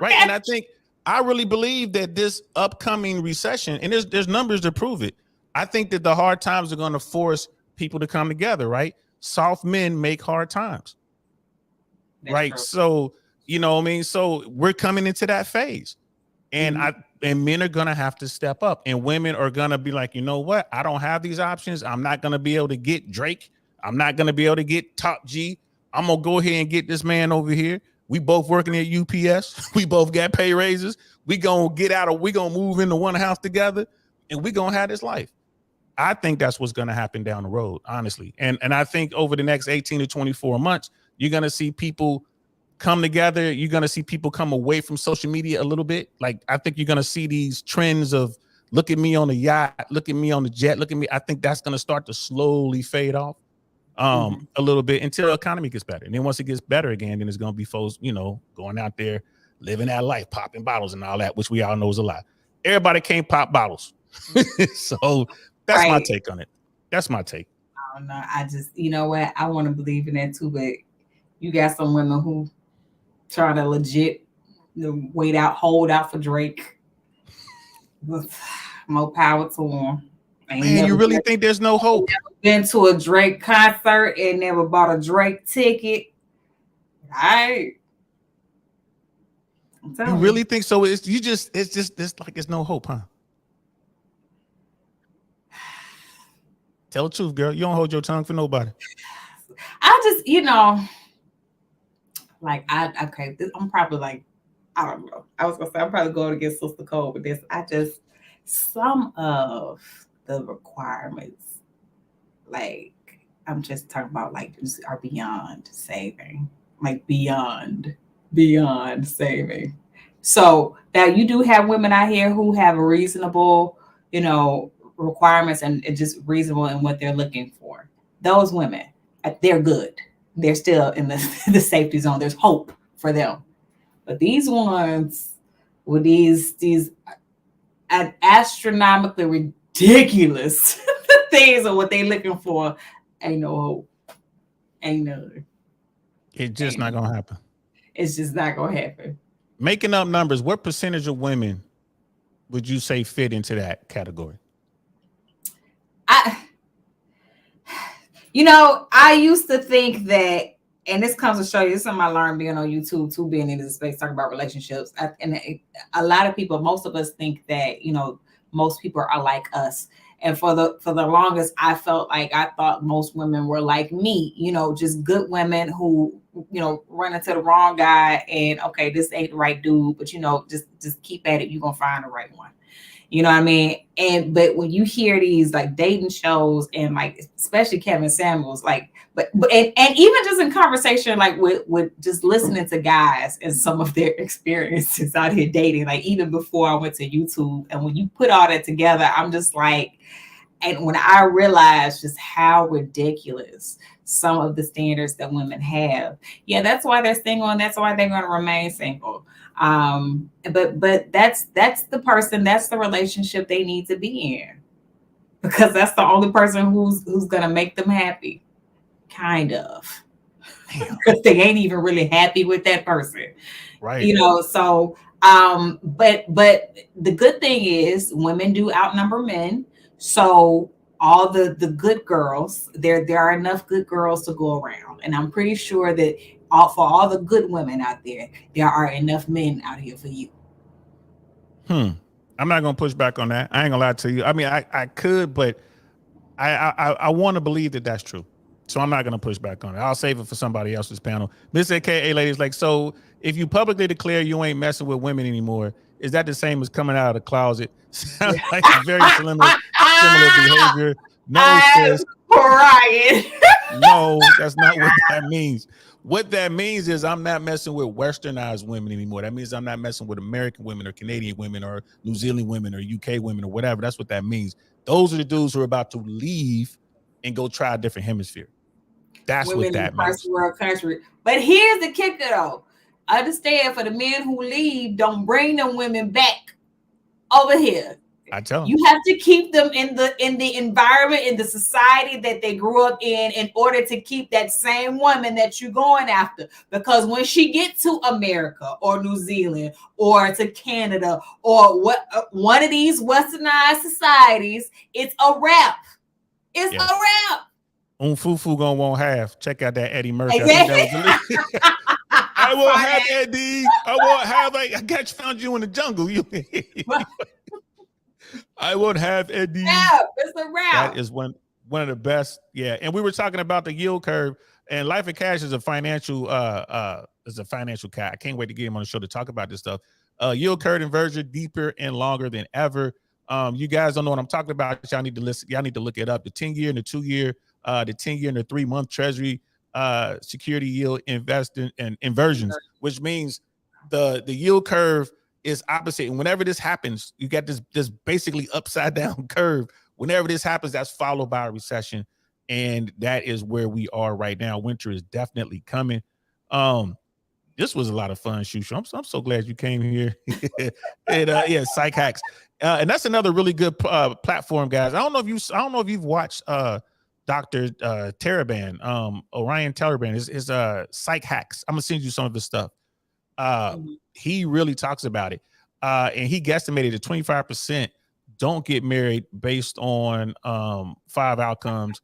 Right. And I really believe that this upcoming recession, and there's numbers to prove it. I think that the hard times are going to force people to come together, right? Soft men make hard times. That's right. True. So, you know what I mean? So we're coming into that phase. And men are going to have to step up, and women are going to be like, you know what? I don't have these options. I'm not going to be able to get Drake. I'm not going to be able to get Top G. I'm going to go ahead and get this man over here. We both working at UPS. We both got pay raises. We going to move into one house together, and we going to have this life. I think that's what's going to happen down the road, honestly. And I think over the next 18 to 24 months, you're going to see people come together. You're going to see people come away from social media a little bit. Like, I think you're going to see these trends of look at me on the yacht, look at me on the jet, look at me. I think that's going to start to slowly fade off a little bit until the economy gets better. And then once it gets better again, then it's going to be folks, you know, going out there, living that life, popping bottles and all that, which we all know is a lie. Everybody can't pop bottles. So that's my take on it. That's my take. I don't know. I just, you know what? I want to believe in that too, but you got some women who try to legit hold out for Drake. More power to him. Man, you really think there's no hope? Been to a Drake concert and never bought a Drake ticket. You really think so? It's like it's no hope, huh? Tell the truth, girl. You don't hold your tongue for nobody. I just, I'm probably like, I don't know. I was gonna say I'm probably going against Sister Cole with this. Some of the requirements, like I'm just talking about, like are beyond saving, like beyond saving. So now you do have women out here who have reasonable, requirements and just reasonable in what they're looking for. Those women, they're good. They're still in the safety zone. There's hope for them. But these ones with these astronomically ridiculous things of what they're looking for, ain't no hope. Ain't none. It's just not gonna happen. It's just not gonna happen. Making up numbers, what percentage of women would you say fit into that category? I used to think that, and this comes to show you, this is something I learned being on YouTube too, being in this space, talking about relationships. A lot of people, most of us think that, most people are like us. And for the longest, I thought most women were like me, just good women who, run into the wrong guy and, okay, this ain't the right dude, but, just keep at it. You're going to find the right one. You know what I mean? But when you hear these like dating shows and like, especially Kevin Samuels, like, and even just in conversation, like with just listening to guys and some of their experiences out here dating, like even before I went to YouTube, and when you put all that together, I'm just like, and when I realized just how ridiculous some of the standards that women have, that's why they're single and that's why they're going to remain single. But that's the person, that's the relationship they need to be in, because that's the only person who's gonna make them happy, kind of, because they ain't even really happy with that person, right? So but the good thing is women do outnumber men, so all the good girls, there are enough good girls to go around, and I'm pretty sure that for all the good women out there are enough men out here for you. I'm not gonna push back on that. I ain't gonna lie to you. I mean, I could, but I want to believe that that's true. So I'm not gonna push back on it. I'll save it for somebody else's panel. Miss AKA ladies, like, so if you publicly declare you ain't messing with women anymore, is that the same as coming out of the closet? Sounds like very similar behavior. No, sis. Crying. No, that's not what that means. What that means is I'm not messing with westernized women anymore. That means I'm not messing with American women or Canadian women or New Zealand women or UK women or whatever. That's what that means. Those are the dudes who are about to leave and go try a different hemisphere. That's women what that in the first world country. But here's the kicker though. Understand, for the men who leave, don't bring them women back over here. I tell them. You have to keep them in the environment, in the society that they grew up in order to keep that same woman that you're going after. Because when she gets to America or New Zealand or to Canada or one of these westernized societies, it's a wrap. It's a wrap. Fufu gonna want half. Check out that Eddie Murphy. I won't have Eddie. I won't have. I found you in the jungle. I won't have Eddie. Yeah, it's a wrap. That is one of the best. Yeah, and we were talking about the yield curve, and Life of Cash is a financial cat. I can't wait to get him on the show to talk about this stuff. Yield curve inversion, deeper and longer than ever. You guys don't know what I'm talking about. Y'all need to listen. Y'all need to look it up. The 10-year and the 2-year, the 10-year and the 3-month Treasury security yield investing and inversions, which means the yield curve is opposite. And whenever this happens, you get this basically upside down curve. Whenever this happens, that's followed by a recession. And that is where we are right now. Winter is definitely coming. This was a lot of fun, Shu Shu. I'm so glad you came here. And Psych Hacks. And that's another really good platform, guys. I don't know if you've watched Dr. Taraban, Orion Taraban, his Psych Hacks. I'm gonna send you some of his stuff. He really talks about it. And he guesstimated that 25% don't get married based on 5 outcomes.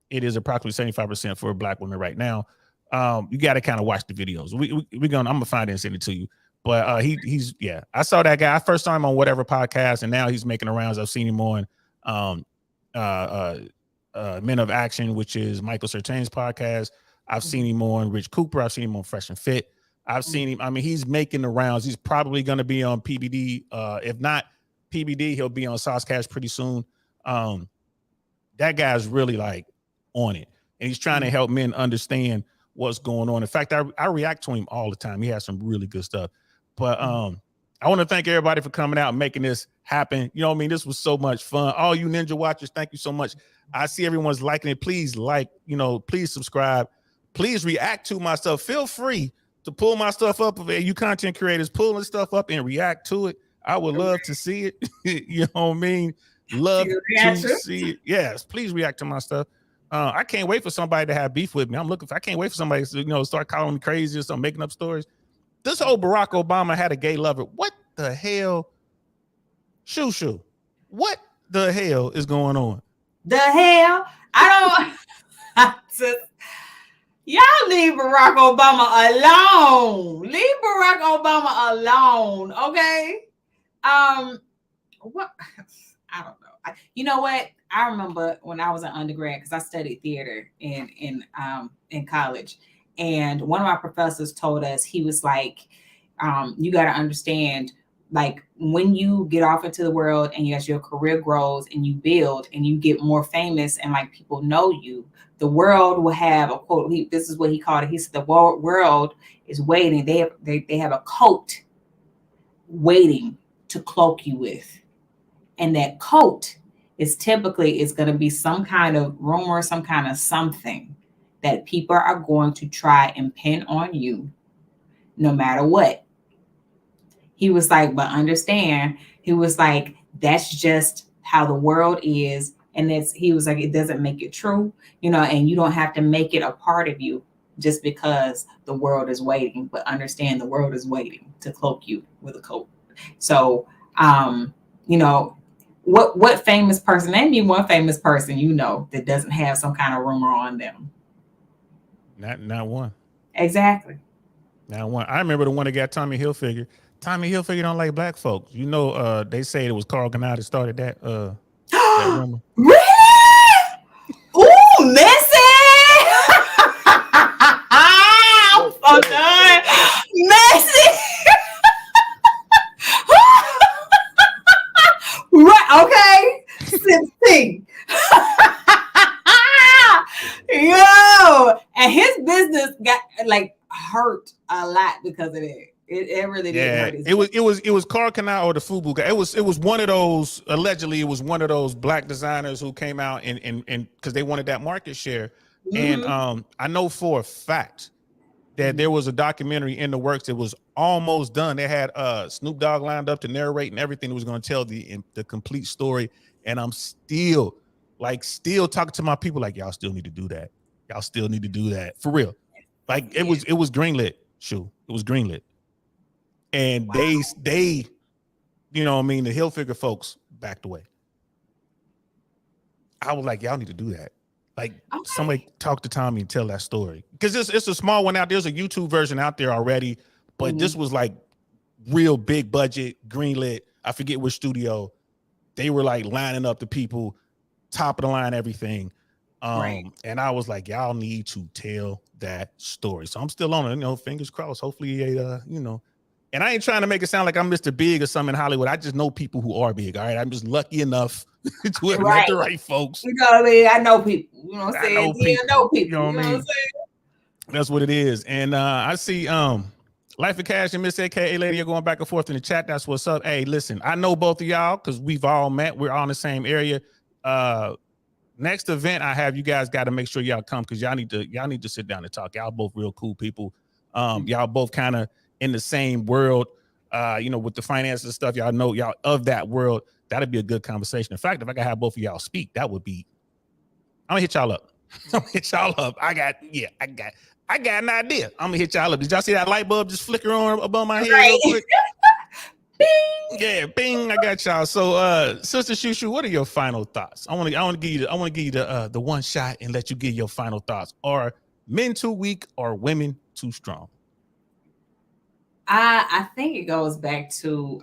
It is approximately 75% for Black women right now. You got to kind of watch the videos. I'm gonna find it and send it to you. But he's I saw that guy. I first saw him on whatever podcast, and now he's making the rounds. I've seen him on Men of Action, which is Michael Sertain's podcast. I've seen him on Rich Cooper. I've seen him on Fresh and Fit. I've seen him. I mean, he's making the rounds. He's probably going to be on PBD. If not PBD, he'll be on Saucecash pretty soon. That guy's really like on it, and he's trying to help men understand what's going on. In fact, I react to him all the time. He has some really good stuff. But I want to thank everybody for coming out and making this happen. You know what I mean? This was so much fun. All you Ninja watchers, thank you so much. I see everyone's liking it. Please please subscribe. Please react to my stuff. Feel free to pull my stuff up. You content creators, pulling stuff up and react to it. I would love to see it. You know what I mean? Love to see it. Yes, please react to my stuff. I can't wait for somebody to have beef with me. I can't wait for somebody to start calling me crazy or something, making up stories. This whole Barack Obama had a gay lover. What the hell? Shu Shu, what the hell is going on? The hell? I don't. Y'all leave Barack Obama alone. Leave Barack Obama alone, okay? What? I don't know. You know what? I remember when I was an undergrad, because I studied theater in college, and one of my professors told us, he was like, you got to understand, like, when you get off into the world and as your career grows and you build and you get more famous and like people know you, the world will have a quote. This is what he called it. He said the world is waiting. They have a coat waiting to cloak you with, and that coat is typically going to be some kind of rumor, some kind of something that people are going to try and pin on you, no matter what. He was like, but understand, he was like, that's just how the world is. And he was like, it doesn't make it true, and you don't have to make it a part of you just because the world is waiting, but understand the world is waiting to cloak you with a coat. So, what famous person, name me one famous person, that doesn't have some kind of rumor on them. Not one. Exactly. Not one. I remember the one that got Tommy Hilfiger. Tommy Hilfiger don't like Black folks. They say it was Carl Canal that started that rumor. Really? Ooh, Messy! I'm so done. Messy! Right, okay. 16. Yo! And his business got hurt a lot because of it. It really did hurt. It was Carl Canal or the Fubu guy. It was one of those, allegedly it was one of those Black designers who came out and because they wanted that market share. Mm-hmm. And I know for a fact that there was a documentary in the works that was almost done. They had Snoop Dogg lined up to narrate and everything that was going to tell the complete story. And I'm still talking to my people like, y'all still need to do that. Y'all still need to do that for real. Like it was greenlit. Shu, it was greenlit. And wow. they, the Hilfiger folks backed away. I was like, y'all need to do that. Like somebody talk to Tommy and tell that story. Because it's a small one out. There's a YouTube version out there already, but this was like real big budget, greenlit. I forget which studio. They were like lining up the people, top of the line, everything. Right. And I was like, y'all need to tell that story. So I'm still on it, fingers crossed. Hopefully, and I ain't trying to make it sound like I'm Mr. Big or something in Hollywood. I just know people who are big. All right. I'm just lucky enough to have met the right folks. You know what I mean? I know people. You know what I'm saying? I know people. You know what I'm saying? That's what it is. And I see Life of Cash and Miss AKA Lady are going back and forth in the chat. That's what's up. Hey, listen, I know both of y'all because we've all met. We're all in the same area. Next event I have, you guys got to make sure y'all come because y'all need to sit down and talk. Y'all both real cool people. Y'all both kind of in the same world, with the finances and stuff. Y'all know y'all of that world. That'd be a good conversation. In fact, if I could have both of y'all speak, that would be. I'm gonna hit y'all up. I'm gonna hit y'all up. I got an idea. I'm gonna hit y'all up. Did y'all see that light bulb just flicker on above my head real quick? Bing. Yeah, bing. I got y'all. So, Sister Shu Shu, what are your final thoughts? I want to give you the one shot and let you give your final thoughts. Are men too weak or women too strong? I think it goes back to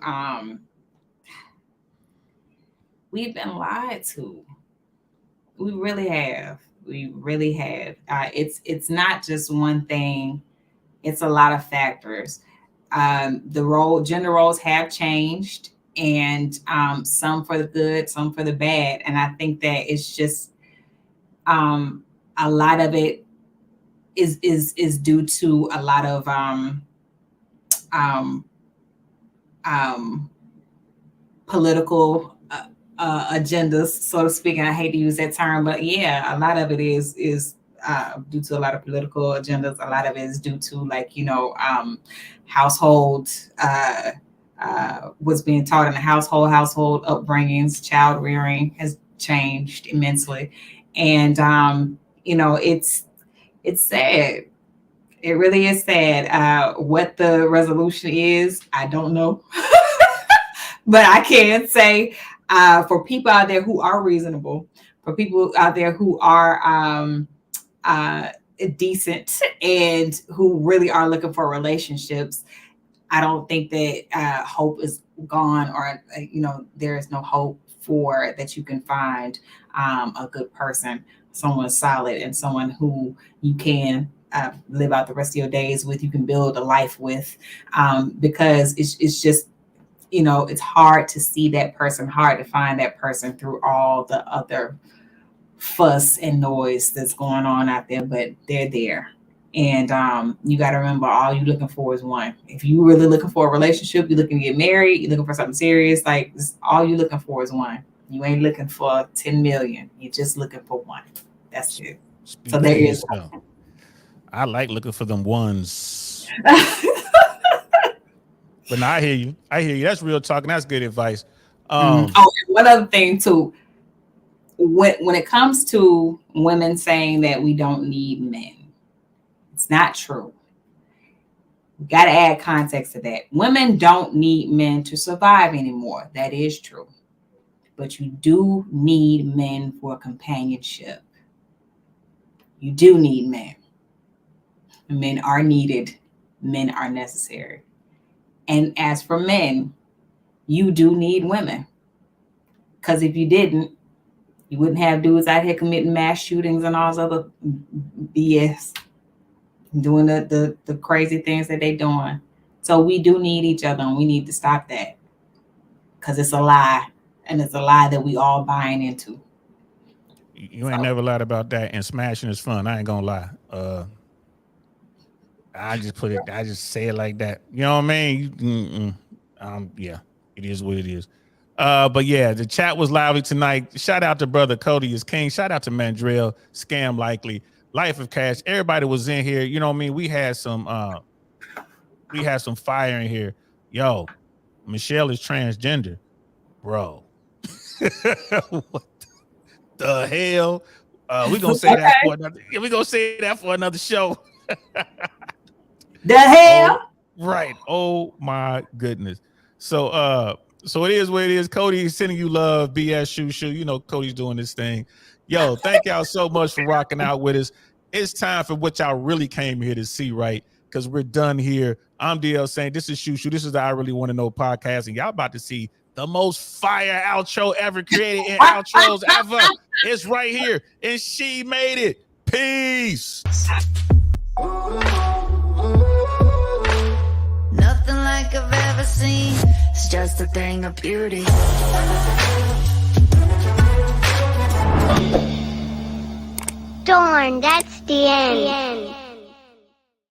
we've been lied to. We really have. We really have. It's not just one thing. It's a lot of factors. Gender roles have changed, and some for the good, some for the bad. And I think that it's just a lot of it is due to a lot of political agendas, so to speak. And I hate to use that term, but yeah, a lot of it is due to a lot of political agendas. A lot of it is due to, like, household what's being taught in the household upbringings. Child rearing has changed immensely, and it's sad. It really is sad. What the resolution is, I don't know. But I can say, for people out there who are reasonable, for people out there who are decent and who really are looking for relationships, I don't think that hope is gone, or there is no hope for that you can find a good person, someone solid, and someone who you can live out the rest of your days with, you can build a life with, because it's just, it's hard to see that person, hard to find that person through all the other fuss and noise that's going on out there, but they're there. And you got to remember, all you're looking for is one. If you really looking for a relationship, you're looking to get married, you're looking for something serious, like, all you're looking for is one. You ain't looking for 10 million. You're just looking for one. That's it. So there is. I like looking for them ones. But no, I hear you. That's real talk, and that's good advice. And one other thing too, when it comes to women saying that we don't need men, it's not true. We got to add context to that. Women don't need men to survive anymore. That is true. But you do need men for companionship. You do need men. Men are needed. Men are necessary. And as for men, you do need women. Because if you didn't, you wouldn't have dudes out here committing mass shootings and all this other BS, doing the crazy things that they're doing. So we do need each other, and we need to stop that, because it's a lie, and it's a lie that we all buying into. You ain't never lied about that, and smashing is fun. I ain't gonna lie. I just say it like that. You know what I mean? Yeah, it is what it is. But yeah, the chat was lively tonight. Shout out to brother Cody is King. Shout out to Mandrell, Scam Likely, Life of Cash. Everybody was in here. You know what I mean? We had some fire in here. Yo, Michelle is transgender, bro. What the hell? We're gonna say that for another. We're gonna say that for another show. The hell? Right. Oh my goodness. So it is what it is. Cody is sending you love. BS Shu Shu. You know Cody's doing this thing. Yo, thank y'all so much for rocking out with us. It's time for what y'all really came here to see, right? Because we're done here. I'm DL saying this is Shu Shu. This is the I Really Want to Know podcast, and y'all about to see the most fire outro ever created in outros ever. It's right here, and she made it. Peace. Nothing like I've ever seen. It's just a thing of beauty. Darn, that's the end.